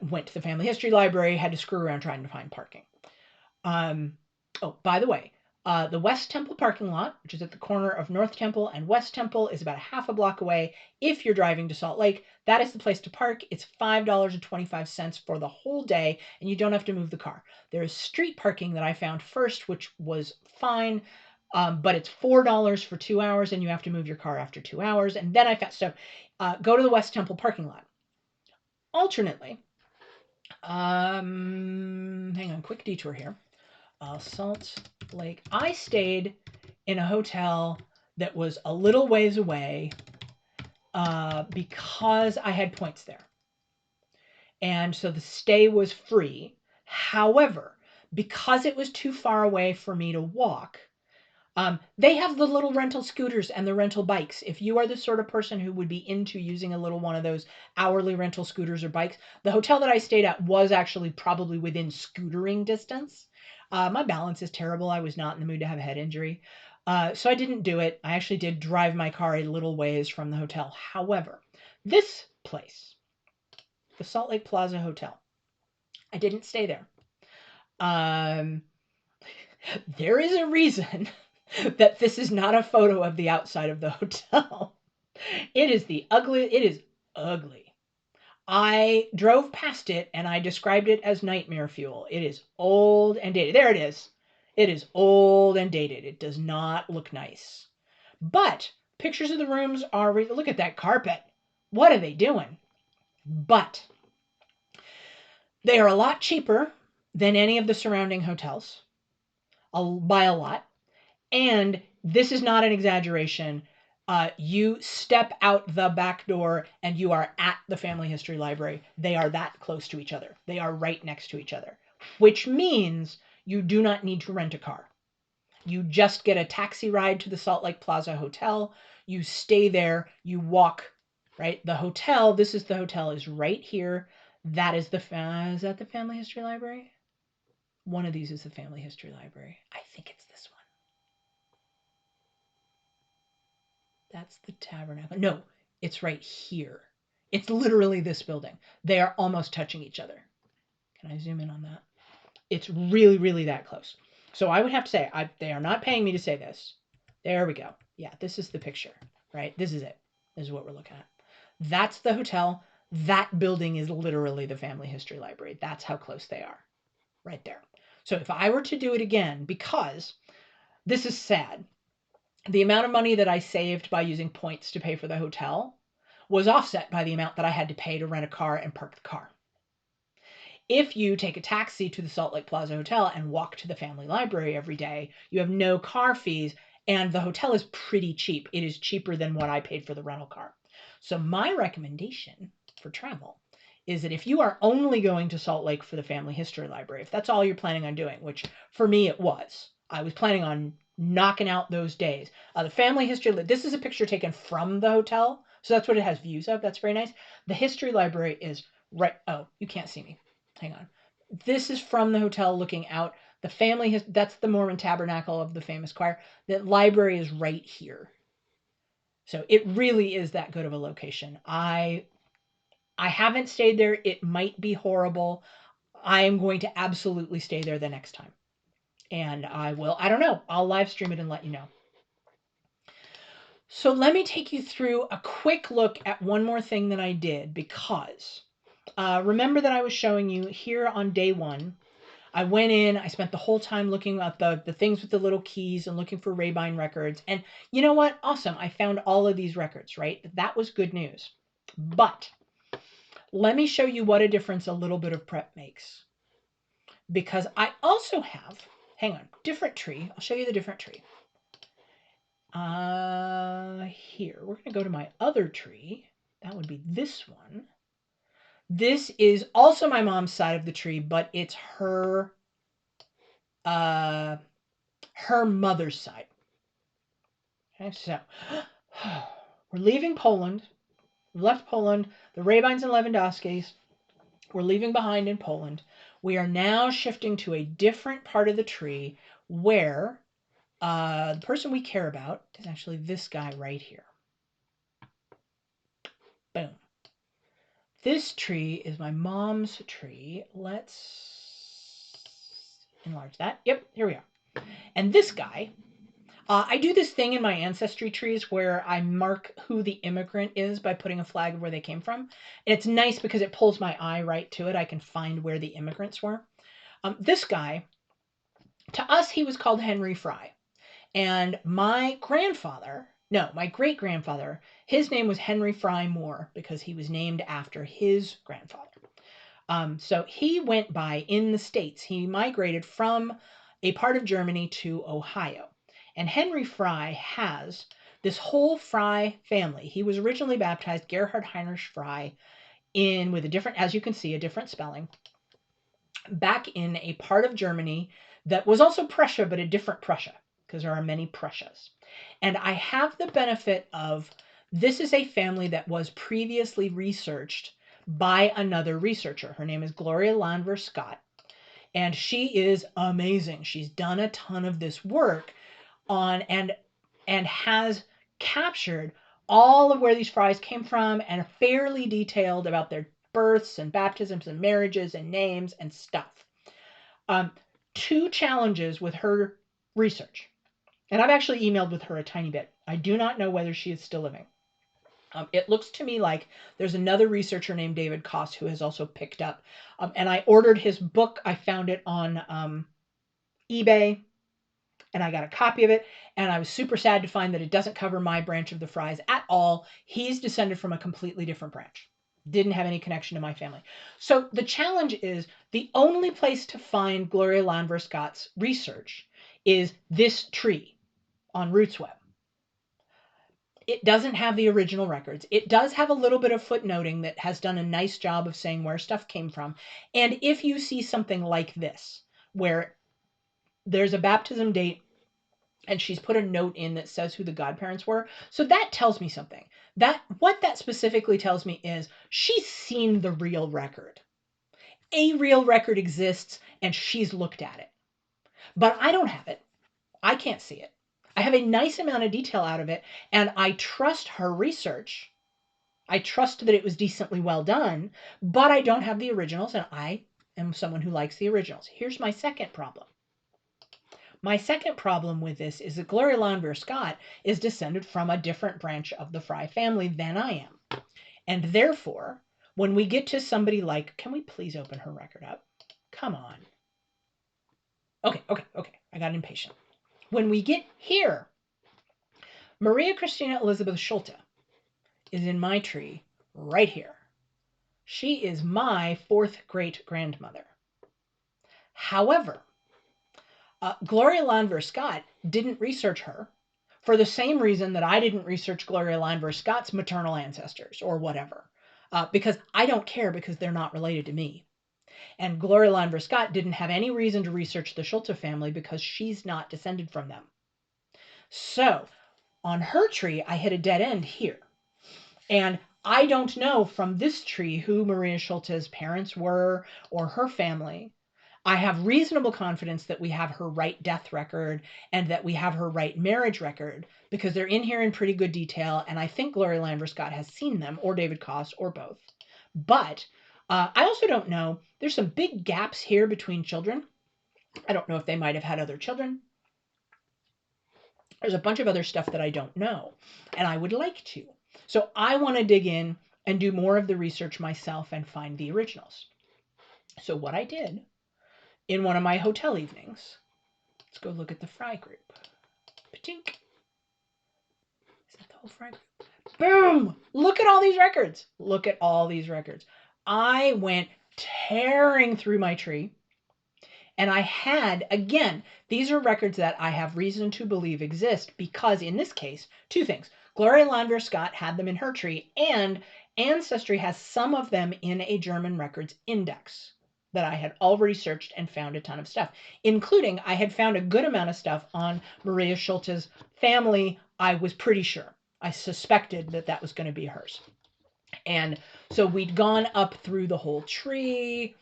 went to the family history library, had to screw around trying to find parking. Oh, by the way, the West Temple parking lot, which is at the corner of North Temple and West Temple, is about a half a block away. If you're driving to Salt Lake, that is the place to park. It's $5.25 for the whole day, and you don't have to move the car. There is street parking that I found first, which was fine, but it's $4 for 2 hours, and you have to move your car after 2 hours. And then I found, so go to the West Temple parking lot. Alternately, Hang on, quick detour here. Salt Lake. I stayed in a hotel that was a little ways away because I had points there. And so the stay was free. However, because it was too far away for me to walk, they have the little rental scooters and the rental bikes. If you are the sort of person who would be into using a little one of those hourly rental scooters or bikes, the hotel that I stayed at was actually probably within scootering distance. My balance is terrible. I was not in the mood to have a head injury. So I didn't do it. I actually did drive my car a little ways from the hotel. However, this place, the Salt Lake Plaza Hotel, I didn't stay there. There is a reason that this is not a photo of the outside of the hotel. It is ugly. I drove past it and I described it as nightmare fuel. It is old and dated. There it is. It is old and dated. It does not look nice. But pictures of the rooms are, look at that carpet. What are they doing? But they are a lot cheaper than any of the surrounding hotels by a lot. And this is not an exaggeration. You step out the back door and you are at the Family History Library. They are that close to each other. They are right next to each other, which means you do not need to rent a car. You just get a taxi ride to the Salt Lake Plaza Hotel. You stay there. You walk, right? The hotel, this is the hotel, is right here. That is is that the Family History Library? One of these is the Family History Library. I think it's this one. That's the tabernacle. No, it's right here. It's literally this building. They are almost touching each other. Can I zoom in on that? It's really, really that close. So I would have to say, they are not paying me to say this. There we go. Yeah, this is the picture, right? This is it. This is what we're looking at. That's the hotel. That building is literally the Family History Library. That's how close they are, right there. So if I were to do it again, because this is sad, the amount of money that I saved by using points to pay for the hotel was offset by the amount that I had to pay to rent a car and park the car. If you take a taxi to the Salt Lake Plaza Hotel and walk to the family library every day, you have no car fees, and the hotel is pretty cheap. It is cheaper than what I paid for the rental car. So my recommendation for travel is that if you are only going to Salt Lake for the Family History Library, if that's all you're planning on doing, which for me it was, I was planning on knocking out those days. The Family History, this is a picture taken from the hotel, so that's what it has views of. That's very nice. The History Library is right, oh, you can't see me. Hang on. This is from the hotel looking out. The family that's the Mormon Tabernacle of the famous choir. The library is right here. So it really is that good of a location. I haven't stayed there. It might be horrible. I am going to absolutely stay there the next time. And I don't know. I'll live stream it and let you know. So let me take you through a quick look at one more thing that I did, because remember that I was showing you here on day one, I went in, I spent the whole time looking at the things with the little keys and looking for Rabine records. And you know what? Awesome. I found all of these records, right? That was good news. But let me show you what a difference a little bit of prep makes. Because I also have, hang on, different tree. I'll show you the different tree. Here, we're going to go to my other tree. That would be this one. This is also my mom's side of the tree, but it's her mother's side. Okay, so we're leaving Poland. We left Poland. The Rabines and Lewandowskis we're leaving behind in Poland. We are now shifting to a different part of the tree where the person we care about is actually this guy right here. Boom. This tree is my mom's tree. Let's enlarge that. Yep, here we are. And this guy, I do this thing in my ancestry trees where I mark who the immigrant is by putting a flag of where they came from. And it's nice because it pulls my eye right to it. I can find where the immigrants were. This guy, to us, he was called Henry Fry. And my great-grandfather, his name was Henry Fry Moore because he was named after his grandfather. So he went by in the States. He migrated from a part of Germany to Ohio. And Henry Fry has this whole Fry family. He was originally baptized Gerhard Heinrich Fry with a different, as you can see, a different spelling, back in a part of Germany that was also Prussia, but a different Prussia, because there are many Prussias. And I have the benefit of, this is a family that was previously researched by another researcher. Her name is Gloria Landver Scott, and she is amazing. She's done a ton of this work on and has captured all of where these Frys came from and fairly detailed about their births and baptisms and marriages and names and stuff. Two challenges with her research, and I've actually emailed with her a tiny bit. I do not know whether she is still living. It looks to me like there's another researcher named David Koss who has also picked up. And I ordered his book. I found it on eBay, and I got a copy of it. And I was super sad to find that it doesn't cover my branch of the Frys at all. He's descended from a completely different branch. Didn't have any connection to my family. So the challenge is, the only place to find Gloria Landver Scott's research is this tree on RootsWeb. It doesn't have the original records. It does have a little bit of footnoting that has done a nice job of saying where stuff came from. And if you see something like this, where there's a baptism date and she's put a note in that says who the godparents were, so that tells me something. What that specifically tells me is she's seen the real record. A real record exists and she's looked at it. But I don't have it. I can't see it. I have a nice amount of detail out of it, and I trust her research. I trust that it was decently well done, but I don't have the originals, and I am someone who likes the originals. Here's my second problem. My second problem with this is that Gloria Landver Scott is descended from a different branch of the Fry family than I am. And therefore, when we get to somebody like, can we please open her record up? Come on. Okay. I got impatient. When we get here, Maria Christina Elizabeth Schulte is in my tree right here. She is my fourth great-grandmother. However, Gloria Landver Scott didn't research her for the same reason that I didn't research Gloria Landver Scott's maternal ancestors or whatever, because I don't care, because they're not related to me. And Gloria Landver Scott didn't have any reason to research the Schulte family because she's not descended from them. So on her tree, I hit a dead end here. And I don't know from this tree who Maria Schulte's parents were or her family. I have reasonable confidence that we have her right death record and that we have her right marriage record, because they're in here in pretty good detail. And I think Gloria Landver Scott has seen them, or David Koss, or both. But I also don't know. There's some big gaps here between children. I don't know if they might have had other children. There's a bunch of other stuff that I don't know, and I would like to. So I want to dig in and do more of the research myself and find the originals. So what I did in one of my hotel evenings, let's go look at the Fry group. Patink. Is that the whole Fry group? Boom! Look at all these records. Look at all these records. I went tearing through my tree. And I had, again, these are records that I have reason to believe exist, because in this case, two things. Gloria Landver Scott had them in her tree, and Ancestry has some of them in a German records index that I had already searched and found a ton of stuff, including I had found a good amount of stuff on Maria Schulte's family. I was pretty sure. I suspected that that was going to be hers. And so we'd gone up through the whole tree.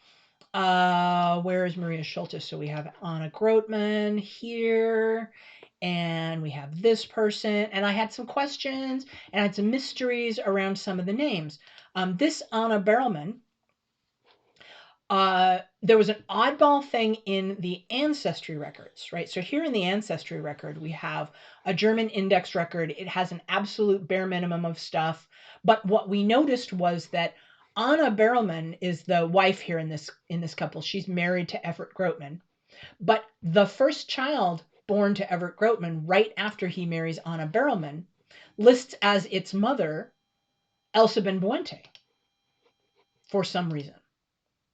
Where is Maria Schulte? So we have Anna Grotman here, and we have this person, and I had some questions, and I had some mysteries around some of the names. This Anna Berelman, there was an oddball thing in the Ancestry records, right? So here in the Ancestry record, we have a German index record. It has an absolute bare minimum of stuff, but what we noticed was that Anna Berelman is the wife here in this couple. She's married to Everett Grotman. But the first child born to Everett Grotman right after he marries Anna Berelman lists as its mother Elsa Benbuente for some reason.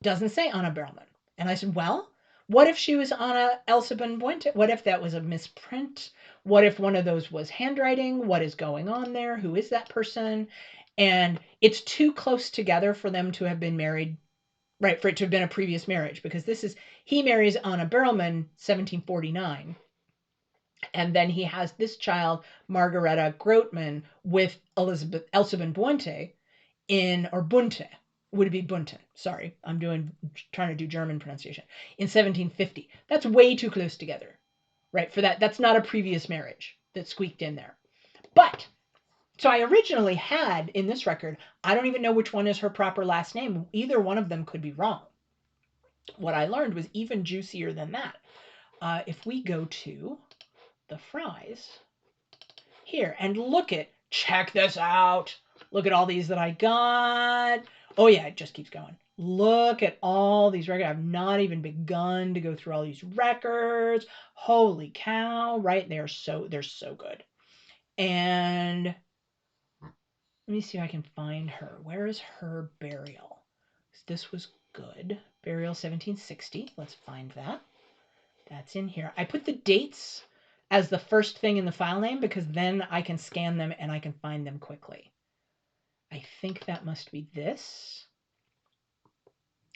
Doesn't say Anna Berlman. And I said, well, what if she was Anna Elseben Buente? What if that was a misprint? What if one of those was handwriting? What is going on there? Who is that person? And it's too close together for them to have been married, right? For it to have been a previous marriage, because he marries Anna Berlman, 1749. And then he has this child, Margareta Grootman, with Elizabeth Elseben Buente or Bunte. Would it be Bunten? Sorry, trying to do German pronunciation. In 1750. That's way too close together, right? For that, that's not a previous marriage that squeaked in there. But, so I originally had in this record, I don't even know which one is her proper last name. Either one of them could be wrong. What I learned was even juicier than that. If we go to the Fries here and check this out. Look at all these that I got. Oh yeah, it just keeps going. Look at all these records. I've not even begun to go through all these records. Holy cow, right? They're so good. And let me see if I can find her. Where is her burial? This was good. Burial 1760. Let's find that. That's in here. I put the dates as the first thing in the file name because then I can scan them and I can find them quickly. I think that must be this.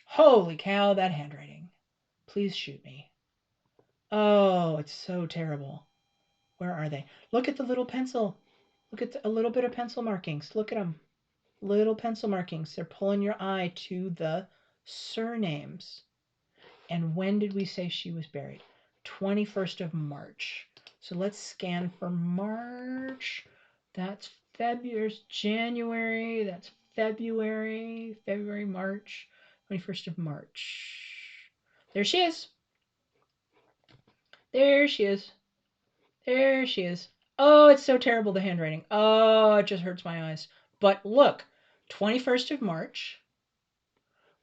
Holy cow, that handwriting. Please shoot me. Oh, it's so terrible. Where are they? Look at the little pencil. Look at a little bit of pencil markings. Look at them. Little pencil markings. They're pulling your eye to the surnames. And when did we say she was buried? 21st of March. So let's scan for March. That's February, January. That's February, March, 21st of March. There she is. There she is. There she is. Oh, it's so terrible, the handwriting. Oh, it just hurts my eyes. But look, 21st of March.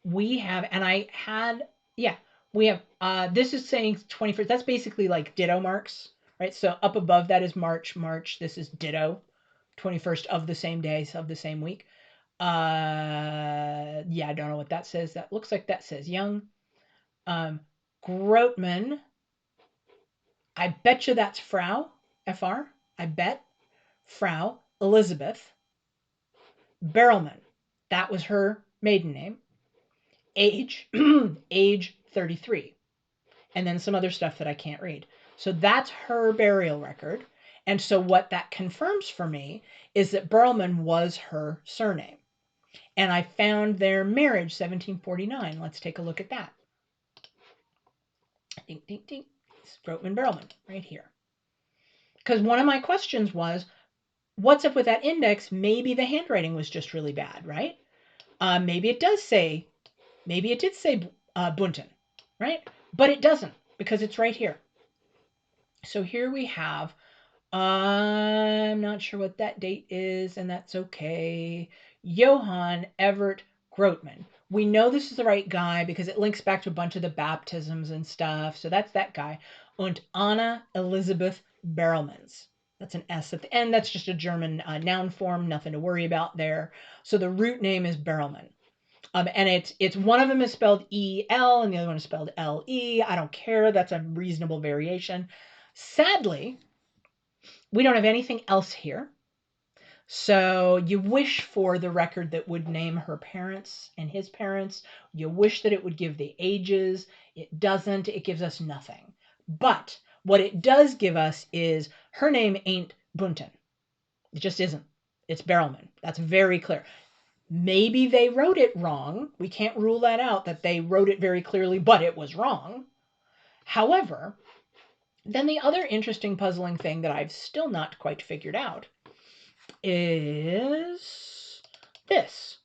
We have, and I had, yeah, we have, this is saying 21st. That's basically like ditto marks, right? So up above that is March. This is ditto. 21st of the same day, of the same week. Yeah, I don't know what that says. That looks like that says young. Grootman. I bet you that's Frau, FR. I bet. Frau Elizabeth Berlman. That was her maiden name. Age, age 33. And then some other stuff that I can't read. So that's her burial record. And so what that confirms for me is that Berlman was her surname. And I found their marriage, 1749. Let's take a look at that. Ding, ding, ding. Stroutman Berlman, right here. Because one of my questions was, what's up with that index? Maybe the handwriting was just really bad, right? Maybe it did say Bunten, right? But it doesn't because it's right here. So here we have, I'm not sure what that date is, and that's okay. Johann Evert Grootman. We know this is the right guy because it links back to a bunch of the baptisms and stuff. So that's that guy. Und Anna Elisabeth Berlmans. That's an S at the end. That's just a German noun form. Nothing to worry about there. So the root name is Berlman. And it's one of them is spelled E-L and the other one is spelled L-E. I don't care. That's a reasonable variation. Sadly, we don't have anything else here. So you wish for the record that would name her parents and his parents. You wish that it would give the ages. It doesn't. It gives us nothing. But what it does give us is her name ain't Bunten. It just isn't. It's Berlman. That's very clear. Maybe they wrote it wrong. We can't rule that out, that they wrote it very clearly, but it was wrong. However, then the other interesting puzzling thing that I've still not quite figured out is this.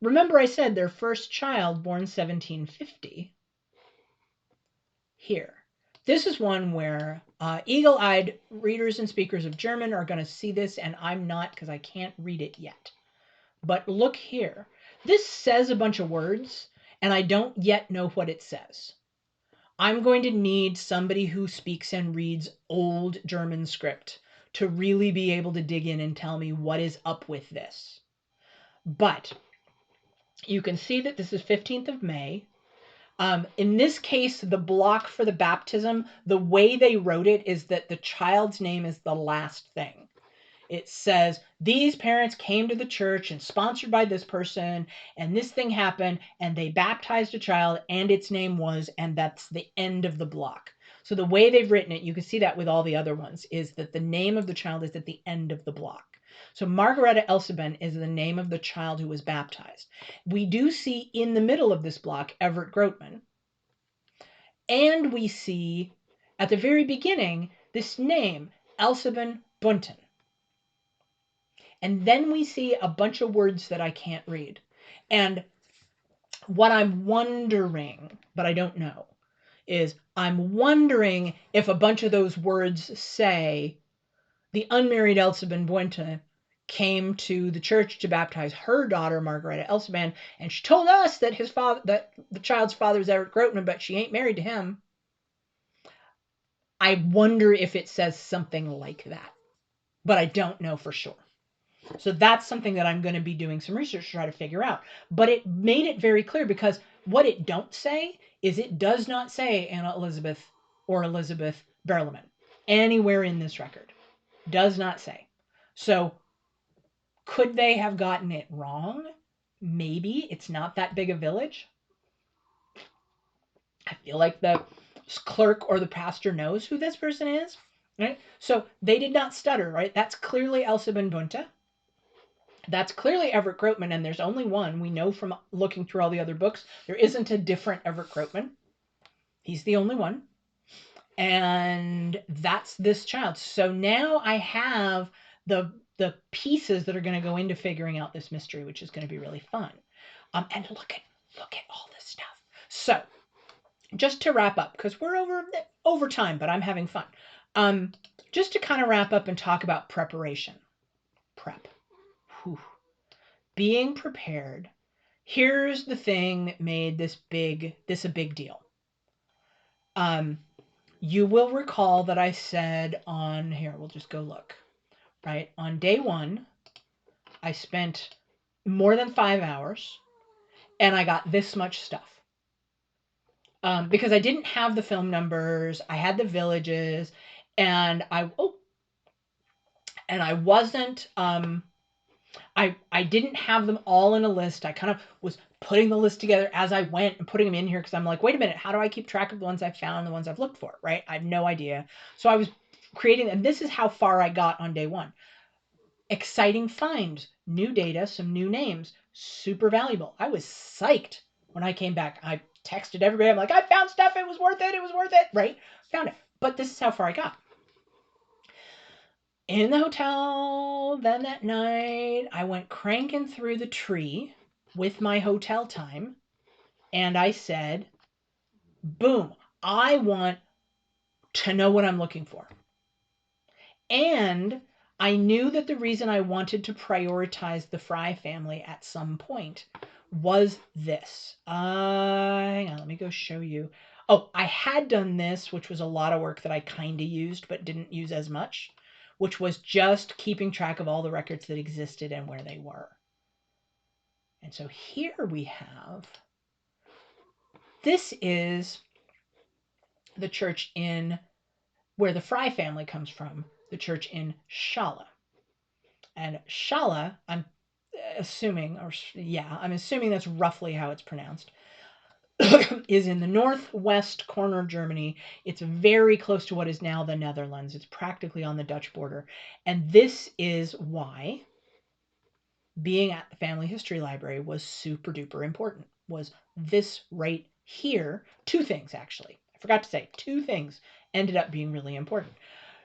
Remember I said their first child born 1750? Here. This is one where eagle-eyed readers and speakers of German are going to see this, and I'm not because I can't read it yet. But look here. This says a bunch of words, and I don't yet know what it says. I'm going to need somebody who speaks and reads old German script to really be able to dig in and tell me what is up with this. But You can see that this is 15th of May. In this case, the block for the baptism, the way they wrote it is that the child's name is the last thing. It says, these parents came to the church and sponsored by this person, and this thing happened, and they baptized a child, and its name was, and that's the end of the block. So the way they've written it, you can see that with all the other ones, is that the name of the child is at the end of the block. So Margareta Elseben is the name of the child who was baptized. We do see in the middle of this block Everett Groteman. And we see at the very beginning this name, Elseben Bunten. And then we see a bunch of words that I can't read. And what I'm wondering, but I don't know, is I'm wondering if a bunch of those words say the unmarried Elseben Bunten came to the church to baptize her daughter, Margareta Elseben, and she told us that that the child's father is Everett Groteman, but she ain't married to him. I wonder if it says something like that, but I don't know for sure. So that's something that I'm going to be doing some research to try to figure out. But it made it very clear, because what it don't say is it does not say Anna Elizabeth or Elizabeth Berleman anywhere in this record. Does not say. So could they have gotten it wrong? Maybe. It's not that big a village. I feel like the clerk or the pastor knows who this person is. Right? So they did not stutter, right? That's clearly Elseben Bunte. That's clearly Everett Groteman, and there's only one. We know from looking through all the other books, there isn't a different Everett Groteman. He's the only one. And that's this child. So now I have the pieces that are going to go into figuring out this mystery, which is going to be really fun. And look at all this stuff. So just to wrap up, because we're over time, but I'm having fun. Just to kind of wrap up and talk about preparation. Prep. Whew. Being prepared. Here's the thing that made this a big deal. You will recall that I said on here, we'll just go look, right? On day 1, I spent more than 5 hours and I got this much stuff. Because I didn't have the film numbers, I had the villages, and I wasn't, I didn't have them all in a list. I kind of was putting the list together as I went and putting them in here, because I'm like, wait a minute, how do I keep track of the ones I've found and the ones I've looked for, right? I have no idea. So I was creating, and this is how far I got on day 1. Exciting finds, new data, some new names, super valuable. I was psyched when I came back. I texted everybody. I'm like, I found stuff. It was worth it, right? Found it. But this is how far I got. In the hotel, then that night, I went cranking through the tree with my hotel time, and I said, boom, I want to know what I'm looking for. And I knew that the reason I wanted to prioritize the Fry family at some point was this. Hang on, let me go show you. Oh, I had done this, which was a lot of work that I kind of used but didn't use as much, which was just keeping track of all the records that existed and where they were. And so here we have, this is the church in where the Fry family comes from, the church in Shala. And Shala, I'm assuming that's roughly how it's pronounced, is in the northwest corner of Germany. It's very close to what is now the Netherlands. It's practically on the Dutch border. And this is why being at the Family History Library was super duper important, was this right here. 2 things, actually. I forgot to say, 2 things ended up being really important.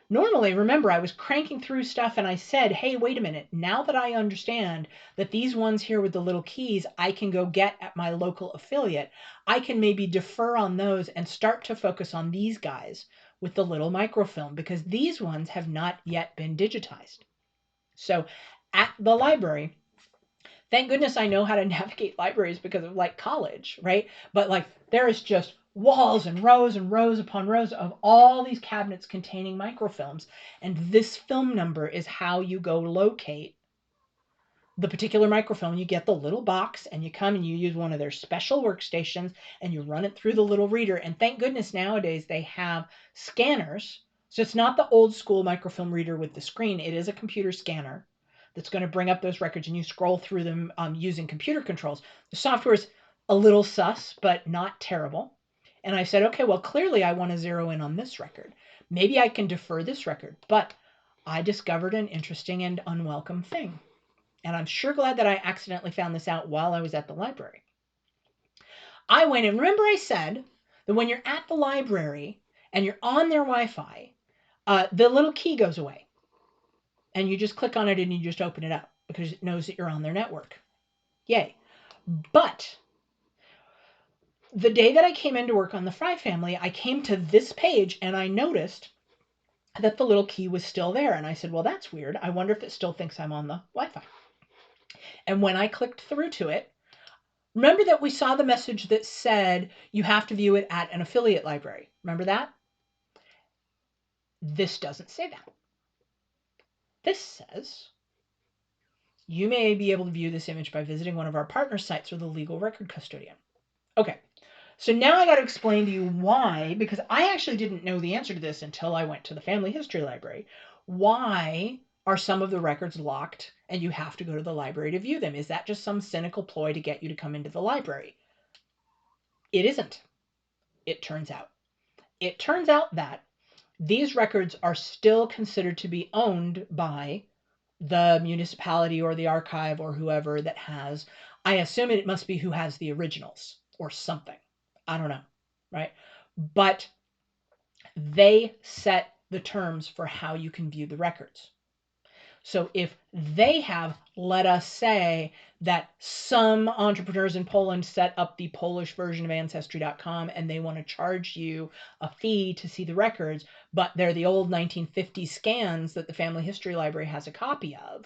Normally, remember, I was cranking through stuff and I said, hey, wait a minute. Now that I understand that these ones here with the little keys, I can go get at my local affiliate, I can maybe defer on those and start to focus on these guys with the little microfilm, because these ones have not yet been digitized. So at the library, thank goodness I know how to navigate libraries because of like college, right? But like there is just walls and rows upon rows of all these cabinets containing microfilms. And this film number is how you go locate the particular microfilm, you get the little box and you come and you use one of their special workstations and you run it through the little reader. And thank goodness nowadays they have scanners. So it's not the old school microfilm reader with the screen. It is a computer scanner that's going to bring up those records and you scroll through them using computer controls. The software is a little sus, but not terrible. And I said, okay, well, clearly I want to zero in on this record. Maybe I can defer this record. But I discovered an interesting and unwelcome thing. And I'm sure glad that I accidentally found this out while I was at the library. I went and remember I said that when you're at the library and you're on their Wi-Fi, the little key goes away. And you just click on it and you just open it up because it knows that you're on their network. Yay. But the day that I came in to work on the Fry family, I came to this page and I noticed that the little key was still there. And I said, well, that's weird. I wonder if it still thinks I'm on the Wi-Fi. And when I clicked through to it, remember that we saw the message that said you have to view it at an affiliate library. Remember that? This doesn't say that. This says you may be able to view this image by visiting one of our partner sites with a legal record custodian. Okay, so now I got to explain to you why, because I actually didn't know the answer to this until I went to the family history library. Why are some of the records locked and you have to go to the library to view them? Is that just some cynical ploy to get you to come into the library? It isn't. It turns out. It turns out that these records are still considered to be owned by the municipality or the archive or whoever that has, I assume it must be who has the originals or something. I don't know, right? But they set the terms for how you can view the records. So if they have, let us say, that some entrepreneurs in Poland set up the Polish version of Ancestry.com and they want to charge you a fee to see the records, but they're the old 1950 scans that the Family History Library has a copy of.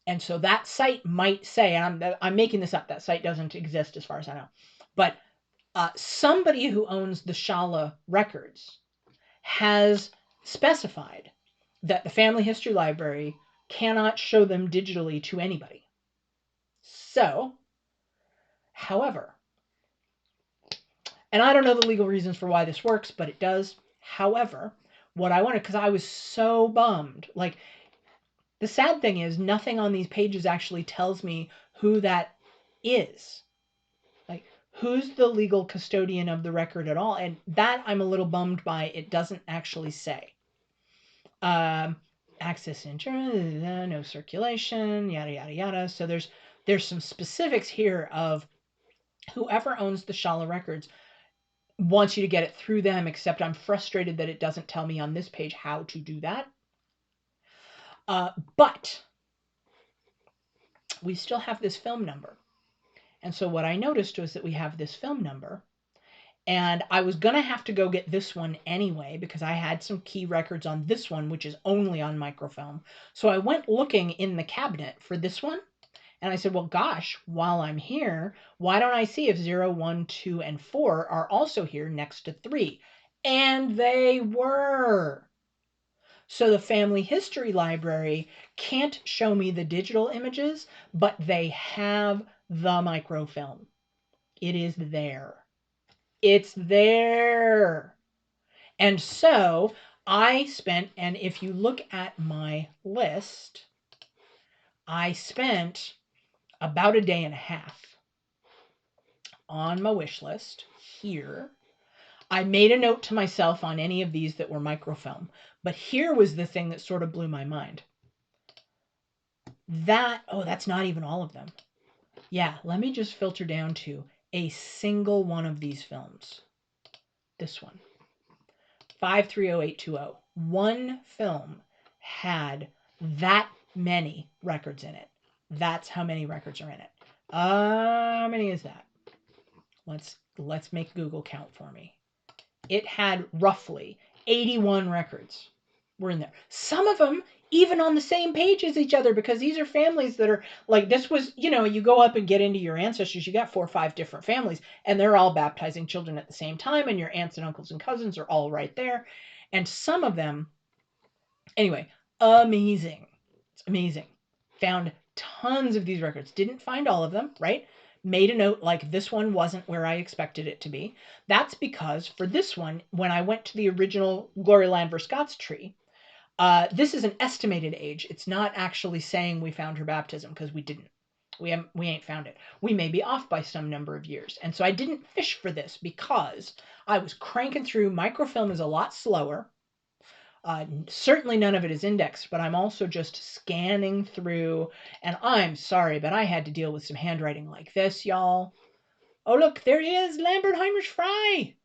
And so that site might say, and I'm making this up, that site doesn't exist as far as I know, but somebody who owns the Shala records has specified that the Family History Library cannot show them digitally to anybody. So, however, and I don't know the legal reasons for why this works, but it does. However, what I wanted, because I was so bummed, like, the sad thing is nothing on these pages actually tells me who that is. Like, who's the legal custodian of the record at all? And that I'm a little bummed by. It doesn't actually say. Access insurance, no circulation, yada, yada, yada. So there's some specifics here of whoever owns the Shala records wants you to get it through them, except I'm frustrated that it doesn't tell me on this page how to do that. But we still have this film number. And so what I noticed was that we have this film number. And I was going to have to go get this one anyway because I had some key records on this one, which is only on microfilm. So I went looking in the cabinet for this one. And I said, well, gosh, while I'm here, why don't I see if 0, 1, 2, and 4 are also here next to 3? And they were. So the Family History Library can't show me the digital images, but they have the microfilm. It is there. It's there. And so I spent, and if you look at my list, I spent about a day and a half on my wish list here. I made a note to myself on any of these that were microfilm, but here was the thing that sort of blew my mind. That's not even all of them. Yeah, let me just filter down to a single one of these films. This one. 530820. One film had that many records in it. That's how many records are in it. How many is that? Let's make Google count for me. It had roughly 81 records were in there. Some of them even on the same page as each other, because these are families that are like, this was, you go up and get into your ancestors, you got 4 or 5 different families, and they're all baptizing children at the same time, and your aunts and uncles and cousins are all right there. And some of them, anyway, amazing. It's amazing. Found tons of these records. Didn't find all of them, right? Made a note like this one wasn't where I expected it to be. That's because for this one, when I went to the original Gloria Landver Scott's tree, this is an estimated age. It's not actually saying we found her baptism because we didn't. We ain't found it. We may be off by some number of years. And so I didn't fish for this because I was cranking through. Microfilm is a lot slower. Certainly none of it is indexed, but I'm also just scanning through, and I'm sorry, but I had to deal with some handwriting like this, y'all. Oh, look, there he is, Lambert Heinrich Fry.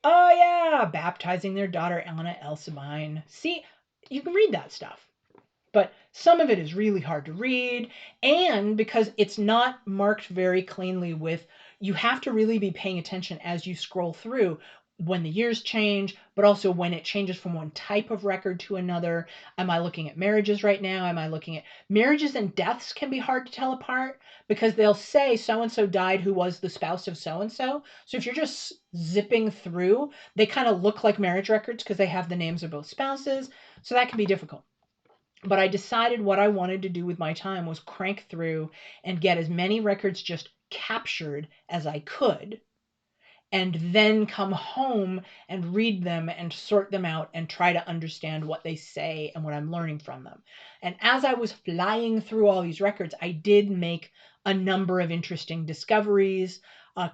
Oh, yeah, baptizing their daughter, Anna Elsabine. See, you can read that stuff. But some of it is really hard to read, and because it's not marked very cleanly with, you have to really be paying attention as you scroll through when the years change, but also when it changes from one type of record to another. Am I looking at marriages right now? Am I looking at marriages and deaths can be hard to tell apart because they'll say so-and-so died who was the spouse of so-and-so. So if you're just zipping through, they kind of look like marriage records because they have the names of both spouses. So that can be difficult. But I decided what I wanted to do with my time was crank through and get as many records just captured as I could, and then come home and read them and sort them out and try to understand what they say and what I'm learning from them. And as I was flying through all these records, I did make a number of interesting discoveries,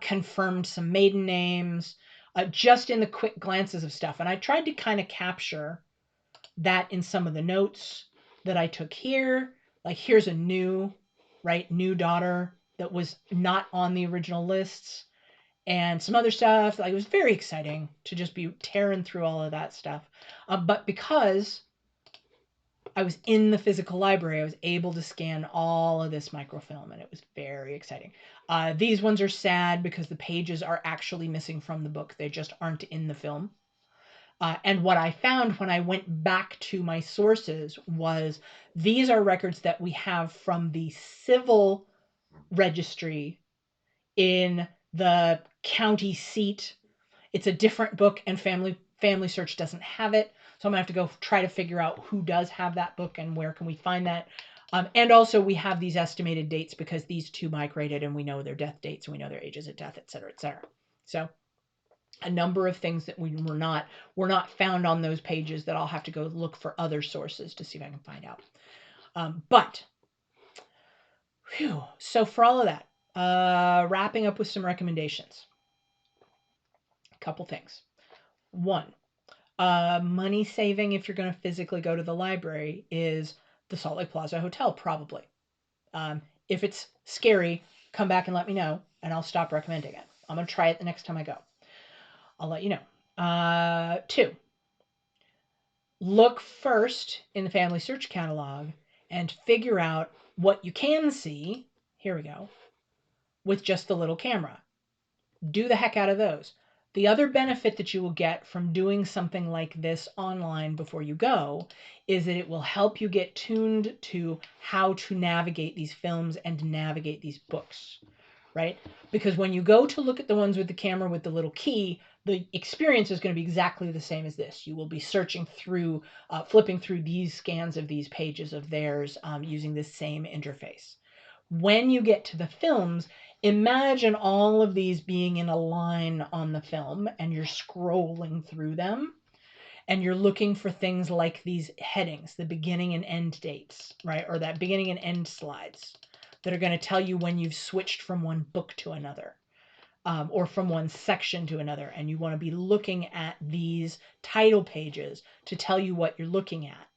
confirmed some maiden names, just in the quick glances of stuff. And I tried to kind of capture that in some of the notes that I took here. Like here's a new daughter that was not on the original lists, and some other stuff. Like it was very exciting to just be tearing through all of that stuff. But because I was in the physical library, I was able to scan all of this microfilm, and it was very exciting. These ones are sad because the pages are actually missing from the book. They just aren't in the film. And what I found when I went back to my sources was these are records that we have from the civil registry in the county seat. It's a different book, and Family Search doesn't have it. So I'm going to have to go try to figure out who does have that book and where can we find that. And also we have these estimated dates because these two migrated and we know their death dates and we know their ages at death, et cetera, et cetera. So a number of things that were not found on those pages that I'll have to go look for other sources to see if I can find out. But so for all of that, wrapping up with some recommendations. A couple things. One, money saving if you're going to physically go to the library is the Salt Lake Plaza Hotel, probably. If it's scary, come back and let me know, and I'll stop recommending it. I'm going to try it the next time I go. I'll let you know. 2, look first in the Family Search catalog and figure out what you can see. Here we go. With just the little camera. Do the heck out of those. The other benefit that you will get from doing something like this online before you go is that it will help you get tuned to how to navigate these films and navigate these books, right? Because when you go to look at the ones with the camera with the little key, the experience is going to be exactly the same as this. You will be searching through, flipping through these scans of these pages of theirs using this same interface. When you get to the films, imagine all of these being in a line on the film and you're scrolling through them and you're looking for things like these headings, the beginning and end dates, right? Or that beginning and end slides that are going to tell you when you've switched from one book to another. Or from one section to another, and you want to be looking at these title pages to tell you what you're looking at,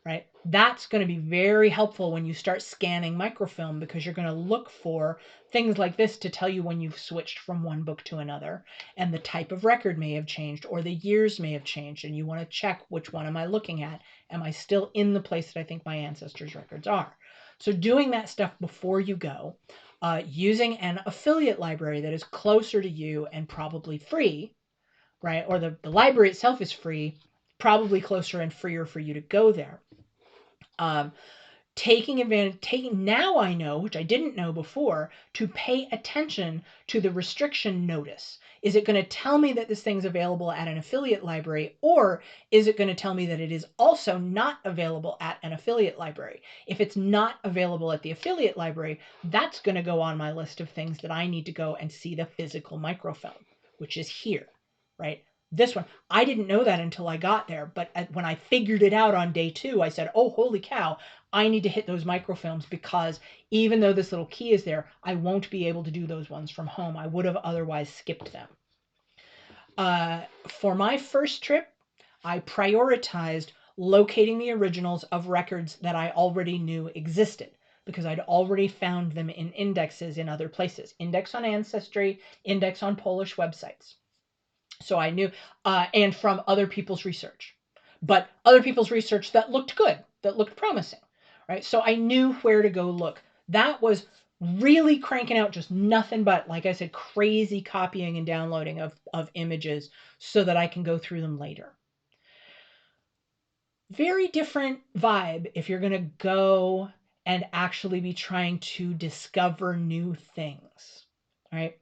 right? That's going to be very helpful when you start scanning microfilm because you're going to look for things like this to tell you when you've switched from one book to another, and the type of record may have changed or the years may have changed, and you want to check which one am I looking at? Am I still in the place that I think my ancestors' records are? So doing that stuff before you go, using an affiliate library that is closer to you and probably free, right? Or the library itself is free, probably closer and freer for you to go there. now I know, which I didn't know before, to pay attention to the restriction notice. Is it going to tell me that this thing's available at an affiliate library, or is it going to tell me that it is also not available at an affiliate library? If it's not available at the affiliate library, that's going to go on my list of things that I need to go and see the physical microfilm, which is here, right? This one, I didn't know that until I got there, but when I figured it out on day 2, I said, oh, holy cow, I need to hit those microfilms, because even though this little key is there, I won't be able to do those ones from home. I would have otherwise skipped them. For my first trip, I prioritized locating the originals of records that I already knew existed, because I'd already found them in indexes in other places. Index on Ancestry, index on Polish websites. So I knew, and from other people's research, but other people's research that looked good, that looked promising, right? So I knew where to go look. That was really cranking out just nothing but, like I said, crazy copying and downloading of images so that I can go through them later. Very different vibe if you're going to go and actually be trying to discover new things, right?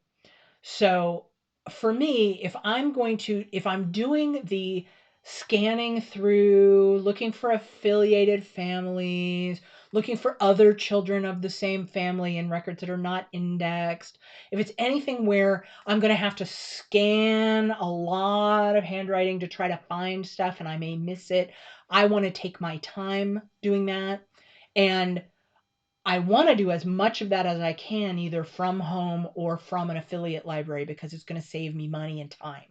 So for me, if I'm doing the scanning through, looking for affiliated families, looking for other children of the same family in records that are not indexed, if it's anything where I'm going to have to scan a lot of handwriting to try to find stuff and I may miss it, I want to take my time doing that. And I want to do as much of that as I can, either from home or from an affiliate library, because it's going to save me money and time,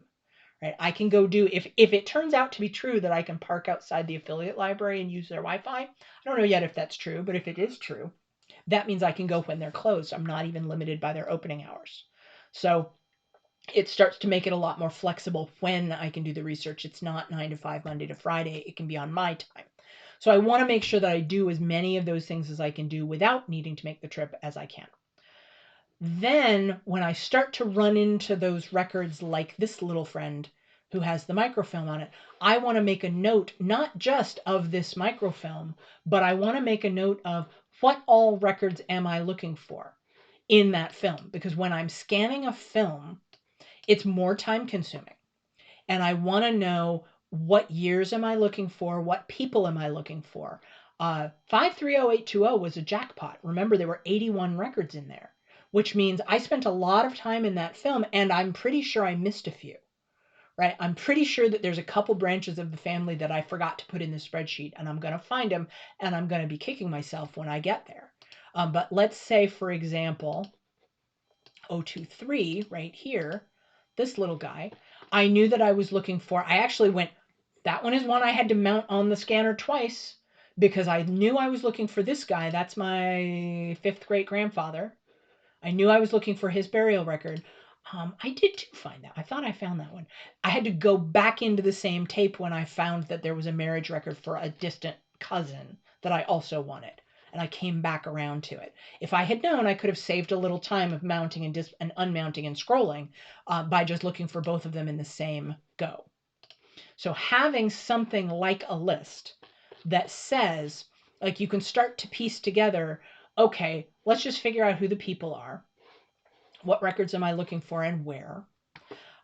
right? I can go do, if it turns out to be true that I can park outside the affiliate library and use their Wi-Fi, I don't know yet if that's true, but if it is true, that means I can go when they're closed. I'm not even limited by their opening hours. So it starts to make it a lot more flexible when I can do the research. It's not 9 to 5, Monday to Friday. It can be on my time. So I want to make sure that I do as many of those things as I can do without needing to make the trip as I can. Then when I start to run into those records like this little friend who has the microfilm on it, I want to make a note not just of this microfilm, but I want to make a note of what all records am I looking for in that film. Because when I'm scanning a film, it's more time consuming. And I want to know, what years am I looking for? What people am I looking for? 530820 was a jackpot. Remember, there were 81 records in there, which means I spent a lot of time in that film, and I'm pretty sure I missed a few, right? I'm pretty sure that there's a couple branches of the family that I forgot to put in the spreadsheet, and I'm going to find them, and I'm going to be kicking myself when I get there. But let's say, for example, 023 right here, this little guy, I knew that I was looking for. I actually went, that one is one I had to mount on the scanner twice, because I knew I was looking for this guy. That's my 5th great grandfather. I knew I was looking for his burial record. I did too find that. I thought I found that one. I had to go back into the same tape when I found that there was a marriage record for a distant cousin that I also wanted. And I came back around to it. If I had known, I could have saved a little time of mounting and unmounting and scrolling by just looking for both of them in the same go. So having something like a list that says, like, you can start to piece together, okay, let's just figure out who the people are. What records am I looking for and where?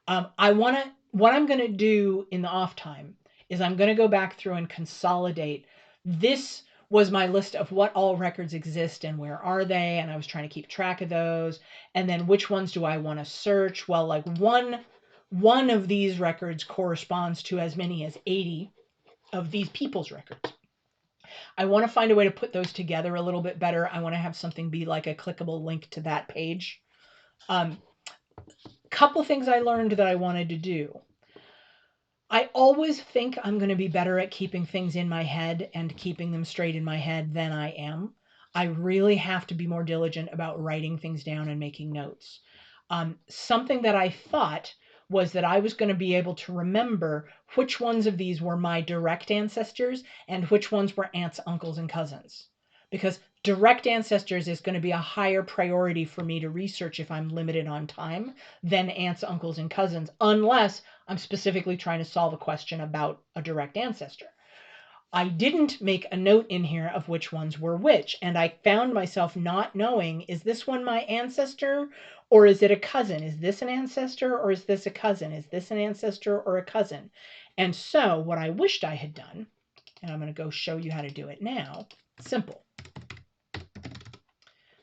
What I'm going to do in the off time is I'm going to go back through and consolidate. This was my list of what all records exist and where are they, and I was trying to keep track of those. And then which ones do I want to search? Well, like one of these records corresponds to as many as 80 of these people's records. I want to find a way to put those together a little bit better. I want to have something be like a clickable link to that page. Couple things I learned that I wanted to do. I always think I'm going to be better at keeping things in my head and keeping them straight in my head than I am. I really have to be more diligent about writing things down and making notes. Something that I thought was that I was going to be able to remember which ones of these were my direct ancestors and which ones were aunts, uncles, and cousins. Because direct ancestors is going to be a higher priority for me to research if I'm limited on time than aunts, uncles, and cousins, unless I'm specifically trying to solve a question about a direct ancestor. I didn't make a note in here of which ones were which, and I found myself not knowing, is this one my ancestor or is it a cousin? Is this an ancestor or is this a cousin? Is this an ancestor or a cousin? And so what I wished I had done, and I'm going to go show you how to do it now, simple.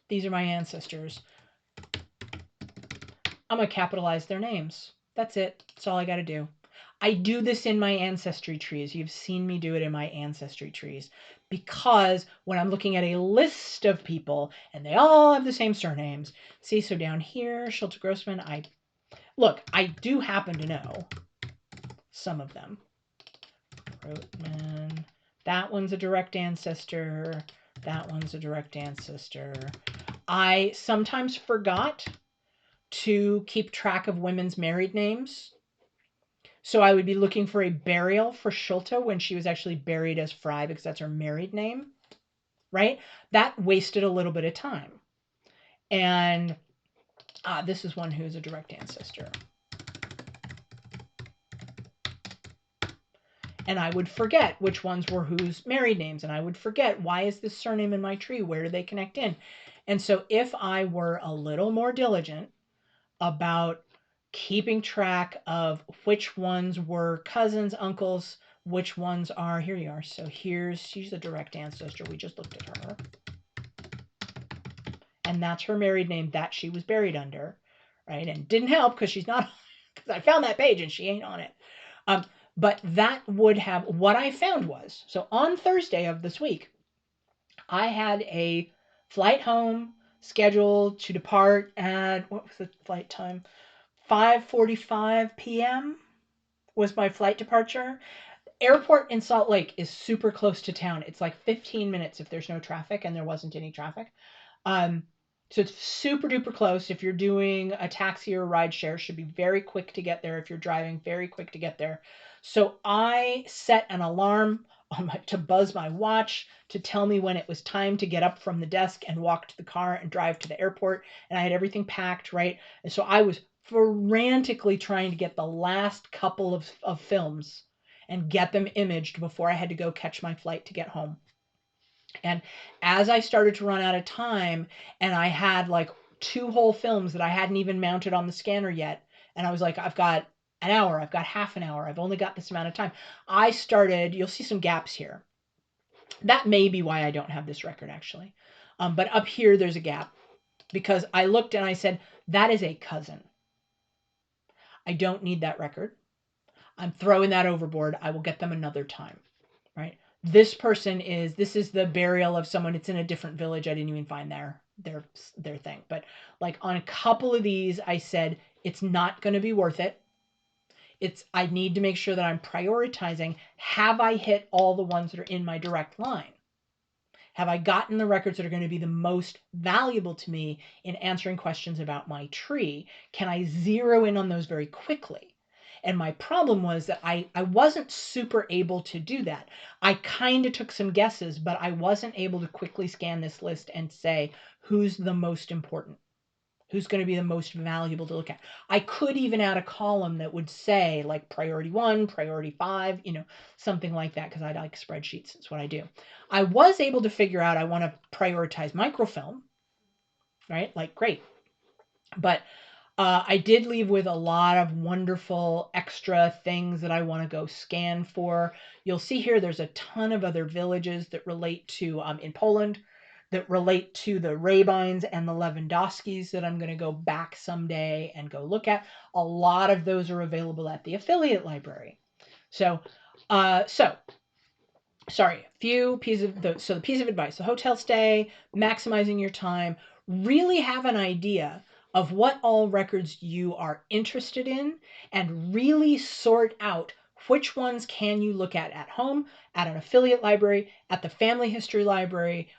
These are my ancestors. I'm going to capitalize their names. That's it. That's all I got to do. I do this in my ancestry trees. You've seen me do it in my ancestry trees because when I'm looking at a list of people and they all have the same surnames, see, so down here, Schultz Grossman, I do happen to know some of them. Rotman, that one's a direct ancestor. That one's a direct ancestor. I sometimes forgot to keep track of women's married names. So I would be looking for a burial for Schulte when she was actually buried as Fry because that's her married name, right? That wasted a little bit of time. And this is one who's a direct ancestor. And I would forget which ones were whose married names. And I would forget, why is this surname in my tree? Where do they connect in? And so if I were a little more diligent about keeping track of which ones were cousins, uncles, which ones are, here you are. So she's a direct ancestor. We just looked at her. And that's her married name that she was buried under, right? And didn't help because she's not, because I found that page and she ain't on it. But that would have, what I found was, so on Thursday of this week, I had a flight home scheduled to depart at, what was the flight time? 5:45 p.m. was my flight departure. Airport in Salt Lake is super close to town. It's like 15 minutes if there's no traffic, and there wasn't any traffic. So it's super duper close. If you're doing a taxi or a ride share, it should be very quick to get there. If you're driving, very quick to get there. So I set an alarm to buzz my watch to tell me when it was time to get up from the desk and walk to the car and drive to the airport. And I had everything packed, right? And so I was frantically trying to get the last couple of films and get them imaged before I had to go catch my flight to get home. And as I started to run out of time and I had like 2 whole films that I hadn't even mounted on the scanner yet, and I was like, I've got an hour, I've got half an hour, I've only got this amount of time. I started, you'll see some gaps here. That may be why I don't have this record actually. But up here, there's a gap because I looked and I said, that is a cousin. I don't need that record. I'm throwing that overboard. I will get them another time, right? This is the burial of someone. It's in a different village. I didn't even find their thing. But like on a couple of these, I said, it's not going to be worth it. I need to make sure that I'm prioritizing. Have I hit all the ones that are in my direct line? Have I gotten the records that are going to be the most valuable to me in answering questions about my tree? Can I zero in on those very quickly? And my problem was that I wasn't super able to do that. I kind of took some guesses, but I wasn't able to quickly scan this list and say, who's the most important? Who's going to be the most valuable to look at? I could even add a column that would say like priority 1, priority 5, something like that, because I like spreadsheets. That's what I do. I was able to figure out I want to prioritize microfilm, right? Like, great. But I did leave with a lot of wonderful extra things that I want to go scan for. You'll see here there's a ton of other villages that relate to, in Poland, that relate to the Rabines and the Lewandowskis that I'm going to go back someday and go look at. A lot of those are available at the affiliate library. So sorry, the piece of advice, the hotel stay, maximizing your time, really have an idea of what all records you are interested in and really sort out which ones can you look at home, at an affiliate library, at the family history library,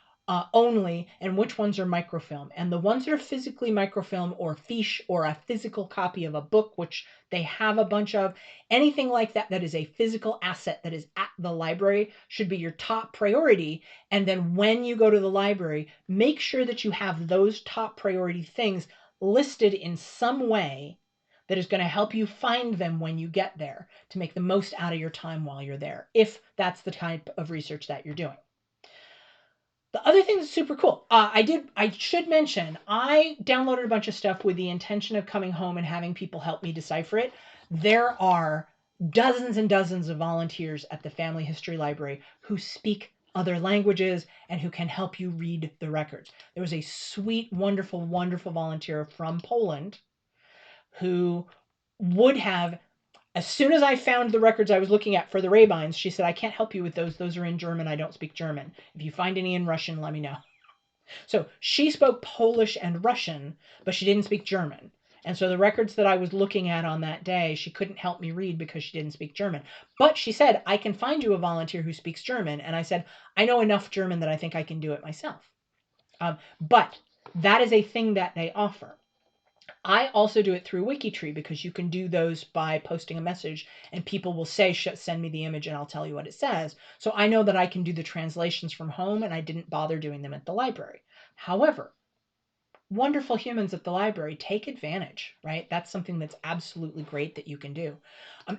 only, and which ones are microfilm. And the ones that are physically microfilm or fiche or a physical copy of a book, which they have a bunch of, anything like that that is a physical asset that is at the library should be your top priority. And then when you go to the library, make sure that you have those top priority things listed in some way that is going to help you find them when you get there to make the most out of your time while you're there, if that's the type of research that you're doing. The other thing that's super cool, I should mention, I downloaded a bunch of stuff with the intention of coming home and having people help me decipher it. There are dozens and dozens of volunteers at the Family History Library who speak other languages and who can help you read the records. There was a sweet, wonderful, wonderful volunteer from Poland who would have, as soon as I found the records I was looking at for the Rabines, she said, I can't help you with those. Those are in German. I don't speak German. If you find any in Russian, let me know. So she spoke Polish and Russian, but she didn't speak German. And so the records that I was looking at on that day, she couldn't help me read because she didn't speak German. But she said, I can find you a volunteer who speaks German. And I said, I know enough German that I think I can do it myself. But that is a thing that they offer. I also do it through Wikitree because you can do those by posting a message and people will say, send me the image and I'll tell you what it says. So I know that I can do the translations from home and I didn't bother doing them at the library. However, wonderful humans at the library take advantage, right? That's something that's absolutely great that you can do.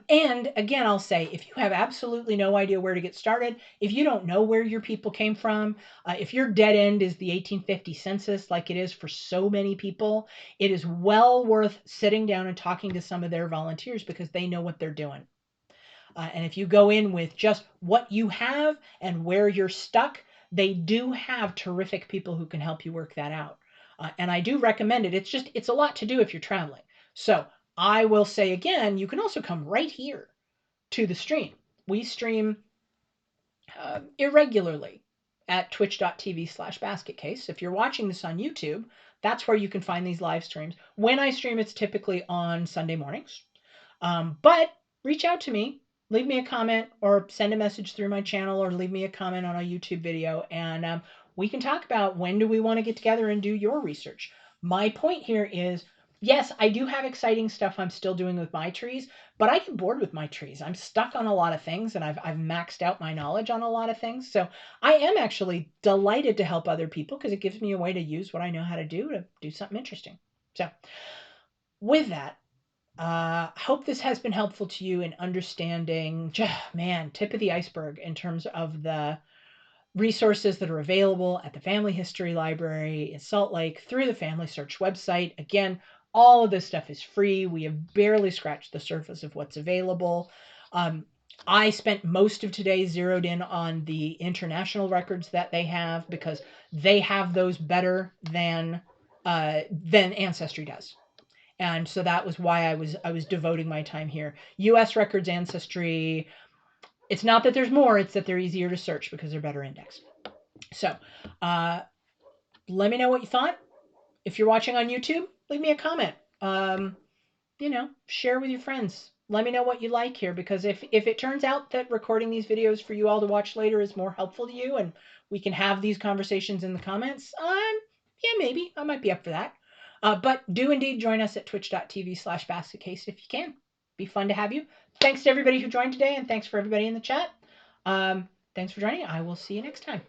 And again, I'll say, if you have absolutely no idea where to get started, if you don't know where your people came from, if your dead end is the 1850 census, like it is for so many people, it is well worth sitting down and talking to some of their volunteers because they know what they're doing. And if you go in with just what you have and where you're stuck, they do have terrific people who can help you work that out. And I do recommend it. It's a lot to do if you're traveling. So I will say again, you can also come right here to the stream. We stream irregularly at twitch.tv/basketcase. If you're watching this on YouTube, that's where you can find these live streams. When I stream, it's typically on Sunday mornings. But reach out to me, leave me a comment or send a message through my channel or leave me a comment on a YouTube video and we can talk about when do we want to get together and do your research. My point here is, yes, I do have exciting stuff I'm still doing with my trees, but I get bored with my trees. I'm stuck on a lot of things and I've maxed out my knowledge on a lot of things. So I am actually delighted to help other people because it gives me a way to use what I know how to do something interesting. So with that, hope this has been helpful to you in understanding, man, tip of the iceberg in terms of the resources that are available at the Family History Library in Salt Lake through the Family Search website. Again, all of this stuff is free. We have barely scratched the surface of what's available. I spent most of today zeroed in on the international records that they have because they have those better than Ancestry does. And so that was why I was devoting my time here. U.S. records, Ancestry. It's not that there's more, it's that they're easier to search because they're better indexed. So let me know what you thought. If you're watching on YouTube, leave me a comment. Share with your friends. Let me know what you like here because if it turns out that recording these videos for you all to watch later is more helpful to you and we can have these conversations in the comments, yeah, maybe. I might be up for that. But do indeed join us at twitch.tv/basketcase if you can. Be fun to have you. Thanks to everybody who joined today, and thanks for everybody in the chat. Thanks for joining. I will see you next time.